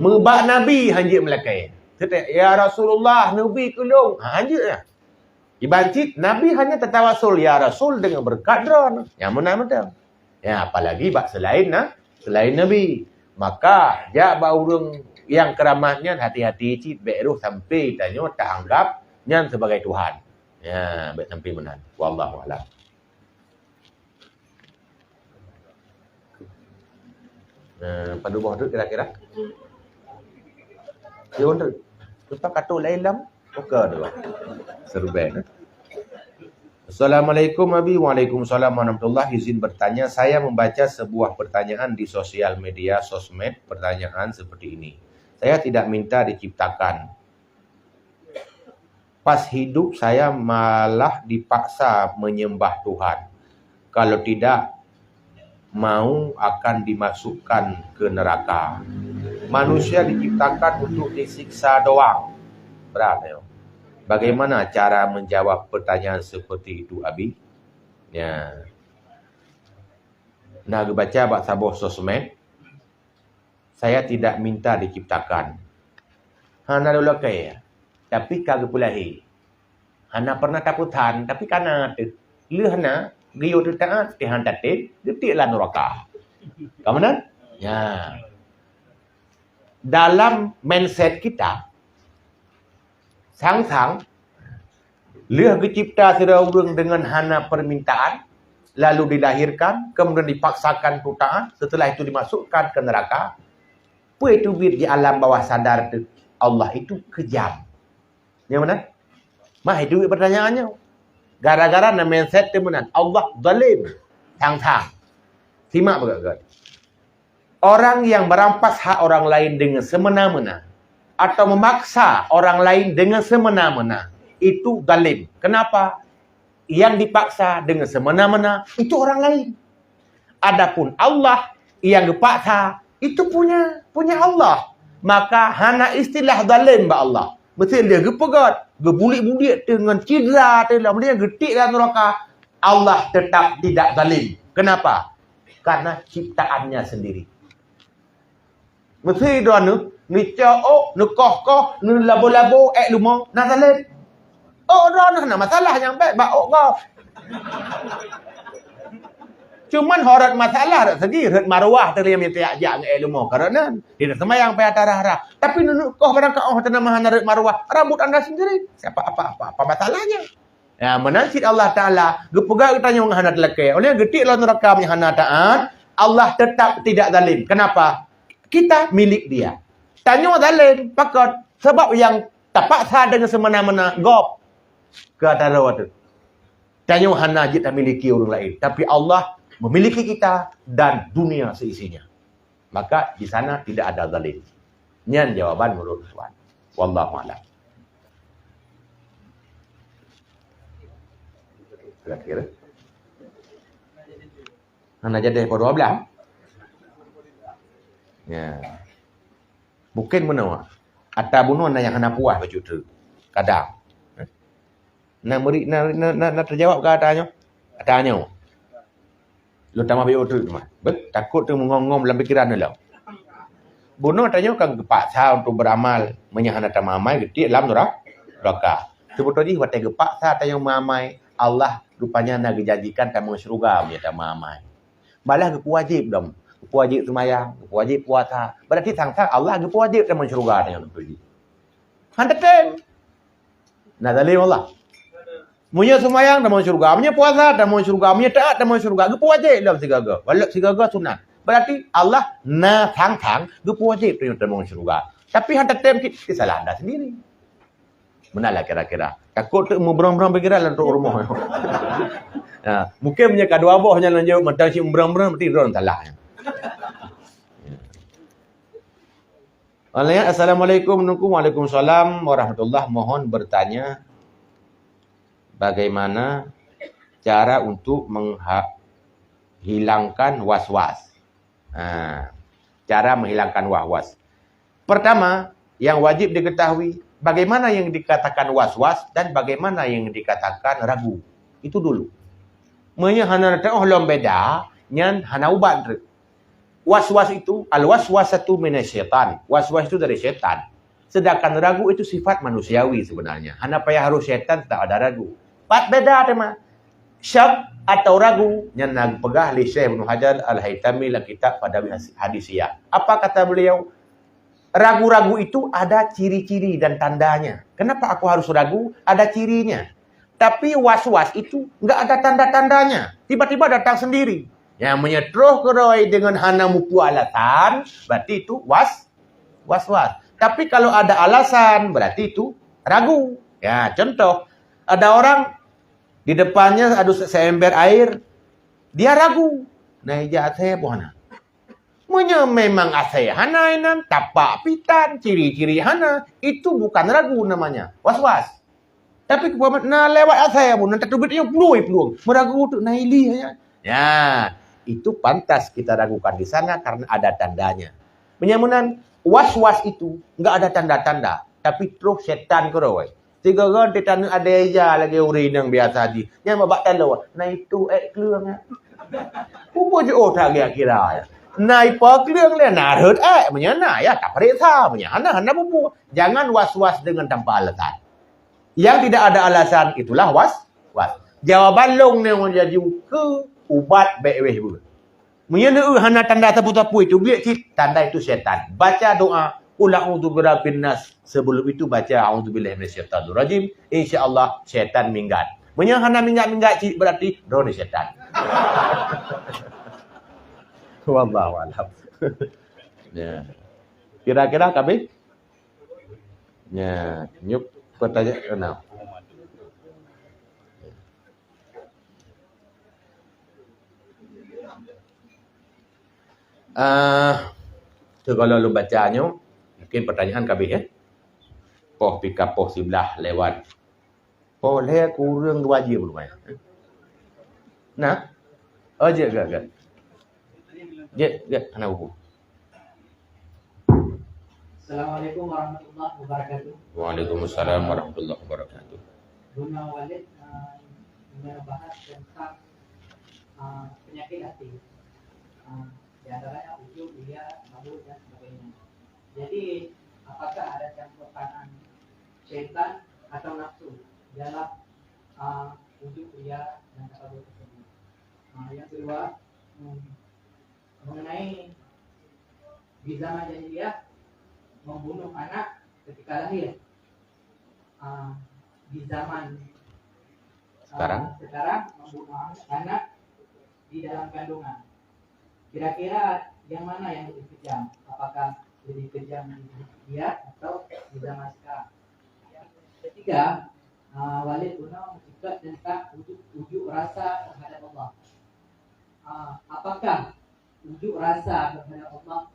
Mebak Nabi hanjit melakai. Kata, ya Rasulullah, Nabi kulung. Ha, hanjit lah. Ibancit, Nabi hanya tertawasul, ya Rasul dengan berkat dron. Yang mana-mana. Ya, apalagi bak selain Nabi. Maka, jak bak urang yang keramatnya, hati-hati cik, baik roh sampai tanya, tak anggap, nyan sebagai Tuhan. Ya, baik sampai menan. Wallahualam. Pada bawah tu kira-kira. Dia untuk lepas kata lain lam, oke tu. Serban. Assalamualaikum Abi. Waalaikumsalam warahmatullahi. Izin bertanya, saya membaca sebuah pertanyaan di sosial media sosmed, pertanyaan seperti ini. Saya tidak minta diciptakan. Pas hidup saya malah dipaksa menyembah Tuhan. Kalau tidak mau akan dimasukkan ke neraka. Manusia diciptakan untuk disiksa doang. Berat ya. Bagaimana cara menjawab pertanyaan seperti itu, Abi? Ya. Nah, baca bak sabuh sosmed. Saya tidak minta diciptakan. Hana dulu kaya. Tapi kagak pulahi. Hana pernah takutan, tapi karena lu hana Giyo tu taat, tihan tatit, getik lah neraka. Kamu nak? Ya. Dalam mindset kita, sang-sang, lihat dicipta seorang dengan hana permintaan, lalu dilahirkan, kemudian dipaksakan tu taat, setelah itu dimasukkan ke neraka. Apa itu di alam bawah sadar tu, Allah itu kejam. Yang mana? Mah itu pertanyaannya. Gara-gara na mindset temenan Allah zalim tang-tang. Simak berkat. Orang yang merampas hak orang lain dengan semena-mena atau memaksa orang lain dengan semena-mena itu zalim. Kenapa? Yang dipaksa dengan semena-mena itu orang lain. Adapun Allah yang dipaksa itu punya Allah. Maka hana istilah zalim ba Allah. Mesti dia gepegat, gebulik-bulik dengan cedera dalam dia getik dalam neraka. Allah tetap tidak zalim. Kenapa? Karena ciptaannya sendiri. Mesti dia ni cok, ni koh, ni labo-labo, lumah, nak zalim. Oh, dah nak masalah yang baik bak kau. Cuman horat masalah tak segi, horat marwah terliam yang tiak jak dengan ilmu. Kerana dia semayang pada darah-darah. Tapi nunuk kau barang kau tanam horat marwah, rambut anda sendiri. Siapa apa masalahnya? Ya, menasib Allah Taala, gepegak kita nyong hana teleke. Oleh getik lawan neraka punya hana taat, Allah tetap tidak zalim. Kenapa? Kita milik dia. Tanya zalim, pakot sebab yang terpaksa dengan semena-mena gop ke antara waktu. Tanya hana kita miliki orang lain, tapi Allah memiliki kita dan dunia seisinya. Maka di sana tidak ada zalim. Nyan jawaban menurut Tuhan. Wallahu a'lam. Kira-kira. Hana jadi pada 12. Ya. Mungkin mana? Atau bunuh yang hana puas baju tu. Kadang. Nak terjawab ke atanya? Atanya. Lu tambah bio tu mah. Takut tu mengongom dalam fikiran lu. Bunuh tanya kan gepaksa untuk beramal menyahana tamamai getik dalam neraka. Sebetulnya watai gepaksa tanya mamai Allah rupanya nak dijanjikan tamu syurga punya tamamai. Balah wajib dom. Wajib sembahyang, wajib puasa. Berarti sang-sang Allah wajib tamu syurga dengan tu. Hantatem. Nak zalim Allah. Punya sembahyang dalam syurga, punya puasa dalam syurga, punya taat dalam syurga, gepu wajib dalam sigaga. Walau sigaga sunat. Berarti Allah na thang-thang gepu wajib dalam syurga. Tapi hantar tem kita salah anda sendiri. Benalah kira-kira. Takut tu berang-berang pikiran lah untuk rumah. Mungkin punya kedua abahnya lah jawab macam si berang-berang berarti dia orang salah. Assalamualaikum Waalaikumsalam warahmatullahi. Mohon bertanya bagaimana cara untuk menghilangkan was-was. Cara menghilangkan was-was. Pertama, yang wajib diketahui bagaimana yang dikatakan was-was dan bagaimana yang dikatakan ragu. Itu dulu. Menya hana tengok lom beda nyan hana ubat. Was-was itu al-waswasatu minasyaitan. Was-was itu dari syaitan. Sedangkan ragu itu sifat manusiawi sebenarnya. Hana payah harus syaitan tak ada ragu. Pat beda tema. Syak atau ragu yang nagpegah li Syekh Ibnu Hajar Al-Haytami dalam kitab Fadawi Hadisiyah. Apa kata beliau? Ragu-ragu itu ada ciri-ciri dan tandanya. Kenapa aku harus ragu? Ada cirinya. Tapi was-was itu enggak ada tanda-tandanya. Tiba-tiba datang sendiri. Yang menyetruh keroi dengan hana mupu alasan, berarti itu was-was. Tapi kalau ada alasan, berarti itu ragu. Ya, contoh, ada orang di depannya ada seember air, dia ragu. Nah, ijat saya buana. Munya memang asai hana inan, tapak pitan, ciri-ciri hana, itu bukan ragu namanya, was-was. Tapi nah lewat asai pun, nanti tubitnya peluang. Meragu tu naili hanya. Ya, itu pantas kita ragukan di sana karena ada tandanya. Penyamunan was-was itu enggak ada tanda-tanda, tapi terus setan keroi. Tiga orang kita ada aja lagi urin yang biasa di. Yang babak talu. Nah itu keluang. Upo je tak kira ya. Nah ipa keluang le narut menyana ya tak periksa menyana hana bubu. Jangan was-was dengan tanpa alasan. Yang tidak ada alasan itulah was-was. Jawaban long ne jadi ke ubat baik bu. Menyana hana tanda tapu-tapu itu biar tanda itu setan. Baca doa Qul a'udzu birabbin nas. Sebelum itu baca a'udzubillahi minasyaitonir rajim. Insya-Allah syaitan minggat. Menyang hana minggat berarti drone syaitan. Wallahu a'lam. Ya. Kira-kira kami? Ya, nyuk pertanyaan. Kalau lu bacanya, mungkin pertanyaan kami ya. Poh pika poh sebelah lewat. Poh le kurang wajib belum ya. Nah, aja gak. Ya, ana buku. Assalamualaikum warahmatullahi wabarakatuh. Waalaikumsalam warahmatullahi wabarakatuh. Guna Walid membahas tentang penyakit hati. Di antaranya ujub, ria, mabuk dan sebagainya. Jadi, apakah ada campur tangan syaitan atau nafsu dalam ujub, ria dan mabuk tersebut? Yang kedua, mengenai di zaman jahiliyah membunuh anak ketika lahir. Di zaman sekarang membunuh anak di dalam kandungan. Kira-kira yang mana yang lebih kejam? Apakah lebih kejam dia atau di zaman sekarang? Yang ketiga, Walid Guna juga tentang ujuk rasa terhadap Allah. Apakah ujuk rasa terhadap Allah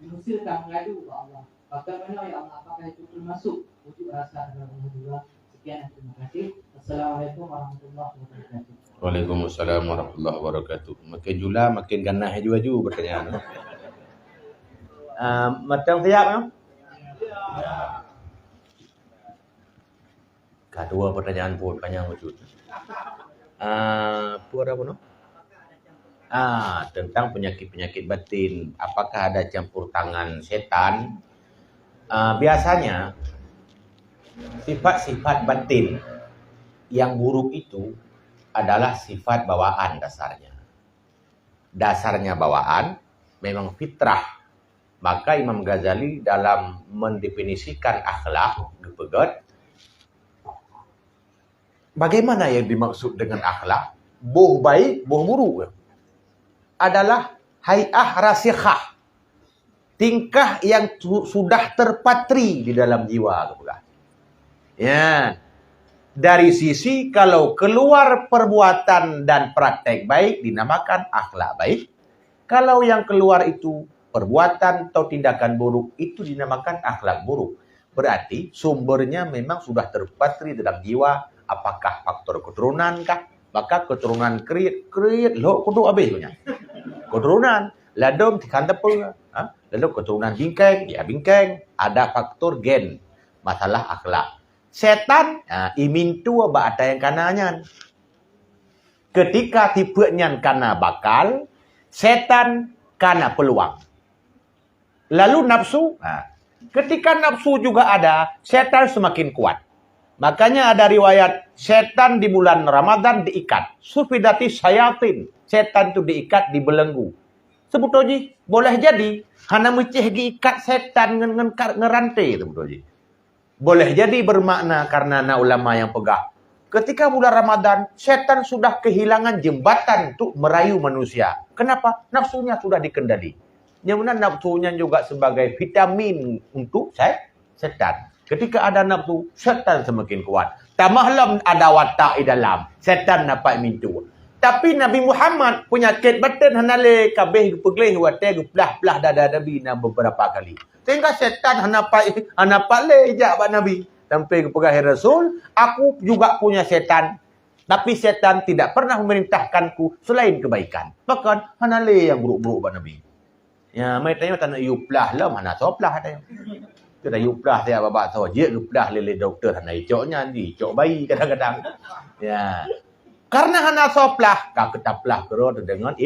mengusirkan mengadu ke Allah? Bagaimana ya Allah? Apakah itu termasuk ujuk rasa terhadap Allah juga? Sekian, terima kasih. Assalamualaikum warahmatullahi wabarakatuh. Waalaikumsalam warahmatullahi wabarakatuh. Makin jula makin ganah juga pertanyaan. Macam siap ya? Kedua pertanyaan pun panjang betul. Apa no? Tentang penyakit-penyakit batin. Apakah ada campur tangan setan? Biasanya sifat-sifat batin yang buruk itu adalah sifat bawaan dasarnya. Dasarnya bawaan, memang fitrah. Maka Imam Ghazali dalam mendefinisikan akhlak, bagaimana yang dimaksud dengan akhlak? Boh baik, boh buruk. Adalah hay'ah rasikhah. Tingkah yang sudah terpatri di dalam jiwa. Ya. Dari sisi kalau keluar perbuatan dan praktek baik dinamakan akhlak baik. Kalau yang keluar itu perbuatan atau tindakan buruk itu dinamakan akhlak buruk. Berarti sumbernya memang sudah terpatri dalam jiwa. Apakah faktor keturunan kah? Maka keturunan kriit lo kudu habis punya. Keturunan ladom tikan tepung. Lalu keturunan bingkeng, ya bingkeng. Ada faktor gen. Masalah akhlak. Setan, imin tua ba ada yang kananya. Ketika tipenya kana bakal, setan kana peluang. Lalu nafsu, ketika nafsu juga ada, setan semakin kuat. Makanya ada riwayat, setan di bulan Ramadan diikat. Sufidati sayatin, setan itu diikat, dibelenggu. Sebetulnya, boleh jadi, hana mecih diikat setan ngerantai, sebetulnya. Boleh jadi bermakna karena ulama yang pegah. Ketika bulan Ramadan, setan sudah kehilangan jembatan untuk merayu manusia. Kenapa? Nafsunya sudah dikendali. Yang mana nafsunya juga sebagai vitamin untuk setan. Ketika ada nafsu, setan semakin kuat. Tamahlam ada watak di dalam. Setan dapat mintu. Tapi Nabi Muhammad punya ket batin hanale kabeh pegleh wate geplah-plah dada Nabi na beberapa kali. Sehingga setan hanapa le jak Nabi. Sampai kepada Rasul, aku juga punya setan. Tapi setan tidak pernah memerintahkanku selain kebaikan. Bahkan, hanale yang buruk-buruk Pak Nabi. Ya, mai tanya tak nak yuplah lah, mana soplah ada. Kita yuplah saya bapak saja, yuplah lele doktor hana icoknya ni, icok bayi kadang-kadang. Ya. Karena hana soplah, kau ketaplah kerot dengan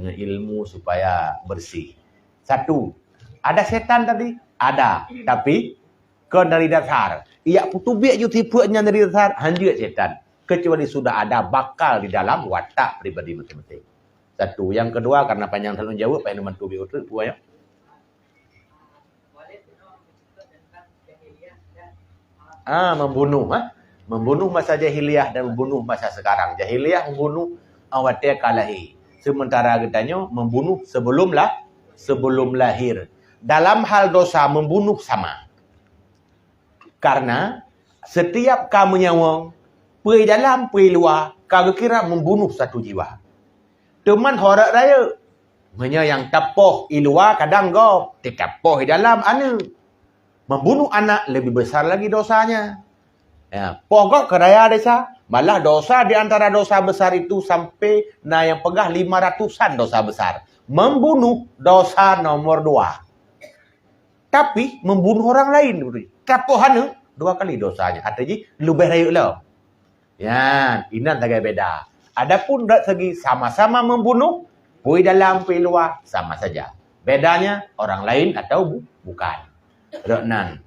ilmu supaya bersih. Satu, ada setan tadi? Ada, tapi dari dasar. Ia putubiak ju tipunya dari dasar, hanjut setan. Kecuali sudah ada bakal di dalam watak pribadi masing-masing. Satu. Yang kedua, karena panjang terlalu jauh, Pak Enuman Tubi Utru, buaya. Membunuh. Membunuh masa jahiliyah dan membunuh masa sekarang. Jahiliyah membunuh awatnya kalahi. Sementara katanya membunuh sebelum lahir. Dalam hal dosa, membunuh sama. Karena setiap kamu nyawang, pergi dalam, pergi luar, kau kira membunuh satu jiwa. Teman horak raya, hanya yang tapoh di luar, kadang kau tekapoh di dalam, membunuh anak lebih besar lagi dosanya. Ya, pokok ke raya desa, malah dosa di antara dosa besar itu sampai yang pegah 500-an dosa besar. Membunuh dosa nomor 2. Tapi membunuh orang lain. Tapohan 2 kali dosanya. Artinya lebih rayuk lah. Ya, ini agak beda. Adapun dari segi sama-sama membunuh, pergi dalam, pergi luar, sama saja. Bedanya orang lain atau bukan. Reknan.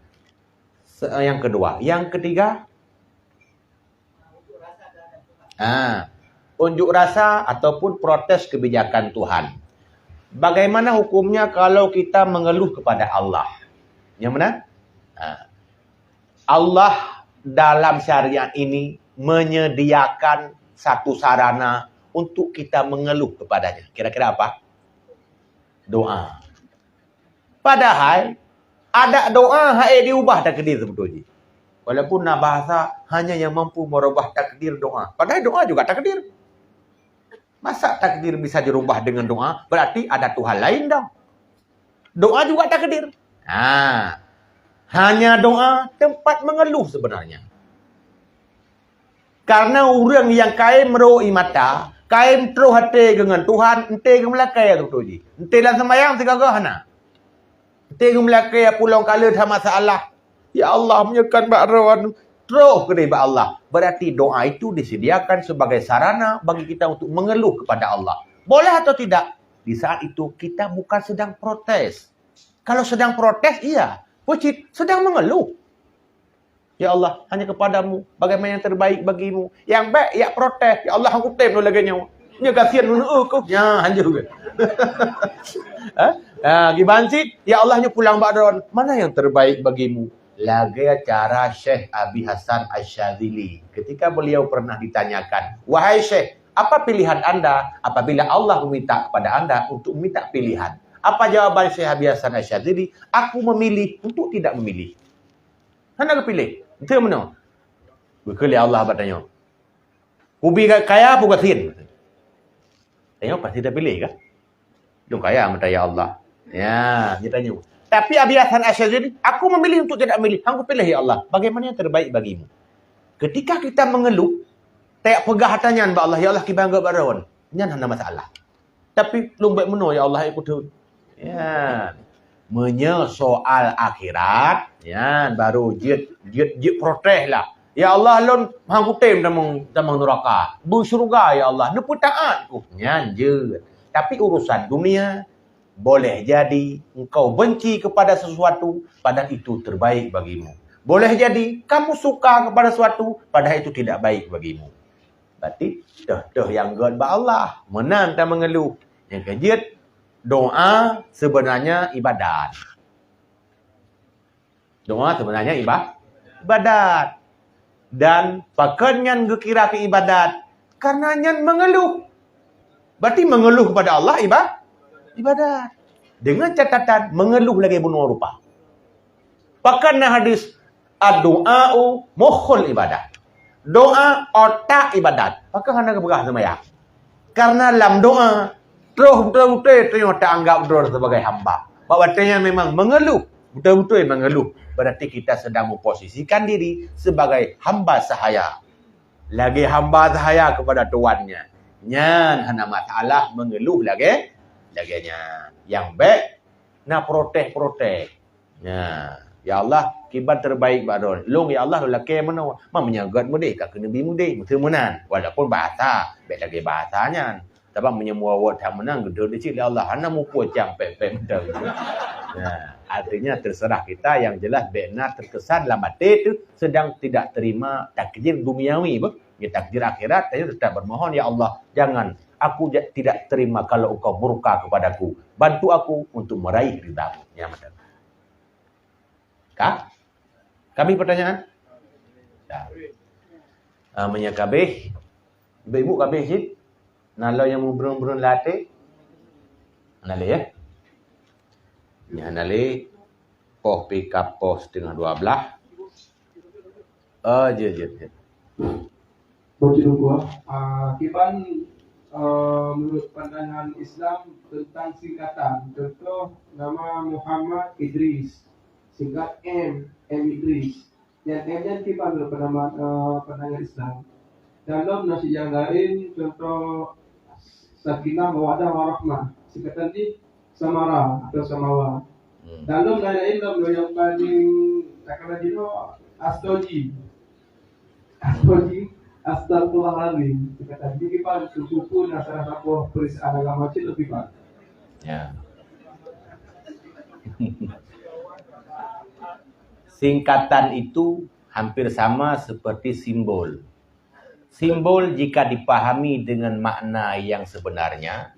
Yang kedua. Yang ketiga. Unjuk rasa ataupun protes kebijakan Tuhan. Bagaimana hukumnya kalau kita mengeluh kepada Allah? Yang mana? Allah dalam syariat ini menyediakan satu sarana untuk kita mengeluh kepadanya. Kira-kira apa? Doa. Padahal ada doa yang diubah takdir sebetulnya. Walaupun bahasa hanya yang mampu merubah takdir doa. Padahal doa juga takdir. Masa takdir bisa dirubah dengan doa? Berarti ada Tuhan lain dong. Doa juga takdir. Hanya doa tempat mengeluh sebenarnya. Karena orang yang kain meroi mata, kain terus hati dengan Tuhan, ente gemelakai tu. Ente dalam sembahyang segala hana. Ente gemelakai pulang kala ada masalah. Ya Allah menyekan ba'rawan. Terus kepada Allah. Berarti doa itu disediakan sebagai sarana bagi kita untuk mengeluh kepada Allah. Boleh atau tidak? Di saat itu kita bukan sedang protes. Kalau sedang protes, iya. Wajib sedang mengeluh. Ya Allah, hanya kepadamu. Bagaimana yang terbaik bagimu. Yang baik, ya protes. Ya Allah, aku tem dulu lagi nyawa. Ya kasihan dulu kau. Ya, hanya juga. Gibansit, ya Allahnya pulang ba'dron. Mana yang terbaik bagimu? Lagi cara Syekh Abi Hasan Asyadzili. Ketika beliau pernah ditanyakan, wahai Syekh, apa pilihan anda apabila Allah meminta kepada anda untuk meminta pilihan? Apa jawaban Syekh Abi Hasan Asyadzili? Aku memilih untuk tidak memilih. Anda pilih. Itu mana? Bukan Allah bertanya. Ubi kaya apa kasin? Tengok pasti dah pilih kan? Dong kaya minta ya Allah. Ya, dia tanya. Tapi Abi Hasan Asy'ari, aku memilih untuk tidak memilih. Aku pilih ya Allah. Bagaimana yang terbaik bagimu? Ketika kita mengeluh, tak pegah tanya ba Allah, ya Allah kita anggap baron. Nyan hana masalah. Tapi lumbat meno ya Allah aku tu. Ya. Menyoal akhirat, ya baru jid protes lah. Ya Allah lon hang kutem damang neraka. Bu syurga ya Allah. Depu taat ku. Nyan je. Tapi urusan dunia boleh jadi engkau benci kepada sesuatu padahal itu terbaik bagimu. Boleh jadi kamu suka kepada sesuatu padahal itu tidak baik bagimu. Berarti dah yang God ba Allah. Menang tak mengeluh. Yang kejut doa sebenarnya ibadat. Doa sebenarnya ibadat. Dan pakannya kira ke ibadat karena nyan mengeluh. Berarti mengeluh kepada Allah ibadat. Dengan catatan mengeluh lagi bunuh rupa. Pakannya hadis ad-du'a'u mukhul ibadat. Doa otak ibadat. Maka hendak berkah semaya. Karena dalam doa terus betul-betul ternyata anggap betul sebagai hamba. Bahawa memang mengeluh. Betul-betul mengeluh. Berarti kita sedang memposisikan diri sebagai hamba sahaya. Lagi hamba sahaya kepada tuannya. Nyan hana masalah mengeluh lagi. Laginya. Yang baik nak protes. Ya Allah, kibat terbaik baron. Long ya Allah lelaki mana? Menyagat mudih kat kena bi mudih. Mutemunan. Walaupun bahasa, baik lagi bahasanya. Tapi menyemua word yang menang gedor di sini Allah hana mu pocang pep dah. Artinya terserah kita yang jelas benar terkesan dalam hati itu sedang tidak terima takdir duniawi. Ya, takdir akhirat saya tetap bermohon ya Allah jangan aku tidak terima kalau engkau murka kepadaku. Bantu aku untuk meraih ridhamu. Ya betul. Kak? Kami pertanyaan? Ya. Menyakabih. Ibu kabih sih. Nalau yang berun-berun latih. Nale ya. Nya nale poh pick up poh 11:30. Je. Begitu gua. Kipan menurut pandangan Islam tentang singkatan. Contoh nama Muhammad Idris. Singkat M Idris. Yang M-nya kipan menurut pandangan Islam. Dalam nasi yang lain contoh Sakinah Mawaddah Warahmah. Singkatan di Samara atau Samawa. Dalam lain yang paling takkan dino Astoji. Astagfirullahaladzim. Singkatan di kipan suku nasara sapo perisaan agama cil lebih pak. Ya. Singkatan itu hampir sama seperti simbol. Simbol jika dipahami dengan makna yang sebenarnya,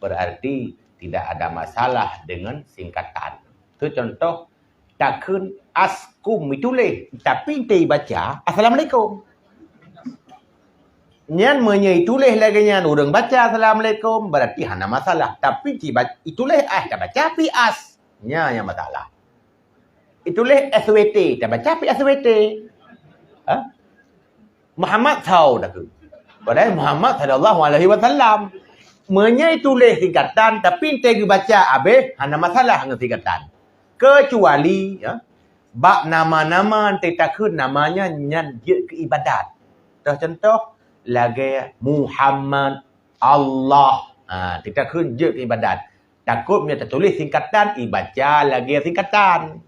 berarti tidak ada masalah dengan singkatan. Itu contoh, takun askum itu leh. Tapi kita baca, Assalamualaikum. Nyan menyitulah lagi nyan, orang baca Assalamualaikum, berarti hana masalah. Tapi itulah tak baca, pi as. Nya yang masalah. Itulah SWT, tak baca, pi SWT. Muhammad tahu dah tu. Padahal Muhammad sallallahu alaihi wasallam menyitulah singkatan tapi tegi baca abe hana masalah dengan singkatan. Kecuali bab nama-nama takun namanya nyan ke ibadat. Contoh lagi Muhammad Allah. Takun je ke ibadat. Takut punya tertulis singkatan ibaca lagi singkatan.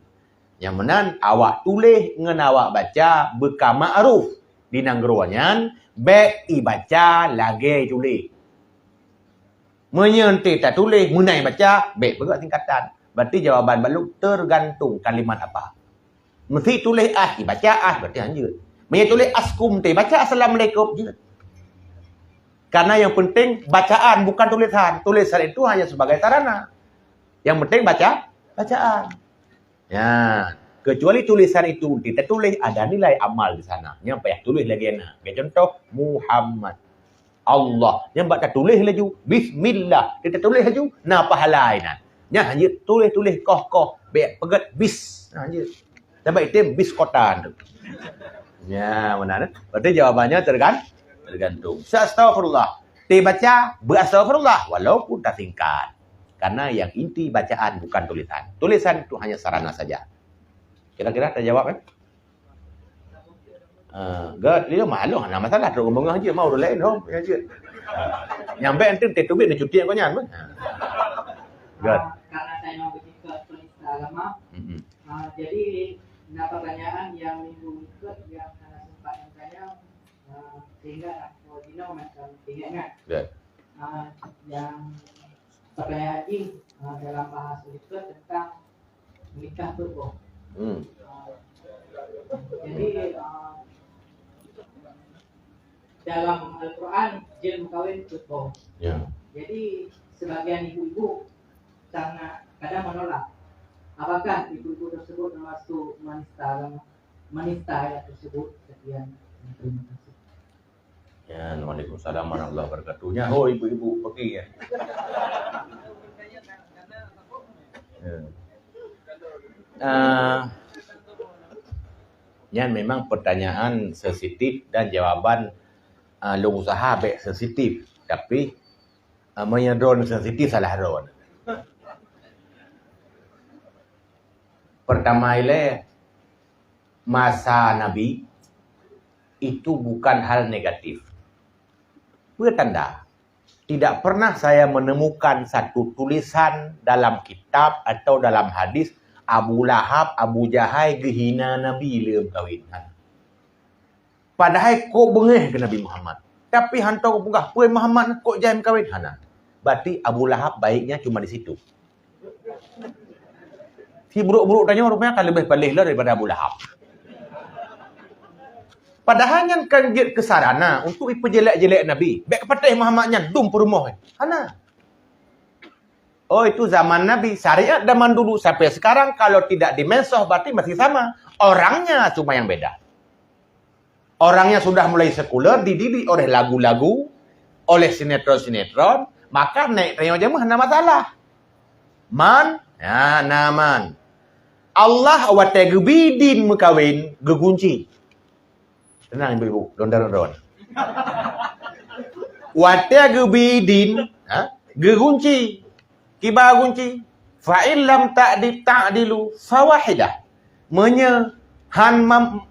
Yang menan awak tulis dengan awak baca beka ma'ruf. Di nanggeruannya, baik ibaca lagi tulis. Menyentuh tak tulis, munai baca, baik bergerak tingkatan. Berarti jawaban baluk tergantung kalimat apa. Mesti tulis ibaca berarti anjur. Menyentuh tulis askum, baca Assalamualaikum. Je. Karena yang penting bacaan bukan tulisan. Tulisan itu hanya sebagai sarana. Yang penting bacaan. Ya. Kecuali tulisan itu kita tulis ada nilai amal di sana. Yang payah tulis lagi enak. Contoh Muhammad Allah. Yang baca tulis lagi Bismillah. Kita tulis lagi na pahala ina. Nya hanya tulis koh. Baik pegat bis. Hanya. Sampai itu bis kotan tu. Ya, benar. Berarti jawabannya tergantung. Astagfirullah. Baca berastagfirullah walaupun tak singkat. Karena yang inti bacaan bukan tulisan. Tulisan itu hanya sarana saja. Kira-kira terjawab kan? Dia malu, nak masalah terus ngomong aja mau orang lain dong, ya je. Nyampe nanti tetubik dia cuti kau nyan. Karena saya mau pergi ke penista agama, jadi ada pertanyaan yang minggu ikut yang karena sempat yang tanya sehingga mau dino macam ingat. Yang pertanyaan ini dalam bahasa ikut tentang menikah turbo. Jadi dalam Al-Quran jil kawin turbo. Ya. Jadi sebagian ibu-ibu sangat kadang menolak. Apakah ibu-ibu tersebut termasuk menista ayat tersebut? Sekian. Terima kasih. Ya, Waalaikumsalam warahmatullahi wabarakatuh. Oh, ibu-ibu pergi ya. Ya, memang pertanyaan sensitif dan jawaban lu usaha baik sensitif, tapi menyedron sensitif salah ron. Pertama ile masa Nabi itu bukan hal negatif. Bertanda tidak pernah saya menemukan satu tulisan dalam kitab atau dalam hadis Abu Lahab, Abu Jahal gehina Nabi lem kawin. Padahal kok bengeh ke Nabi Muhammad. Tapi hantar kau pegah, puan Muhammad kok jangan kawin. Berarti Abu Lahab baiknya cuma di situ. Si buruk-buruk tanya rupanya akan lebih palih lah daripada Abu Lahab. Padahal yang kan kesarana untuk ipejelek-jelek Nabi. Baik kepada Muhammadnya, dum perumah. Oh, itu zaman Nabi. Syariat zaman dulu sampai sekarang kalau tidak dimensoh berarti masih sama. Orangnya cuma yang beda. Orangnya sudah mulai sekuler, dididik oleh lagu-lagu, oleh sinetron-sinetron, maka naik tanya jemaah nama masalah. Man, ya naman. Allah wa tagbidin mukawin gegunci. Tenang ibu-ibu, don-don. Wa tagbidin, gegunci. Kibar gunci. Fa illam ta'dilu fawahidah.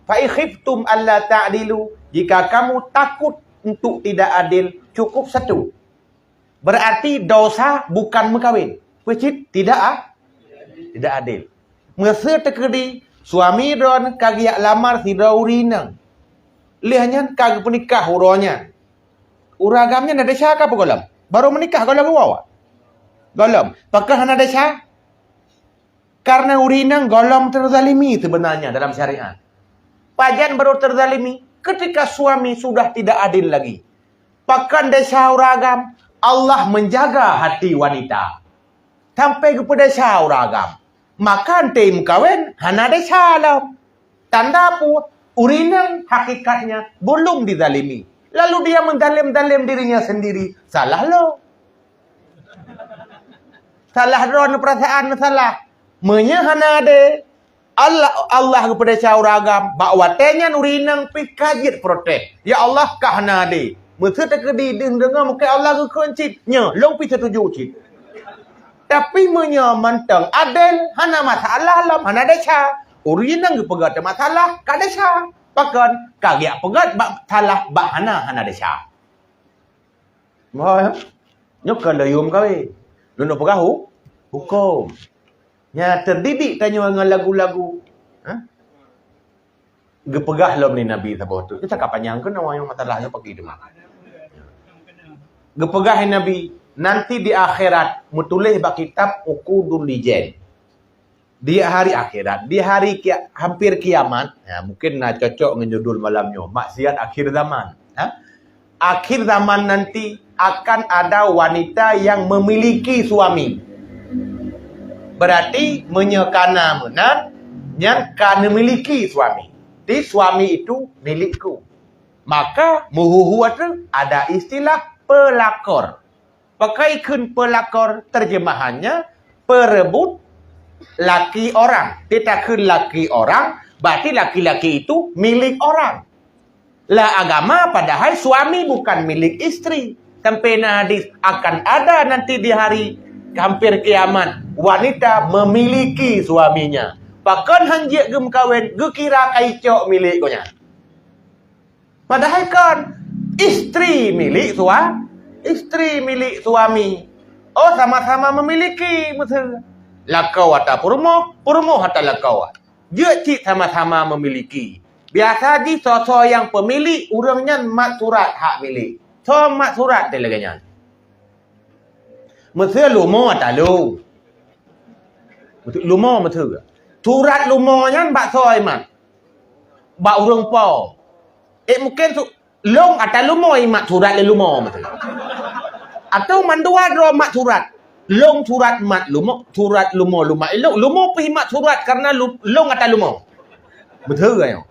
Fa khiftum alla ta'dilu, jika kamu takut untuk tidak adil, cukup satu. Berarti dosa bukan mengkawin. Wajib tidak adil. Masa terkedi suami don kagiak lamar si daurina. Lihatnya kag penikah uronya. Uragamnya ada syaka apa golam? Baru menikah golam bawa. Golam. Pakah ada syaka? Karena urinang golong terzalimi sebenarnya dalam syariat. Pajan baru terzalimi ketika suami sudah tidak adil lagi. Pakan desa uragam, Allah menjaga hati wanita. Sampai kepada desa uragam. Maka tim kawin hana desa alam. Tanda apa? Urinang hakikatnya belum dizalimi. Lalu dia mendalim-dalim dirinya sendiri. Salah lo. Salah ron perasaan salah. Menyahana de Allah kepada syauragam bakwatenya nurinang pikajit protes. Ya Allah kahna de. Mesti terkedi dengar muka Allah ke kencit. Nya long pi setuju cit. Tapi menyamantang adil hana masalah lam hana desa. Urinang ke pegat masalah ka desa. Pakan kagiak pegat salah hana desa. Moh. Nyok layum kawe. Lu pegahu hukum. Ya terdidik tanya dengan lagu-lagu. Gepegah lom ni Nabi sabah tu. Kita cakap panjang kan orang yang masalahnya pergi demam. Gepegah Nabi nanti di akhirat mutulih bak kitab Uqudul Lijan. Di hari akhirat, di hari hampir kiamat, ya mungkin nak cocok dengan judul malamnya, maksiat akhir zaman. Akhir zaman nanti akan ada wanita yang memiliki suami. Berarti menyekana menan yang kan memiliki suami. Di suami itu milikku. Maka muhuhuat ada istilah pelakor. Pakaikan pelakor terjemahannya perebut laki orang. Tetakan laki orang Berarti laki-laki itu milik orang. Lah agama padahal suami bukan milik istri. Sampai hadis akan ada nanti di hari hampir kiamat wanita memiliki suaminya. Pakan hanjik gem kawin ge kira kaicok milik konya. Padahal kan istri milik suami. Oh sama-sama memiliki betul. Lakau atau purmo atau lakau. Je cik sama-sama memiliki. Biasa di so yang pemilik urangnya mat surat hak milik. So mat surat dia laganya. Mesti lumo atau lu. Lumo mesti. Surat lumonya bak soy mat. Bak urang po. Mungkin long atau lumo mat surat le lumo mesti. Atau mandua dro mat surat. Long surat mat lumo, surat lumo. Lumo pergi mat surat karena long atau lumo. Betul kan?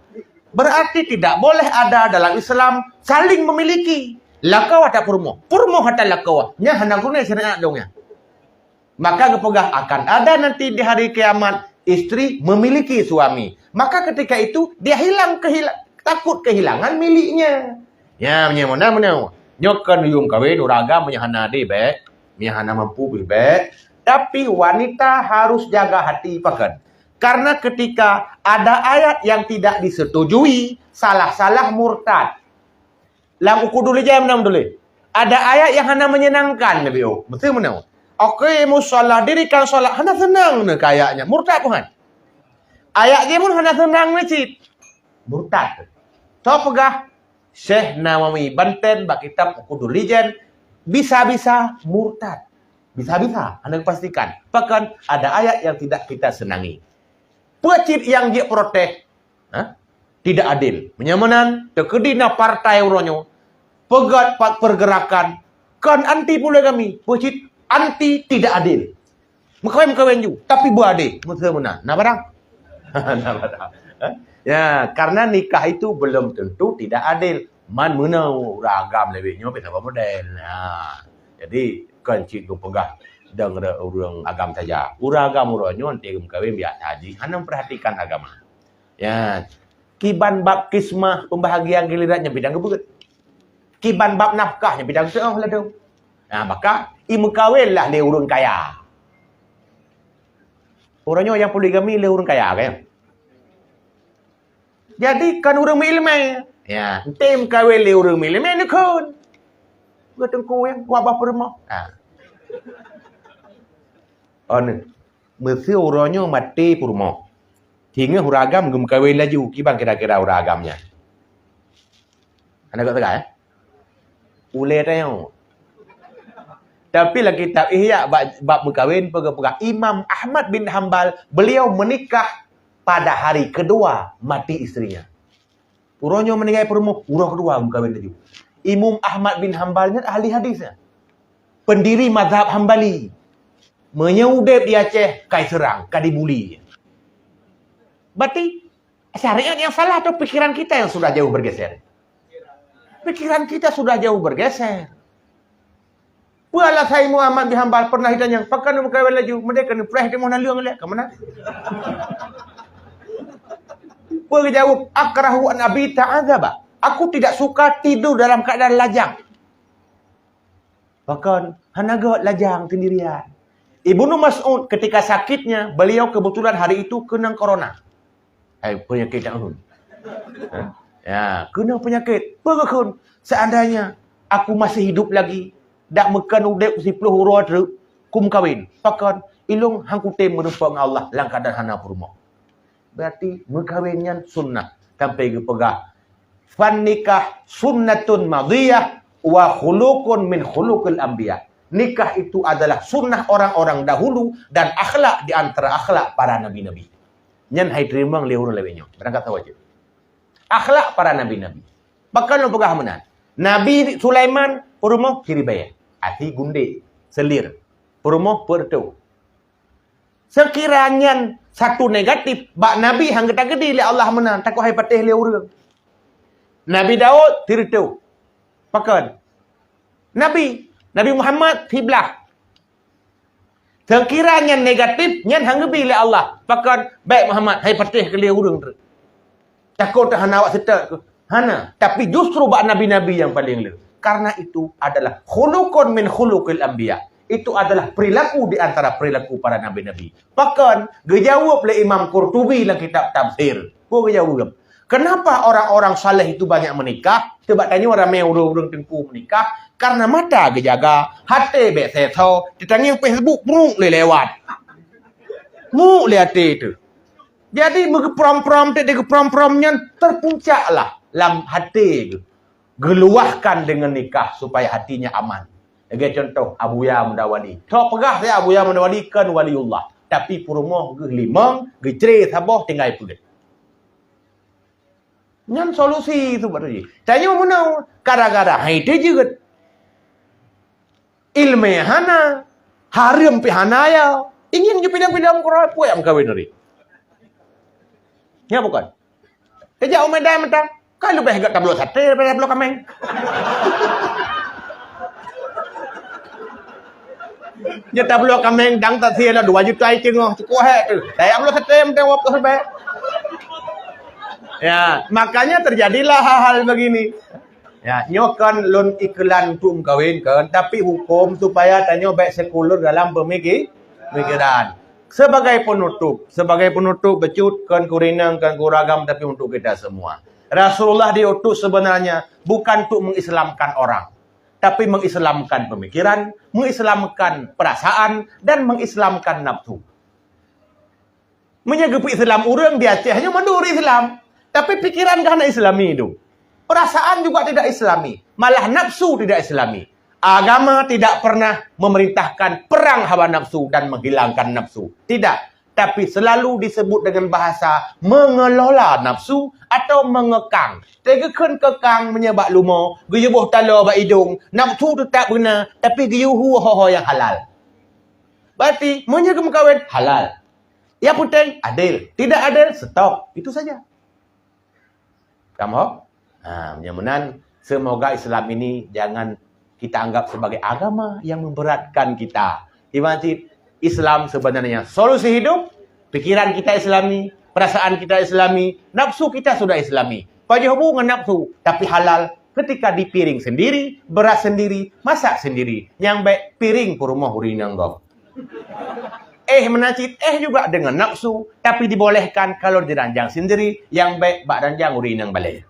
Berarti tidak boleh ada dalam Islam saling memiliki. Lakau atau purmo. Purmo atau lakau. Nya hendak guna syariat dongnya. Maka kepegah akan ada nanti di hari kiamat istri memiliki suami. Maka ketika itu dia takut kehilangan miliknya. Ya, mana. Nyokan yung kawin uraga menyahana di be. Menyahana mampu be. Tapi wanita harus jaga hati pakan. Karena ketika ada ayat yang tidak disetujui, salah-salah murtad. Lam uku dulu jam enam dulu. Ada ayat yang hanya menyenangkan Nabi O. Betul mana? Oke, musallah dirikan salat hanya senang nih kayaknya. Murtad pun. Ayat dia pun hanya senang nih murtad. So pegah Syekh Nawawi Banten bak kitab uku dulu jam bisa-bisa murtad. Bisa-bisa, Anda pastikan. Bahkan ada ayat yang tidak kita senangi. Pecit yang dia protes tidak adil. Menyamanan terkedina partai uronyo. Pegat pergerakan kan anti poligami. Pecit anti tidak adil. Mekawin ju, tapi buade. Mesti nah barang. Nah barang. Ya, karena nikah itu belum tentu tidak adil. Man menau ragam lebihnya beda model. Nah, jadi kan cikgu pegah dengar orang agam saja. Agama uronyo nanti kawin biasa haji. Hanam perhatikan agama. Ya, kiban bab kismah pembahagian gilirannya bidang kebeget. Kiban bab nafkahnya bidang seolah lah dong. Nah, maka imu kawin lah le urun kaya. Uronyo yang poligami le urun kaya kan. Jadi kan urun ilmu. Ya, tem kawin le urun ilmu ni kan. Betengku yang wabah permah. Mesti uronyo mati purmo. Hingga huragam gum kawin laju. Kibang kira-kira huragamnya. Anda kata tak ya? Ule tayo. Tapi lagi kitab Ihya bab berkawin pegah-pegah. Imam Ahmad bin Hanbal beliau menikah pada hari kedua mati istrinya. Uronyo meninggal purmo. Urang kedua berkawin laju. Imam Ahmad bin Hanbalnya ahli hadisnya. Pendiri mazhab Hambali. Menyudep di Aceh, kai serang, kai dibuli. Berarti syariat yang salah atau pikiran kita yang sudah jauh bergeser? Pikiran kita sudah jauh bergeser. Pualah saya Muhammad bin Hanbal pernah ditanya, pakai nama kawin laju, mereka ni fresh dia mau naliung lek, ke mana? Pualah jawab, akrahu an abita azaba. Aku tidak suka tidur dalam keadaan lajang. Bahkan hanagot lajang sendirian. Ibnu Mas'ud ketika sakitnya, beliau kebetulan hari itu kena corona. Penyakit yang ya, kena penyakit. Bagaimana seandainya aku masih hidup lagi, dak mekan udep 10 huruf kum kawin. Pakan ilung hangkute menumpang Allah langkah dan hana purmo. Berarti mekawinnya sunnah sampai ke pegah. Fan nikah sunnatun madiyah wa khuluqun min khuluqil anbiya. Nikah itu adalah sunnah orang-orang dahulu dan akhlak di antara akhlak para nabi-nabi. Nyan hai terima lehur lewenyo. Berangkat wajib. Akhlak para nabi-nabi. Bahkan lo pegah menan. Nabi Sulaiman purmo kiribaya. Ati gunde, selir. Purmo pertu. Sekiranya satu negatif, bak nabi hang gede-gede le Allah menan, takut hai patih lehur. Nabi Daud tirtu. Bahkan Nabi Muhammad hiblah. Sekiranya negatif, nyan hanggebi oleh Allah. Pakan baik Muhammad, hai patih ke dia urang. Takut hana awak setek ke. Hana. Tapi justru bak nabi-nabi yang paling le. Karena itu adalah khuluqun min khuluqil anbiya. Itu adalah perilaku di antara perilaku para nabi-nabi. Bahkan dijawab oleh Imam Qurtubi dalam kitab tafsir. Gua jawab. Kenapa orang-orang saleh itu banyak menikah? Coba tanya orang yang urung tengku menikah. Karena mata gejaga, hati bek seto, ditanya Facebook muk lewat. Muk lihat itu. Jadi prom-prom prom-promnya terpuncaklah dalam hati. Geluahkan dengan nikah supaya hatinya aman. Sebagai contoh Abu Ya Mudawali. Tok pegah saya Abu Ya Mudawali kan waliullah. Tapi purumoh ge limang, ge ceri saboh tinggal pudet. Nyan solusi itu berarti. Tanya mana gara-gara itu juga. Ilmu hana, harim pihana ya. Ingin ke pidang-pidang kurang apa yang kawin dari. Ya bukan. Kejauh medan mentang. Kalau lebih agak tablo sate daripada tablo kameng. Dia tablo kameng dang tak sia lah 2 juta cengah cukup tu. Saya tablo sate mentang waktu sampai. Ya, makanya terjadilah hal-hal begini. Ya, nyokan lon iklan tum kawin kan, tapi hukum supaya tanya baik sekuler dalam pemikiran. Sebagai penutup becut kan kurinang kan kuragam tapi untuk kita semua. Rasulullah diutus sebenarnya bukan untuk mengislamkan orang, tapi mengislamkan pemikiran, mengislamkan perasaan dan mengislamkan nafsu. Menyegepi Islam orang di Aceh hanya mendur Islam, tapi pikiran kan Islami itu. Perasaan juga tidak Islami, malah nafsu tidak Islami. Agama tidak pernah memerintahkan perang hawa nafsu dan menghilangkan nafsu. Tidak. Tapi selalu disebut dengan bahasa mengelola nafsu atau mengekang. Tegekan kekang menyebab lumo, geyubuh tala ba hidung, nafsu tetap benar, tapi geyuhu ho yang halal. Berarti menyegem kawin halal. Yang penting adil. Tidak adil, stop. Itu saja. Kamu? Mudah-mudahan semoga Islam ini jangan kita anggap sebagai agama yang memberatkan kita. Dimana Islam sebenarnya solusi hidup, pikiran kita Islami, perasaan kita Islami, nafsu kita sudah Islami. Pada hubungan nafsu, tapi halal ketika dipiring sendiri, beras sendiri, masak sendiri. Yang baik piring rumah urinang kau. Menacit juga dengan nafsu, tapi dibolehkan kalau diranjang sendiri. Yang baik bak ranjang urinang balik.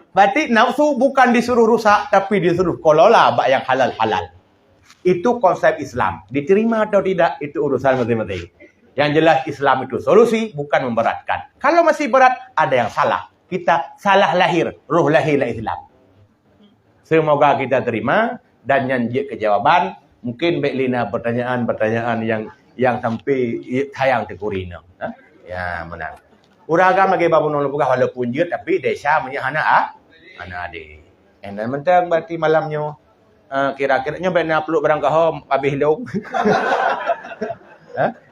Berarti nafsu bukan disuruh rusak, tapi disuruh kelola bak yang halal-halal. Itu konsep Islam. Diterima atau tidak, itu urusan masing-masing. Yang jelas Islam itu solusi, bukan memberatkan. Kalau masih berat, ada yang salah. Kita salah lahir, ruh lahirlah Islam. Semoga kita terima dan nyanjik kejawaban. Mungkin Mbak Lina pertanyaan-pertanyaan yang sampai sayang tekurina. Ya, menang. Uragam bagi babu nol buka walaupun je, tapi desa punya anak adik. Dan mentang berarti malamnya kira-kiranya benar peluk barang kahom habis long.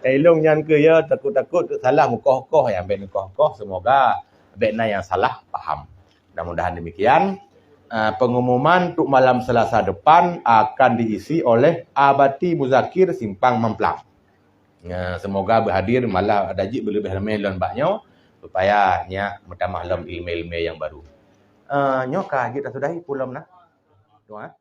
Long nyan ke ya takut-takut salah mukoh-koh yang ben mukoh-koh, semoga benar yang salah paham. Mudah-mudahan demikian. Pengumuman untuk malam Selasa depan akan diisi oleh Abati Muzakir Simpang Memplang. Semoga berhadir malah ada jik lebih ramai lon baknya supaya nya bertambah ilmu-ilmu yang baru. Nyoka kita sudahi pulam nah. Doa.